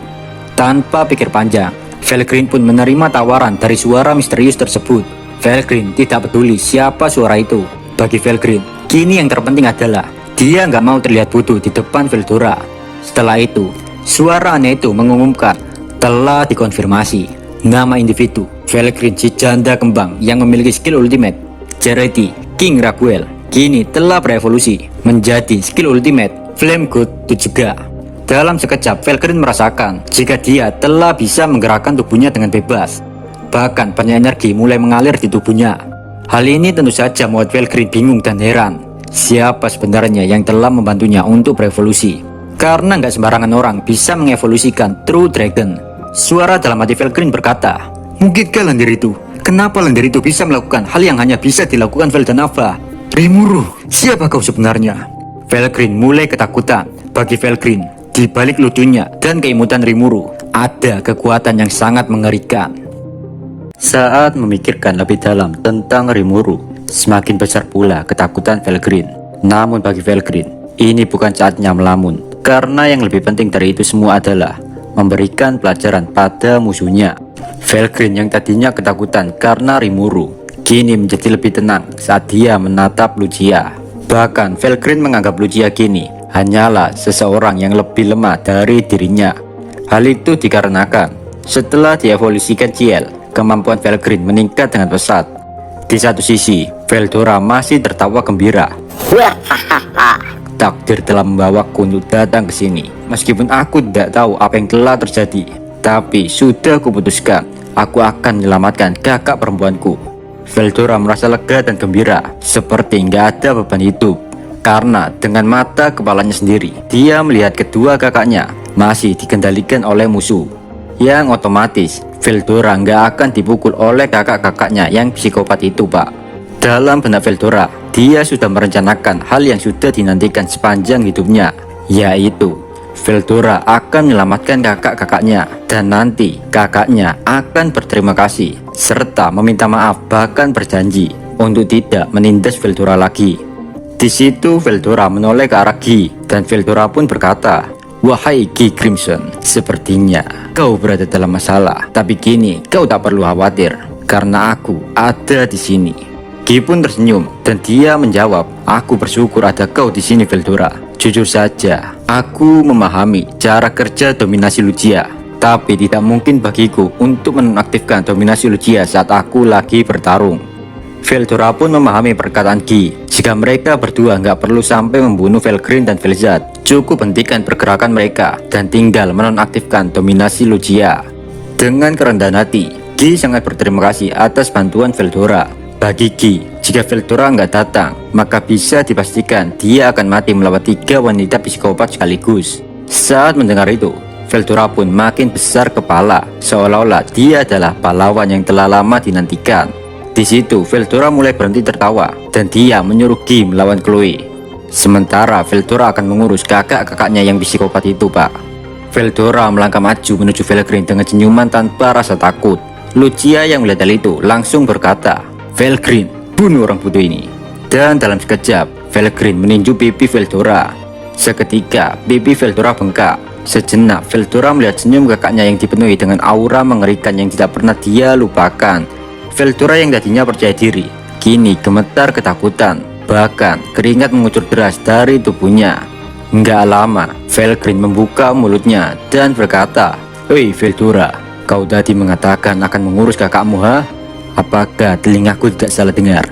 Tanpa pikir panjang, Felgrin pun menerima tawaran dari suara misterius tersebut. Felgrin tidak peduli siapa suara itu. Bagi Felgrin, kini yang terpenting adalah dia nggak mau terlihat bodoh di depan Veldora. Setelah itu, suara aneh itu mengumumkan telah dikonfirmasi nama individu Felgrin, si janda kembang yang memiliki skill ultimate Charity King Raguel, kini telah berevolusi menjadi skill ultimate Flame God juga. Dalam sekejap, Felgrin merasakan jika dia telah bisa menggerakkan tubuhnya dengan bebas. Bahkan banyak energi mulai mengalir di tubuhnya. Hal ini tentu saja membuat Felgrin bingung dan heran. Siapa sebenarnya yang telah membantunya untuk berevolusi? Karena nggak sembarangan orang bisa mengevolusikan True Dragon. Suara dalam hati Felgrin berkata, "Mungkinkah lendir itu? Kenapa lendir itu bisa melakukan hal yang hanya bisa dilakukan Veldanava? Rimuru, siapa kau sebenarnya?" Felgrin mulai ketakutan. Bagi Felgrin, di balik lucunya dan keimutan Rimuru, ada kekuatan yang sangat mengerikan. Saat memikirkan lebih dalam tentang Rimuru, semakin besar pula ketakutan Felgrin. Namun bagi Felgrin, ini bukan saatnya melamun. Karena yang lebih penting dari itu semua adalah memberikan pelajaran pada musuhnya. Felgrin yang tadinya ketakutan karena Rimuru, kini menjadi lebih tenang saat dia menatap Lucia. Bahkan Felgrin menganggap Lucia kini hanyalah seseorang yang lebih lemah dari dirinya. Hal itu dikarenakan setelah dievolusikan Ciel, kemampuan Felgrin meningkat dengan pesat. Di satu sisi, Veldora masih tertawa gembira. Wahahaha, Takdir telah membawaku untuk datang ke sini. Meskipun aku tidak tahu apa yang telah terjadi, tapi sudah kuputuskan aku akan menyelamatkan kakak perempuanku. Veldora merasa lega dan gembira, seperti nggak ada beban hidup. Karena dengan mata kepalanya sendiri, dia melihat kedua kakaknya masih dikendalikan oleh musuh. Yang otomatis, Veldora nggak akan dipukul oleh kakak-kakaknya yang psikopat itu, Pak. Dalam benak Veldora, dia sudah merencanakan hal yang sudah dinantikan sepanjang hidupnya, yaitu Veldora akan menyelamatkan kakak-kakaknya, dan nanti kakaknya akan berterima kasih serta meminta maaf, bahkan berjanji untuk tidak menindas Veldora lagi. Di situ Veldora menoleh ke arah Gi, dan Veldora pun berkata, "Wahai Gi Crimson, sepertinya kau berada dalam masalah, tapi kini kau tak perlu khawatir karena aku ada di sini." Gi pun tersenyum dan dia menjawab, "Aku bersyukur ada kau di sini, Veldora. Jujur saja, aku memahami cara kerja dominasi Lucia, tapi tidak mungkin bagiku untuk menonaktifkan dominasi Lucia saat aku lagi bertarung." Veldora pun memahami perkataan Gi. Jika mereka berdua nggak perlu sampai membunuh Felgrin dan Velzad, cukup hentikan pergerakan mereka dan tinggal menonaktifkan dominasi Lucia. Dengan kerendahan hati, Gi sangat berterima kasih atas bantuan Veldora. Bagi Gi, jika Veldora nggak datang, maka bisa dipastikan dia akan mati melawan 3 wanita psikopat sekaligus. Saat mendengar itu, Veldora pun makin besar kepala, seolah-olah dia adalah pahlawan yang telah lama dinantikan. Di situ Veldora mulai berhenti tertawa dan dia menyuruh Guy melawan Chloe. Sementara Veldora akan mengurus kakak-kakaknya yang psikopat itu, Pak. Veldora melangkah maju menuju Felgrin dengan senyuman tanpa rasa takut. Lucia yang melihat hal itu langsung berkata, "Felgrin, bunuh orang bodoh ini." Dan dalam sekejap, Felgrin meninju pipi Veldora. Seketika, pipi Veldora bengkak. Sejenak, Veldora melihat senyum kakaknya yang dipenuhi dengan aura mengerikan yang tidak pernah dia lupakan. Veldora yang tadinya percaya diri, kini gemetar ketakutan. Bahkan, keringat mengucur deras dari tubuhnya. Nggak lama, Felgrin membuka mulutnya dan berkata, "Hei Veldora, kau tadi mengatakan akan mengurus kakakmu, ha? Apakah telingaku tidak salah dengar?"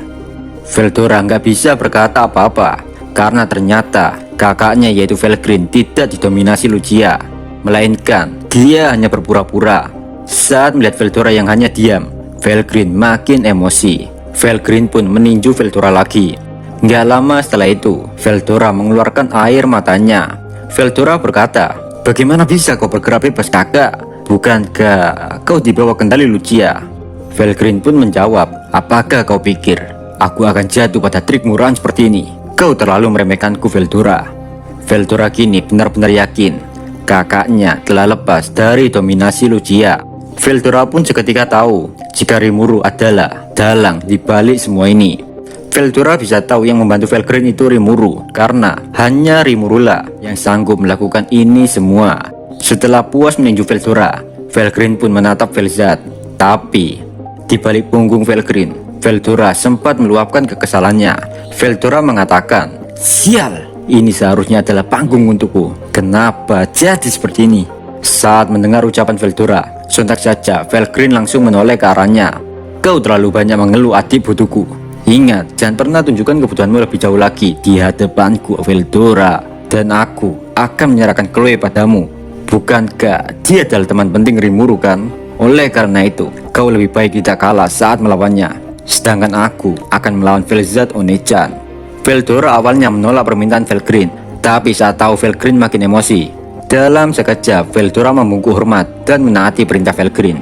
Veldora nggak bisa berkata apa-apa, karena ternyata kakaknya yaitu Felgrin tidak didominasi Lucia, melainkan dia hanya berpura-pura. Saat melihat Veldora yang hanya diam, Felgrin makin emosi. Felgrin pun meninju Veldora lagi. Nggak lama setelah itu, Veldora mengeluarkan air matanya. Veldora berkata, "Bagaimana bisa kau bergerak bebas, kakak? Bukankah kau di bawah kendali Lucia?" Felgrin pun menjawab, "Apakah kau pikir aku akan jatuh pada trik murahan seperti ini? Kau terlalu meremehkanku, Veldora." Veldora kini benar-benar yakin kakaknya telah lepas dari dominasi Lucia. Veldora pun seketika tahu jika Rimuru adalah dalang di balik semua ini. Veldora bisa tahu yang membantu Felgrin itu Rimuru, karena hanya Rimurulah yang sanggup melakukan ini semua. Setelah puas meninju Veldora, Felgrin pun menatap Velzat. Tapi di balik punggung Felgrin, Veldora sempat meluapkan kekesalannya. Veldora mengatakan, "Sial, ini seharusnya adalah panggung untukku. Kenapa jadi seperti ini?" Saat mendengar ucapan Veldora, sontak saja Felgrin langsung menoleh ke arahnya. "Kau terlalu banyak mengeluh, adik bodohku. Ingat, jangan pernah tunjukkan kebutuhanmu lebih jauh lagi di hadapanku, Veldora. Dan aku akan menyerahkan Chloe padamu. Bukankah dia adalah teman penting Rimuru, kan? Oleh karena itu, kau lebih baik tidak kalah saat melawannya. Sedangkan aku akan melawan Velzat Onechan." Veldora awalnya menolak permintaan Felgrin, tapi saat tahu Felgrin makin emosi, dalam sekejap Veldora membungkuk hormat dan menaati perintah Felgrin.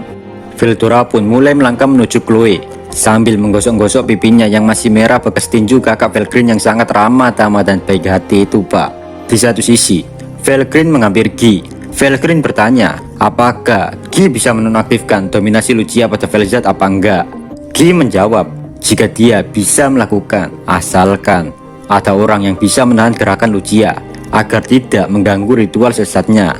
Veldora pun mulai melangkah menuju Chloe sambil menggosok-gosok pipinya yang masih merah bekas tinju kakak Felgrin yang sangat ramah tamah dan baik hati itu, Pak. Di satu sisi, Felgrin menghampiri Guy. Felgrin bertanya, apakah Guy bisa menonaktifkan dominasi Lucia pada Velzat apa enggak? Guy menjawab, jika dia bisa melakukan, asalkan ada orang yang bisa menahan gerakan Lucia agar tidak mengganggu ritual sesatnya.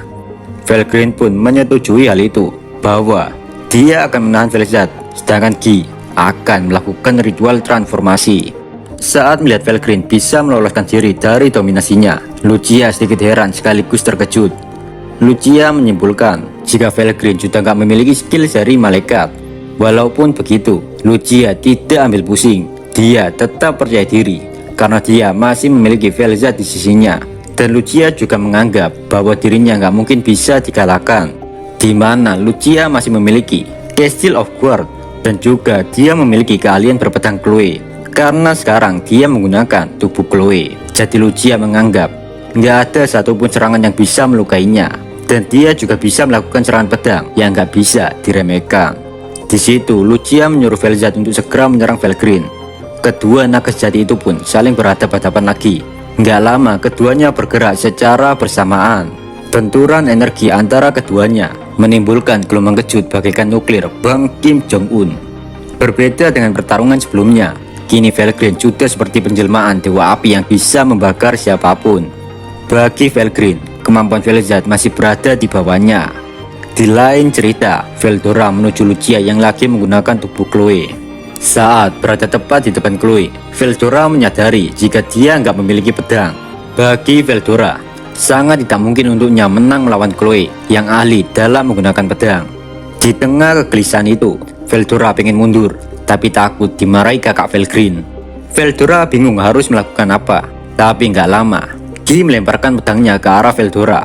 Felgrin pun menyetujui hal itu, bahwa dia akan menahan Velzat, sedangkan Guy akan melakukan ritual transformasi. Saat melihat Felgrin bisa meloloskan diri dari dominasinya, Lucia sedikit heran sekaligus terkejut. Lucia menyimpulkan jika Felgrin sudah gak memiliki skill seri malaikat. Walaupun begitu, Lucia tidak ambil pusing. Dia tetap percaya diri karena dia masih memiliki Velzat di sisinya. Dan Lucia juga menganggap bahwa dirinya gak mungkin bisa dikalahkan, di mana Lucia masih memiliki Castle of Guard. Dan juga dia memiliki keahlian berpedang Chloe, karena sekarang dia menggunakan tubuh Chloe. Jadi Lucia menganggap nggak ada satupun serangan yang bisa melukainya. Dan dia juga bisa melakukan serangan pedang yang nggak bisa diremehkan. Di situ Lucia menyuruh Velzat untuk segera menyerang Felgrin. Kedua naga sejati itu pun saling berhadapan-hadapan lagi. Nggak lama keduanya bergerak secara bersamaan. Benturan energi antara keduanya menimbulkan gelombang kejut bagaikan nuklir Bang Kim Jong-un. Berbeda dengan pertarungan sebelumnya, kini Felgrin sudah seperti penjelmaan dewa api yang bisa membakar siapapun. Bagi Felgrin, kemampuan Velzat masih berada di bawahnya. Di lain cerita, Veldora menuju Lucia yang lagi menggunakan tubuh Chloe. Saat berada tepat di depan Chloe, Veldora menyadari jika dia nggak memiliki pedang. Bagi Veldora, sangat tidak mungkin untuknya menang melawan Chloe yang ahli dalam menggunakan pedang. Di tengah kegelisahan itu, Veldora pengen mundur, tapi takut dimarahi kakak Felgrin. Veldora bingung harus melakukan apa, tapi nggak lama, Guy melemparkan pedangnya ke arah Veldora.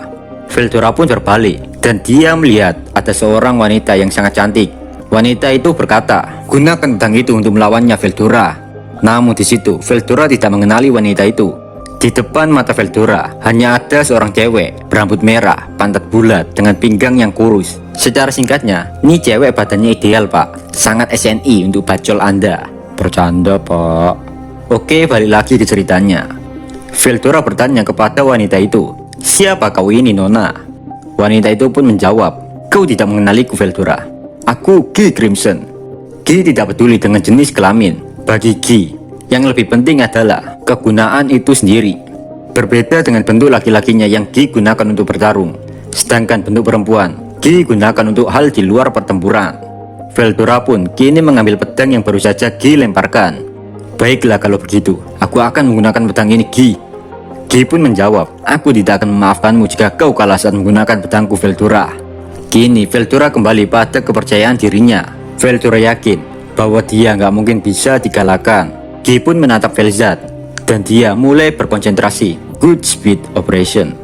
Veldora pun berbalik, dan dia melihat ada seorang wanita yang sangat cantik. Wanita itu berkata, "Gunakan pedang itu untuk melawannya, Veldora." Namun di situ, Veldora tidak mengenali wanita itu. Di depan mata Veldora hanya ada seorang cewek berambut merah, pantat bulat dengan pinggang yang kurus. Secara singkatnya, ini cewek badannya ideal pak, sangat SNI untuk bacol Anda. Bercanda pak. Oke, balik lagi ke ceritanya. Veldora bertanya kepada wanita itu, siapa kau ini nona? Wanita itu pun menjawab, kau tidak mengenaliku Veldora. Aku Guy Crimson. Guy tidak peduli dengan jenis kelamin. Bagi Guy, yang lebih penting adalah kegunaan itu sendiri. Berbeda dengan bentuk laki-lakinya yang Guy gunakan untuk bertarung, sedangkan bentuk perempuan Guy gunakan untuk hal di luar pertempuran. Veldora pun kini mengambil pedang yang baru saja Guy lemparkan. Baiklah kalau begitu, aku akan menggunakan pedang ini Guy. Guy pun menjawab, aku tidak akan memaafkanmu jika kau kalah saat menggunakan pedangku Veldora. Kini Veldora kembali pada kepercayaan dirinya. Veldora yakin bahwa dia nggak mungkin bisa dikalahkan. Guy pun menatap Vel'Zad dan dia mulai berkonsentrasi. Good speed operation.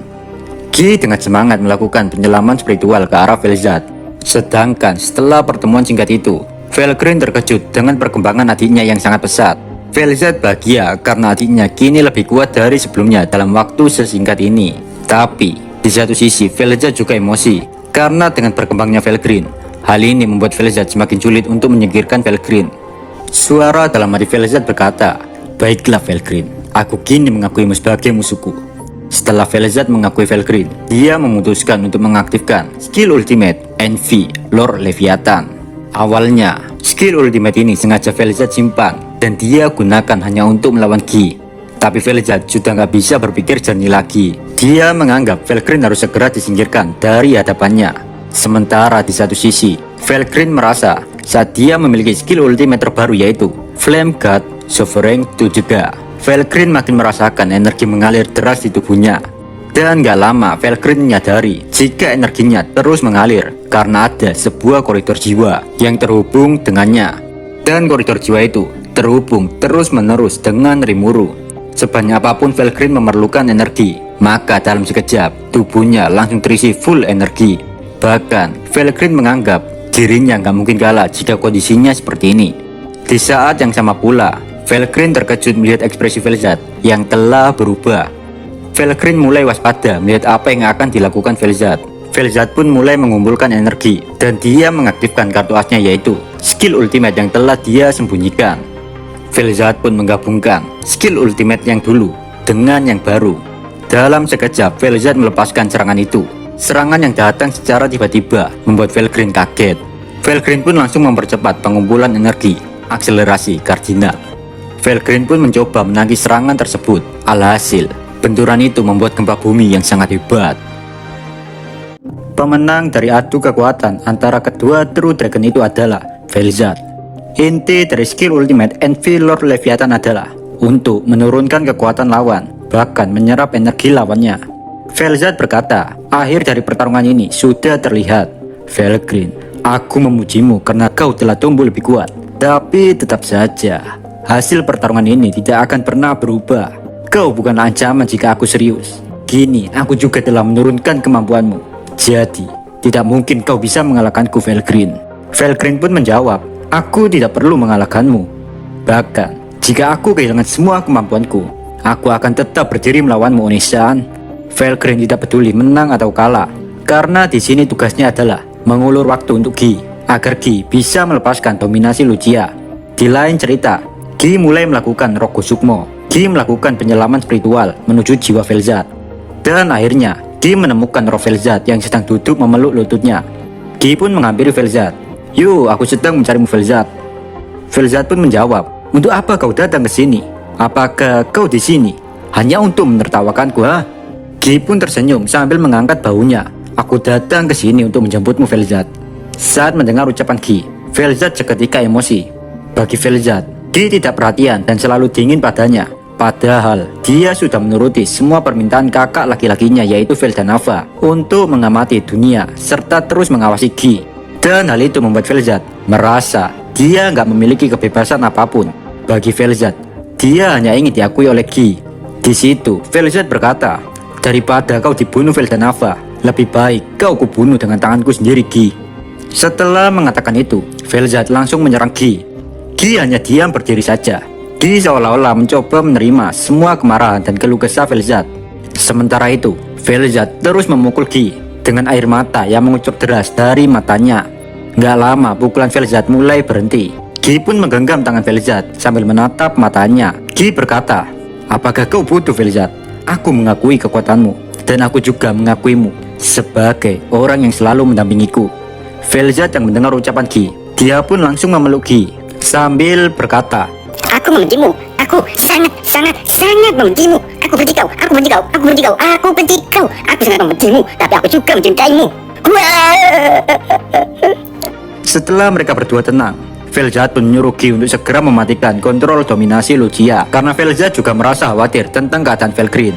Guy dengan semangat melakukan penyelaman spiritual ke arah Vel'Zad. Sedangkan setelah pertemuan singkat itu, Vel'Green terkejut dengan perkembangan adiknya yang sangat pesat. Vel'Zad bahagia karena adiknya kini lebih kuat dari sebelumnya dalam waktu sesingkat ini. Tapi di satu sisi Vel'Zad juga emosi karena dengan berkembangnya Vel'Green, hal ini membuat Vel'Zad semakin sulit untuk menyingkirkan Vel'Green. Suara dalam hati Vel'Zad berkata, baiklah Vel'Green, aku kini mengakuimu sebagai musuhku. Setelah Vel'Zad mengakui Vel'Green, dia memutuskan untuk mengaktifkan skill ultimate NV Lord Leviathan. Awalnya, skill ultimate ini sengaja Vel'Zad simpan dan dia gunakan hanya untuk melawan Guy. Tapi Vel'Zad sudah nggak bisa berpikir jernih lagi. Dia menganggap Vel'Green harus segera disingkirkan dari hadapannya. Sementara di satu sisi, Vel'Green merasa saat dia memiliki skill ultimate terbaru yaitu Flame God Sovereign 2 juga. Vel'Green makin merasakan energi mengalir deras di tubuhnya. Dan gak lama Vel'Green menyadari jika energinya terus mengalir karena ada sebuah koridor jiwa yang terhubung dengannya. Dan koridor jiwa itu terhubung terus menerus dengan Rimuru. Sebanyak apapun Vel'Green memerlukan energi, maka dalam sekejap tubuhnya langsung terisi full energi. Bahkan Vel'Green menganggap dirinya nggak mungkin kalah jika kondisinya seperti ini. Di saat yang sama pula, Vel'Green terkejut melihat ekspresi Vel'Zad yang telah berubah. Vel'Green mulai waspada melihat apa yang akan dilakukan Vel'Zad. Vel'Zad pun mulai mengumpulkan energi dan dia mengaktifkan kartu asnya yaitu skill ultimate yang telah dia sembunyikan. Vel'Zad pun menggabungkan skill ultimate yang dulu dengan yang baru. Dalam sekejap Vel'Zad melepaskan serangan itu. Serangan yang datang secara tiba-tiba membuat Vel'Green kaget. Vel'Green pun langsung mempercepat pengumpulan energi, akselerasi kardinal. Vel'Green pun mencoba menangkis serangan tersebut. Alhasil, benturan itu membuat gempa bumi yang sangat hebat. Pemenang dari adu kekuatan antara kedua True Dragon itu adalah Vel'Zad. Inti dari skill ultimate NV Lord Leviathan adalah untuk menurunkan kekuatan lawan, bahkan menyerap energi lawannya. Vel'Zad berkata, akhir dari pertarungan ini sudah terlihat. Vel'Green, aku memujimu karena kau telah tumbuh lebih kuat. Tapi tetap saja, hasil pertarungan ini tidak akan pernah berubah. Kau bukanlah ancaman jika aku serius. Kini aku juga telah menurunkan kemampuanmu. Jadi, tidak mungkin kau bisa mengalahkanku Vel'Green. Vel'Green pun menjawab, aku tidak perlu mengalahkanmu. Bahkan, jika aku kehilangan semua kemampuanku, aku akan tetap berdiri melawanmu Onisan. Vel'Green tidak peduli menang atau kalah, karena di sini tugasnya adalah mengulur waktu untuk Guy, agar Guy bisa melepaskan dominasi Lucia. Di lain cerita, Guy mulai melakukan Rogo Sukmo. Guy melakukan penyelaman spiritual menuju jiwa Vel'Zad. Dan akhirnya, Guy menemukan roh Vel'Zad yang sedang duduk memeluk lututnya. Guy pun menghampiri Vel'Zad. Yo, aku sedang mencarimu Vel'Zad. Vel'Zad pun menjawab, untuk apa kau datang ke sini? Apakah kau di sini hanya untuk menertawakanku, ha? Guy pun tersenyum sambil mengangkat bahunya. Aku datang ke sini untuk menjemputmu Vel'Zad. Saat mendengar ucapan Guy, Vel'Zad seketika emosi. Bagi Vel'Zad, Guy tidak perhatian dan selalu dingin padanya. Padahal dia sudah menuruti semua permintaan kakak laki-lakinya yaitu Vel'Danava untuk mengamati dunia serta terus mengawasi Guy. Dan hal itu membuat Vel'Zad merasa dia nggak memiliki kebebasan apapun. Bagi Vel'Zad, dia hanya ingin diakui oleh Guy. Di situ Vel'Zad berkata, daripada kau dibunuh Vel'Danava, lebih baik kau kubunuh dengan tanganku sendiri Guy. Setelah mengatakan itu, Vel'Zad langsung menyerang Guy. Guy hanya diam berdiri saja. Gi seolah-olah mencoba menerima semua kemarahan dan keluh kesah Velzat. Sementara itu, Velzat terus memukul Gi dengan air mata yang mengucur deras dari matanya. Gak lama pukulan Velzat mulai berhenti. Gi pun menggenggam tangan Velzat sambil menatap matanya. Gi berkata, "Apakah kau butuh, Velzat? Aku mengakui kekuatanmu dan aku juga mengakuimu sebagai orang yang selalu mendampingiku." Velzat yang mendengar ucapan Gi, dia pun langsung memeluk Gi sambil berkata, Aku membencimu. Aku sangat membencimu. Aku benci kau. Aku benci kau. Aku benci kau. Aku benci kau. Aku sangat membencimu. Tapi aku juga mencintaimu. Setelah mereka berdua tenang, Velzat pun menyuruh Gi untuk segera mematikan kontrol dominasi Lucia karena Velzat juga merasa khawatir tentang keadaan Velgreen.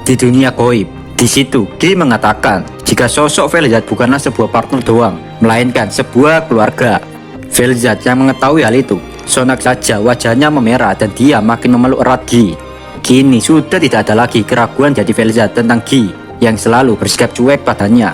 Di dunia goib, di situ Gi mengatakan jika sosok Velzat bukanlah sebuah partner doang, melainkan sebuah keluarga. Velzat yang mengetahui hal itu, sontak saja wajahnya memerah dan dia makin memeluk erat Gi. Kini sudah tidak ada lagi keraguan dari Velzat tentang Gi yang selalu bersikap cuek padanya.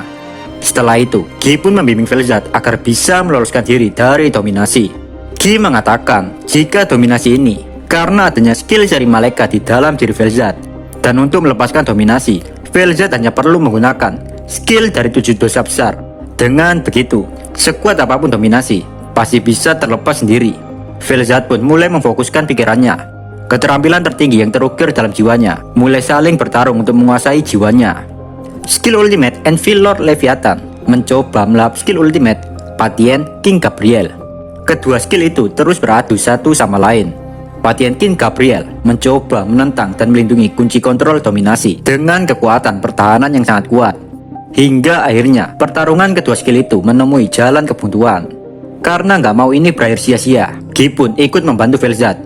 Setelah itu, Gi pun membimbing Velzat agar bisa meloloskan diri dari dominasi. Gi mengatakan jika dominasi ini karena adanya skill seri malaikat di dalam diri Velzat, dan untuk melepaskan dominasi, Velzat hanya perlu menggunakan skill dari 7 dosa besar. Dengan begitu, sekuat apapun dominasi pasti bisa terlepas sendiri. Velzat pun mulai memfokuskan pikirannya. Keterampilan tertinggi yang terukir dalam jiwanya mulai saling bertarung untuk menguasai jiwanya. Skill Ultimate Enfield Lord Leviathan mencoba melahap skill Ultimate Patien King Gabriel. Kedua skill itu terus beradu satu sama lain. Patien King Gabriel mencoba menentang dan melindungi kunci kontrol dominasi dengan kekuatan pertahanan yang sangat kuat. Hingga akhirnya pertarungan kedua skill itu menemui jalan kebuntuan. Karena nggak mau ini berakhir sia-sia, Gi pun ikut membantu Velzat.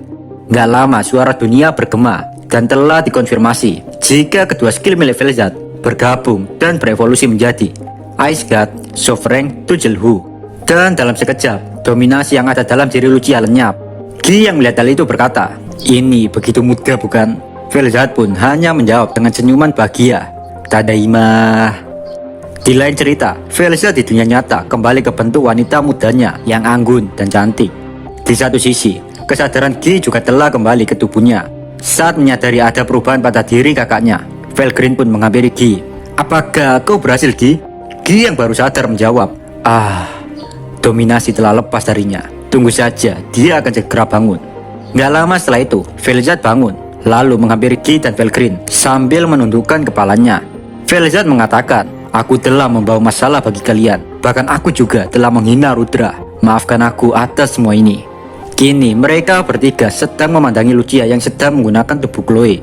Nggak lama suara dunia bergema dan telah dikonfirmasi jika kedua skill milik Velzat bergabung dan berevolusi menjadi Ice God Sovereign Tujelhu. Dan dalam sekejap, dominasi yang ada dalam diri Lucia lenyap. Gi yang melihat hal itu berkata, "Ini begitu mudah bukan?" Velzat pun hanya menjawab dengan senyuman bahagia, "Tadaima." Di lain cerita, Velzat di dunia nyata kembali ke bentuk wanita mudanya yang anggun dan cantik. Di satu sisi, kesadaran Gi juga telah kembali ke tubuhnya. Saat menyadari ada perubahan pada diri kakaknya, Velgreen pun menghampiri Gi. "Apakah kau berhasil, Gi?" Gi yang baru sadar menjawab, dominasi telah lepas darinya. Tunggu saja, dia akan segera bangun." Gak lama setelah itu, Velzat bangun, lalu menghampiri Gi dan Velgreen sambil menundukkan kepalanya. Velzat mengatakan, "Aku telah membawa masalah bagi kalian. Bahkan aku juga telah menghina Rudra. Maafkan aku atas semua ini." Kini mereka bertiga sedang memandangi Lucia yang sedang menggunakan tubuh Chloe.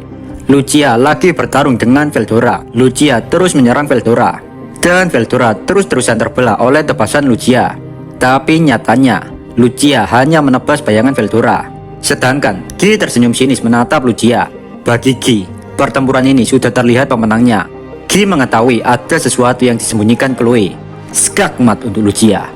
Lucia lagi bertarung dengan Veldora. Lucia terus menyerang Veldora, dan Veldora terus-terusan terbelah oleh tebasan Lucia. Tapi nyatanya, Lucia hanya menebas bayangan Veldora. Sedangkan Gi tersenyum sinis menatap Lucia. Bagi Gi, pertempuran ini sudah terlihat pemenangnya. Gi mengetahui ada sesuatu yang disembunyikan Chloe. Skakmat untuk Lucia.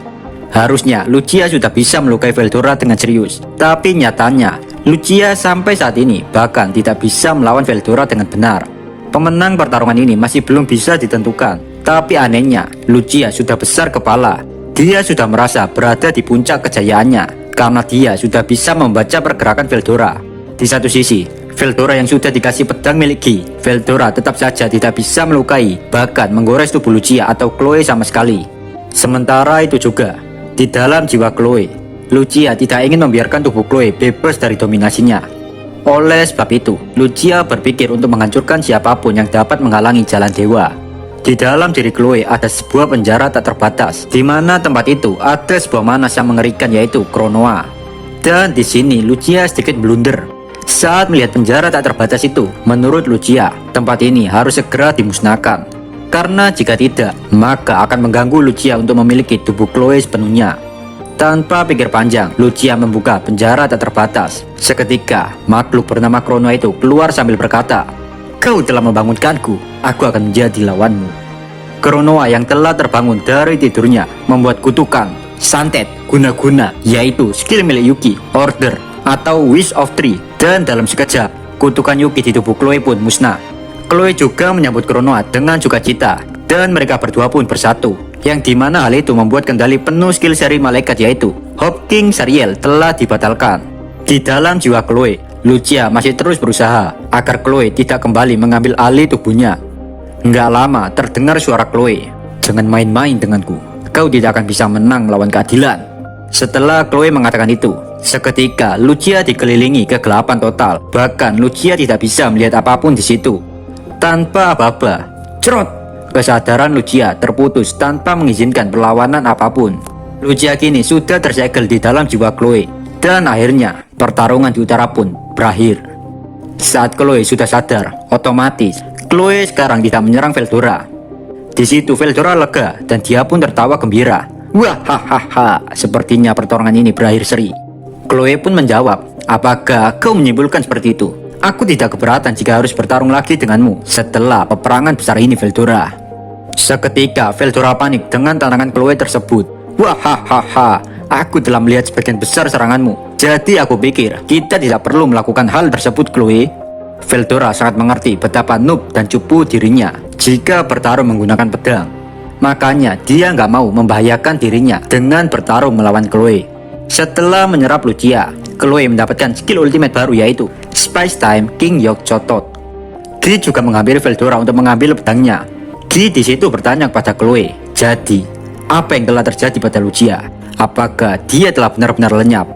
Harusnya Lucia sudah bisa melukai Veldora dengan serius. Tapi nyatanya, Lucia sampai saat ini bahkan tidak bisa melawan Veldora dengan benar. Pemenang pertarungan ini masih belum bisa ditentukan. Tapi anehnya, Lucia sudah besar kepala. Dia sudah merasa berada di puncak kejayaannya karena dia sudah bisa membaca pergerakan Veldora. Di satu sisi, Veldora yang sudah dikasih pedang milik Gi, Veldora tetap saja tidak bisa melukai, bahkan menggores tubuh Lucia atau Chloe sama sekali. Sementara itu juga, di dalam jiwa Chloe, Lucia tidak ingin membiarkan tubuh Chloe bebas dari dominasinya. Oleh sebab itu, Lucia berpikir untuk menghancurkan siapapun yang dapat menghalangi jalan dewa. Di dalam diri Chloe ada sebuah penjara tak terbatas, di mana tempat itu ada sebuah manas yang mengerikan, yaitu Kronoa. Dan di sini Lucia sedikit blunder. Saat melihat penjara tak terbatas itu, menurut Lucia, tempat ini harus segera dimusnahkan. Karena jika tidak, maka akan mengganggu Lucia untuk memiliki tubuh Chloe sepenuhnya. Tanpa pikir panjang, Lucia membuka penjara tak terbatas. Seketika, makhluk bernama Kronoa itu keluar sambil berkata, "Kau telah membangunkanku, aku akan menjadi lawanmu." Kronoa yang telah terbangun dari tidurnya membuat kutukan santet guna-guna, yaitu skill milik Yuki, Order, atau Wish of Tree. Dan dalam sekejap, kutukan Yuki di tubuh Chloe pun musnah. Chloe juga menyambut Kronoa dengan sukacita, dan mereka berdua pun bersatu. Yang dimana hal itu membuat kendali penuh skill seri malaikat, yaitu Hope King Sariel, telah dibatalkan. Di dalam jiwa Chloe, Lucia masih terus berusaha agar Chloe tidak kembali mengambil alih tubuhnya. Nggak lama terdengar suara Chloe. "Jangan main-main denganku. Kau tidak akan bisa menang melawan keadilan." Setelah Chloe mengatakan itu, seketika Lucia dikelilingi kegelapan total. Bahkan Lucia tidak bisa melihat apapun di situ. Tanpa apa-apa, cerot, kesadaran Lucia terputus tanpa mengizinkan perlawanan apapun. Lucia kini sudah tersegel di dalam jiwa Chloe. Dan akhirnya pertarungan di utara pun berakhir. Saat Chloe sudah sadar, otomatis Chloe sekarang tidak menyerang Veldora. Di situ Veldora lega dan dia pun tertawa gembira. "Wah, hahaha, sepertinya pertarungan ini berakhir seri." Chloe pun menjawab, "Apakah kau menyimpulkan seperti itu? Aku tidak keberatan jika harus bertarung lagi denganmu setelah peperangan besar ini, Veldora." Seketika Veldora panik dengan tantangan Chloe tersebut. "Wah, hahaha, aku telah melihat sebagian besar seranganmu. Jadi aku pikir kita tidak perlu melakukan hal tersebut, Chloe." Veldora sangat mengerti betapa noob dan cupu dirinya jika bertarung menggunakan pedang. Makanya dia nggak mau membahayakan dirinya dengan bertarung melawan Chloe. Setelah menyerap Lucia, Chloe mendapatkan skill ultimate baru yaitu Spice Time King Yok Chotot. Gi juga menghampiri Veldora untuk mengambil pedangnya. Gi di situ bertanya kepada Chloe, "Jadi, apa yang telah terjadi pada Lucia? Apakah dia telah benar-benar lenyap?"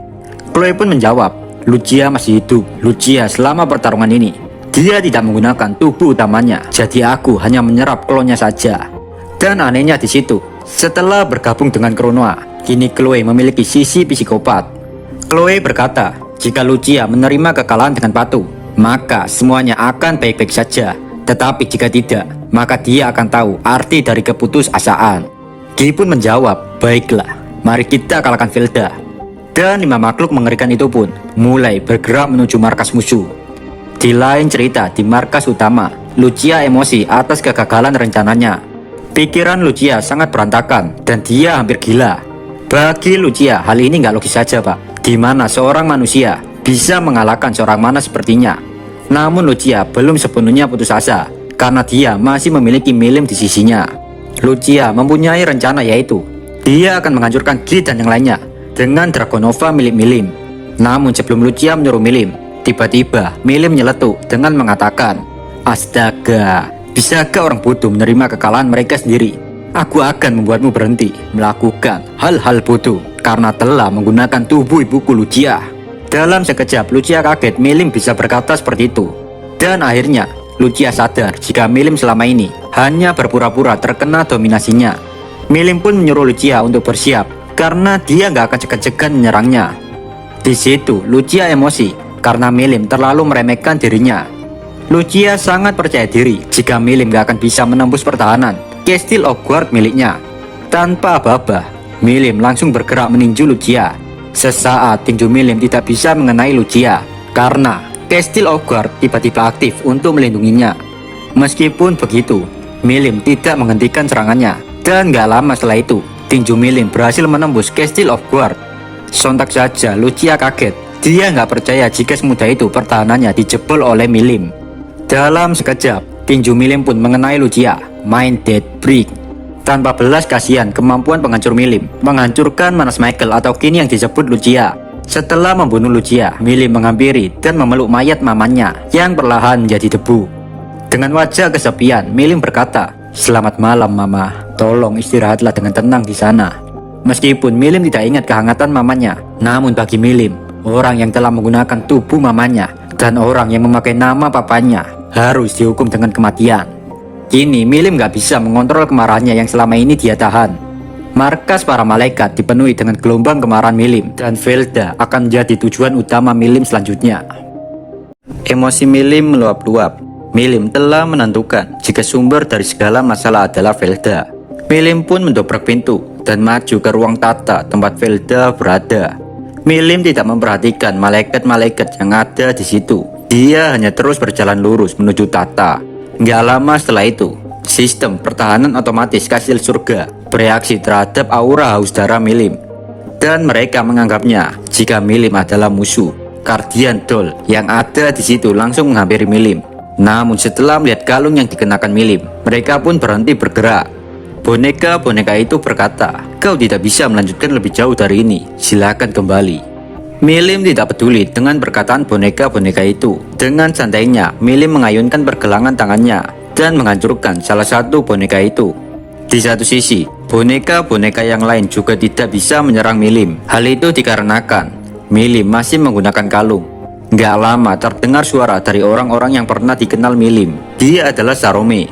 Chloe pun menjawab, "Lucia masih hidup. Lucia selama pertarungan ini, dia tidak menggunakan tubuh utamanya. Jadi aku hanya menyerap klonnya saja." Dan anehnya di situ, setelah bergabung dengan Kronoa, kini Chloe memiliki sisi psikopat. Chloe berkata, jika Lucia menerima kekalahan dengan patuh, maka semuanya akan baik-baik saja. Tetapi jika tidak, maka dia akan tahu arti dari keputusasaan. Gi pun menjawab, "Baiklah, mari kita kalahkan Velda." Dan 5 makhluk mengerikan itu pun mulai bergerak menuju markas musuh. Di lain cerita, di markas utama, Lucia emosi atas kegagalan rencananya. Pikiran Lucia sangat berantakan dan dia hampir gila. Bagi Lucia, hal ini nggak logis saja, Pak. Di mana seorang manusia bisa mengalahkan seorang mana sepertinya. Namun Lucia belum sepenuhnya putus asa karena dia masih memiliki Milim di sisinya. Lucia mempunyai rencana yaitu dia akan menghancurkan Gi dan yang lainnya dengan Dragonova milik Milim. Namun sebelum Lucia menyuruh Milim, tiba-tiba Milim nyeletuk dengan mengatakan, "Astaga, bisakah orang bodoh menerima kekalahan mereka sendiri? Aku akan membuatmu berhenti melakukan hal-hal bodoh karena telah menggunakan tubuh ibuku Lucia." Dalam sekejap Lucia kaget Milim bisa berkata seperti itu. Dan akhirnya Lucia sadar jika Milim selama ini hanya berpura-pura terkena dominasinya. Milim pun menyuruh Lucia untuk bersiap karena dia nggak akan segan-segan menyerangnya. Di situ Lucia emosi karena Milim terlalu meremehkan dirinya. Lucia sangat percaya diri jika Milim gak akan bisa menembus pertahanan Castle of Guard miliknya. Tanpa aba-aba, Milim langsung bergerak meninju Lucia. Sesaat tinju Milim tidak bisa mengenai Lucia karena Castle of Guard tiba-tiba aktif untuk melindunginya. Meskipun begitu, Milim tidak menghentikan serangannya. Dan gak lama setelah itu, tinju Milim berhasil menembus Castle of Guard. Sontak saja Lucia kaget. Dia nggak percaya jika semudah itu pertahanannya dijebol oleh Milim. Dalam sekejap, tinju Milim pun mengenai Lucia, Mind Dead Brick. Tanpa belas kasihan, kemampuan penghancur Milim menghancurkan Manas Michael atau kini yang disebut Lucia. Setelah membunuh Lucia, Milim menghampiri dan memeluk mayat mamanya yang perlahan menjadi debu. Dengan wajah kesepian, Milim berkata, "Selamat malam, Mama. Tolong istirahatlah dengan tenang di sana." Meskipun Milim tidak ingat kehangatan mamanya, namun bagi Milim, orang yang telah menggunakan tubuh mamanya dan orang yang memakai nama papanya harus dihukum dengan kematian. Kini Milim gak bisa mengontrol kemarahannya yang selama ini dia tahan. Markas para malaikat dipenuhi dengan gelombang kemarahan Milim dan Velda akan menjadi tujuan utama Milim selanjutnya. Emosi Milim meluap-luap. Milim telah menentukan jika sumber dari segala masalah adalah Velda. Milim pun mendobrak pintu dan maju ke ruang tata tempat Velda berada. Milim tidak memperhatikan malaikat-malaikat yang ada di situ. Dia hanya terus berjalan lurus menuju tata. Nggak lama setelah itu, sistem pertahanan otomatis kastil surga bereaksi terhadap aura haus darah Milim. Dan mereka menganggapnya jika Milim adalah musuh. Guardian Doll yang ada di situ langsung menghampiri Milim. Namun setelah melihat kalung yang dikenakan Milim, mereka pun berhenti bergerak. Boneka-boneka itu berkata, "Kau tidak bisa melanjutkan lebih jauh dari ini, silakan kembali." Milim tidak peduli dengan perkataan boneka-boneka itu. Dengan santainya, Milim mengayunkan pergelangan tangannya dan menghancurkan salah satu boneka itu. Di satu sisi, boneka-boneka yang lain juga tidak bisa menyerang Milim. Hal itu dikarenakan Milim masih menggunakan kalung. Gak lama terdengar suara dari orang-orang yang pernah dikenal Milim. Dia adalah Sarome.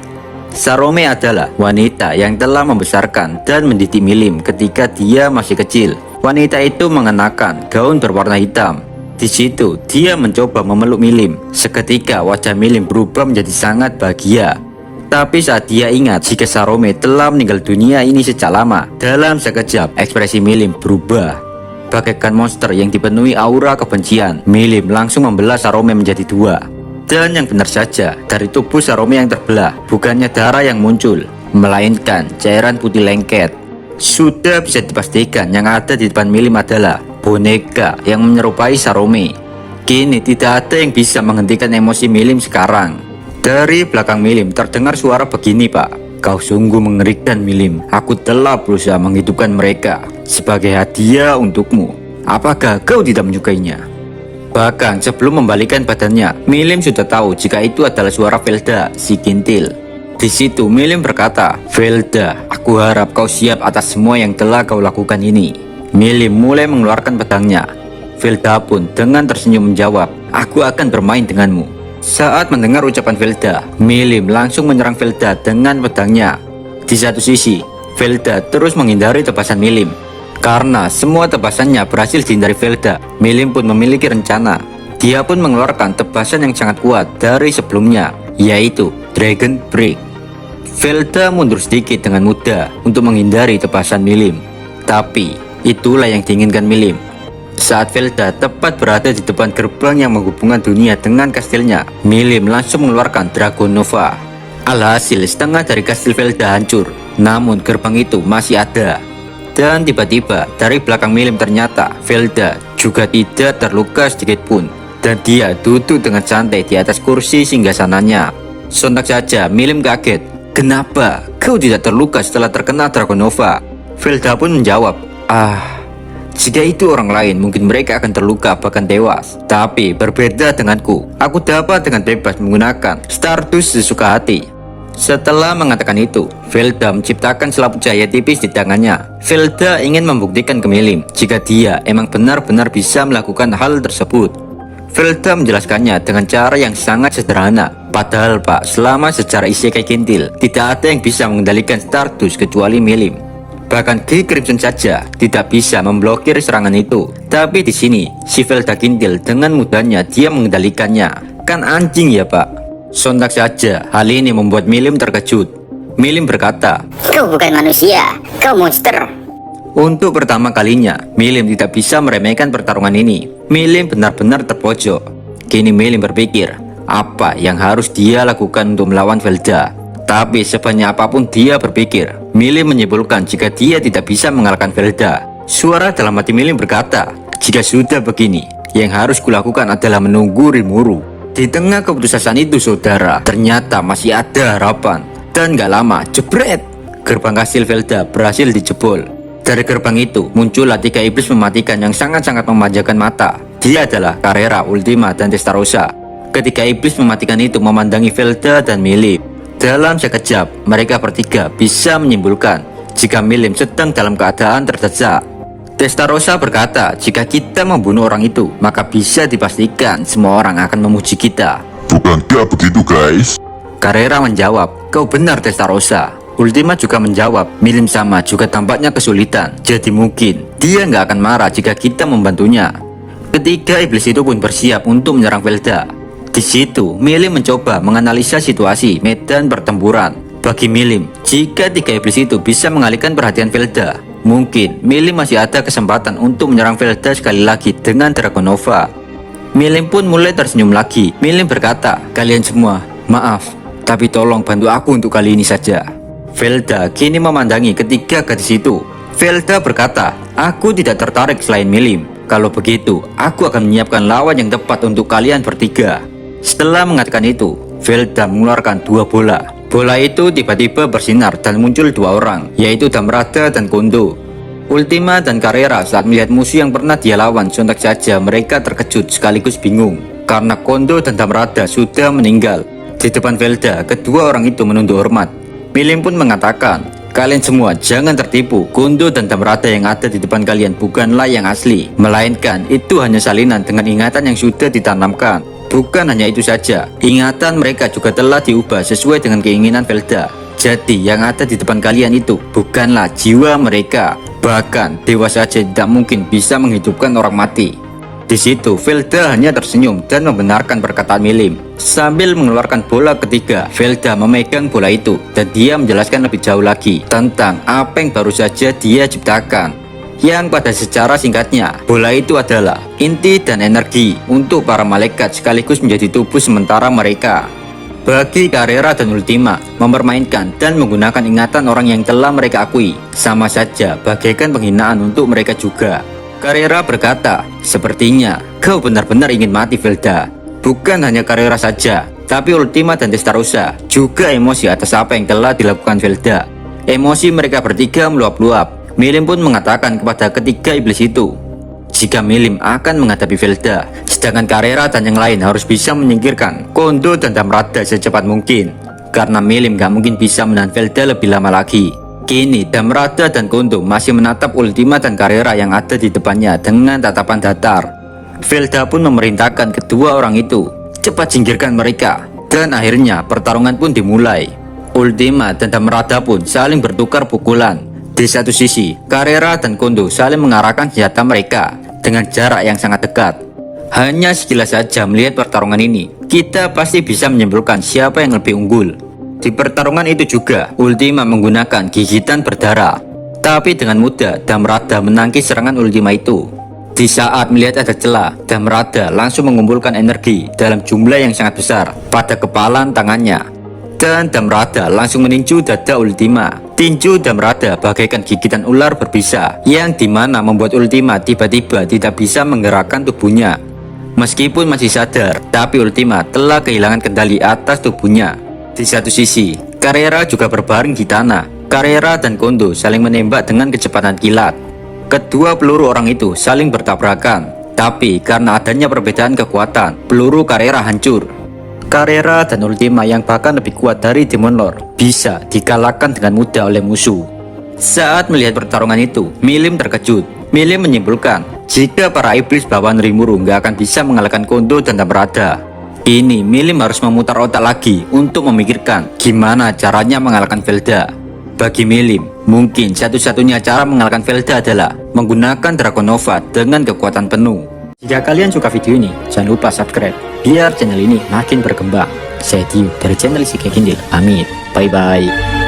Sarome adalah wanita yang telah membesarkan dan mendidik Milim ketika dia masih kecil. Wanita itu mengenakan gaun berwarna hitam. Di situ, dia mencoba memeluk Milim. Seketika wajah Milim berubah menjadi sangat bahagia. Tapi saat dia ingat jika Sarome telah meninggal dunia ini sejak lama, dalam sekejap ekspresi Milim berubah. Bagaikan monster yang dipenuhi aura kebencian, Milim langsung membelah Sarome menjadi dua. Dan yang benar saja, dari tubuh Sarome yang terbelah, bukannya darah yang muncul, melainkan cairan putih lengket. Sudah bisa dipastikan yang ada di depan Milim adalah boneka yang menyerupai Sarome. Kini tidak ada yang bisa menghentikan emosi Milim sekarang. Dari belakang Milim terdengar suara begini, "Pak, kau sungguh mengerikan Milim. Aku telah berusaha menghidupkan mereka sebagai hadiah untukmu. Apakah kau tidak menyukainya?" Bahkan sebelum membalikan badannya, Milim sudah tahu jika itu adalah suara Velda, si kintil. Di situ Milim berkata, "Velda, aku harap kau siap atas semua yang telah kau lakukan ini." Milim mulai mengeluarkan pedangnya. Velda pun dengan tersenyum menjawab, "Aku akan bermain denganmu." Saat mendengar ucapan Velda, Milim langsung menyerang Velda dengan pedangnya. Di satu sisi, Velda terus menghindari tebasan Milim. Karena semua tebasannya berhasil dihindari Velda, Milim pun memiliki rencana. Dia pun mengeluarkan tebasan yang sangat kuat dari sebelumnya, yaitu Dragon Break. Velda mundur sedikit dengan mudah untuk menghindari tebasan Milim. Tapi itulah yang diinginkan Milim. Saat Velda tepat berada di depan gerbang yang menghubungkan dunia dengan kastilnya, Milim langsung mengeluarkan Dragon Nova. Alhasil setengah dari kastil Velda hancur, namun gerbang itu masih ada. Dan tiba-tiba dari belakang Milim ternyata Velda juga tidak terluka sedikit pun. Dan dia duduk dengan santai di atas kursi singgasananya. Sontak saja Milim kaget. "Kenapa kau tidak terluka setelah terkena Dragon Nova?" Velda pun menjawab, "Jika itu orang lain mungkin mereka akan terluka bahkan tewas. Tapi berbeda denganku, aku dapat dengan bebas menggunakan Stardust sesuka hati." Setelah mengatakan itu, Velda menciptakan selaput cahaya tipis di tangannya. Velda ingin membuktikan ke Milim jika dia emang benar-benar bisa melakukan hal tersebut. Velda menjelaskannya dengan cara yang sangat sederhana. "Padahal Pak, selama secara isekai kintil, tidak ada yang bisa mengendalikan Stardust kecuali Milim. Bahkan Ki Crimson saja tidak bisa memblokir serangan itu. Tapi di sini, si Velda kintil dengan mudahnya dia mengendalikannya. Kan anjing ya Pak?" Sontak saja, hal ini membuat Milim terkejut. Milim berkata, Kau bukan manusia, kau monster. untuk pertama kalinya, Milim tidak bisa meremehkan pertarungan ini. Milim benar-benar terpojok. Kini Milim berpikir, apa yang harus dia lakukan untuk melawan Velda. Tapi sebanyak apapun dia berpikir, Milim menyimpulkan jika dia tidak bisa mengalahkan Velda. Suara dalam hati Milim berkata, jika sudah begini, yang harus kulakukan adalah menunggu Rimuru. Di tengah keputusasaan itu saudara, ternyata masih ada harapan. Dan gak lama, jebret, gerbang kastil Velda berhasil dijebol. Dari gerbang itu muncullah 3 iblis mematikan yang sangat-sangat memanjakan mata. Dia adalah Carrera, Ultima, dan Testarossa. Ketika iblis mematikan itu memandangi Velda dan Milim. Dalam sekejap, mereka bertiga bisa menyimpulkan jika Milim sedang dalam keadaan terdesak. Testarossa berkata, jika kita membunuh orang itu, maka bisa dipastikan semua orang akan memuji kita. Bukankah begitu guys? Carrera menjawab, kau benar Testarossa. Ultima juga menjawab, Milim sama juga tampaknya kesulitan. Jadi mungkin dia nggak akan marah jika kita membantunya. Ketiga iblis itu pun bersiap untuk menyerang Velda. Di situ, Milim mencoba menganalisa situasi medan pertempuran. Bagi Milim, jika 3 iblis itu bisa mengalihkan perhatian Velda, mungkin Milim masih ada kesempatan untuk menyerang Velda sekali lagi dengan Dragon Nova. Milim pun mulai tersenyum lagi. Milim berkata, kalian semua, maaf, tapi tolong bantu aku untuk kali ini saja. Velda kini memandangi ketiga gadis itu. Velda berkata, aku tidak tertarik selain Milim. Kalau begitu, aku akan menyiapkan lawan yang tepat untuk kalian bertiga. Setelah mengatakan itu, Velda mengeluarkan 2 bola. Bola itu tiba-tiba bersinar dan muncul 2 orang, yaitu Damrada dan Kondo. Ultima dan Carrera saat melihat musuh yang pernah dia lawan, sontak saja mereka terkejut sekaligus bingung karena Kondo dan Damrada sudah meninggal. Di depan Velda, kedua orang itu menunduk hormat. Milim pun mengatakan, kalian semua jangan tertipu, Kondo dan Damrada yang ada di depan kalian bukanlah yang asli, melainkan itu hanya salinan dengan ingatan yang sudah ditanamkan. Bukan hanya itu saja, ingatan mereka juga telah diubah sesuai dengan keinginan Velda. Jadi yang ada di depan kalian itu bukanlah jiwa mereka. Bahkan dewa saja tidak mungkin bisa menghidupkan orang mati. Di situ Velda hanya tersenyum dan membenarkan perkataan Milim. Sambil mengeluarkan bola ketiga, Velda memegang bola itu dan dia menjelaskan lebih jauh lagi tentang apa yang baru saja dia ciptakan. Yang pada secara singkatnya, bola itu adalah inti dan energi untuk para malaikat sekaligus menjadi tubuh sementara mereka. Bagi Carrera dan Ultima, mempermainkan dan menggunakan ingatan orang yang telah mereka akui sama saja bagaikan penghinaan untuk mereka juga. Carrera berkata, sepertinya kau benar-benar ingin mati Velda. Bukan hanya Carrera saja, tapi Ultima dan Testarossa juga emosi atas apa yang telah dilakukan Velda. Emosi mereka bertiga meluap-luap. Milim pun mengatakan kepada ketiga iblis itu, jika Milim akan menghadapi Velda, sedangkan Carrera dan yang lain harus bisa menyingkirkan Kondo dan Damrada secepat mungkin. Karena Milim gak mungkin bisa menahan Velda lebih lama lagi. Kini Damrada dan Kondo masih menatap Ultima dan Carrera yang ada di depannya dengan tatapan datar. Velda pun memerintahkan kedua orang itu, cepat singkirkan mereka. Dan akhirnya pertarungan pun dimulai. Ultima dan Damrada pun saling bertukar pukulan. Di satu sisi, Carrera dan Kondo saling mengarahkan senjata mereka dengan jarak yang sangat dekat. Hanya sekilas saja melihat pertarungan ini, kita pasti bisa menyimpulkan siapa yang lebih unggul. Di pertarungan itu juga, Ultima menggunakan gigitan berdarah. Tapi dengan mudah, Damrada menangkis serangan Ultima itu. Di saat melihat ada celah, Damrada langsung mengumpulkan energi dalam jumlah yang sangat besar pada kepalan tangannya. Dan Damrada langsung meninju dada Ultima. Tinju Damrada bagaikan gigitan ular berbisa, yang dimana membuat Ultima tiba-tiba tidak bisa menggerakkan tubuhnya. Meskipun masih sadar, tapi Ultima telah kehilangan kendali atas tubuhnya. Di satu sisi, Carrera juga berbaring di tanah. Carrera dan Kondo saling menembak dengan kecepatan kilat. Kedua peluru orang itu saling bertabrakan, tapi karena adanya perbedaan kekuatan, peluru Carrera hancur. Carrera dan Ultima yang bahkan lebih kuat dari Demon Lord bisa dikalahkan dengan mudah oleh musuh. Saat melihat pertarungan itu, Milim terkejut. Milim menyimpulkan jika para iblis bawaan Rimuru nggak akan bisa mengalahkan Kondo dan Damrada. Ini Milim harus memutar otak lagi untuk memikirkan gimana caranya mengalahkan Velda. Bagi Milim, mungkin satu-satunya cara mengalahkan Velda adalah menggunakan Dragon Nova dengan kekuatan penuh. Jika kalian suka video ini, jangan lupa subscribe biar channel ini makin berkembang. Saya Dio dari channel Isekai Gindil. Amin. Bye bye.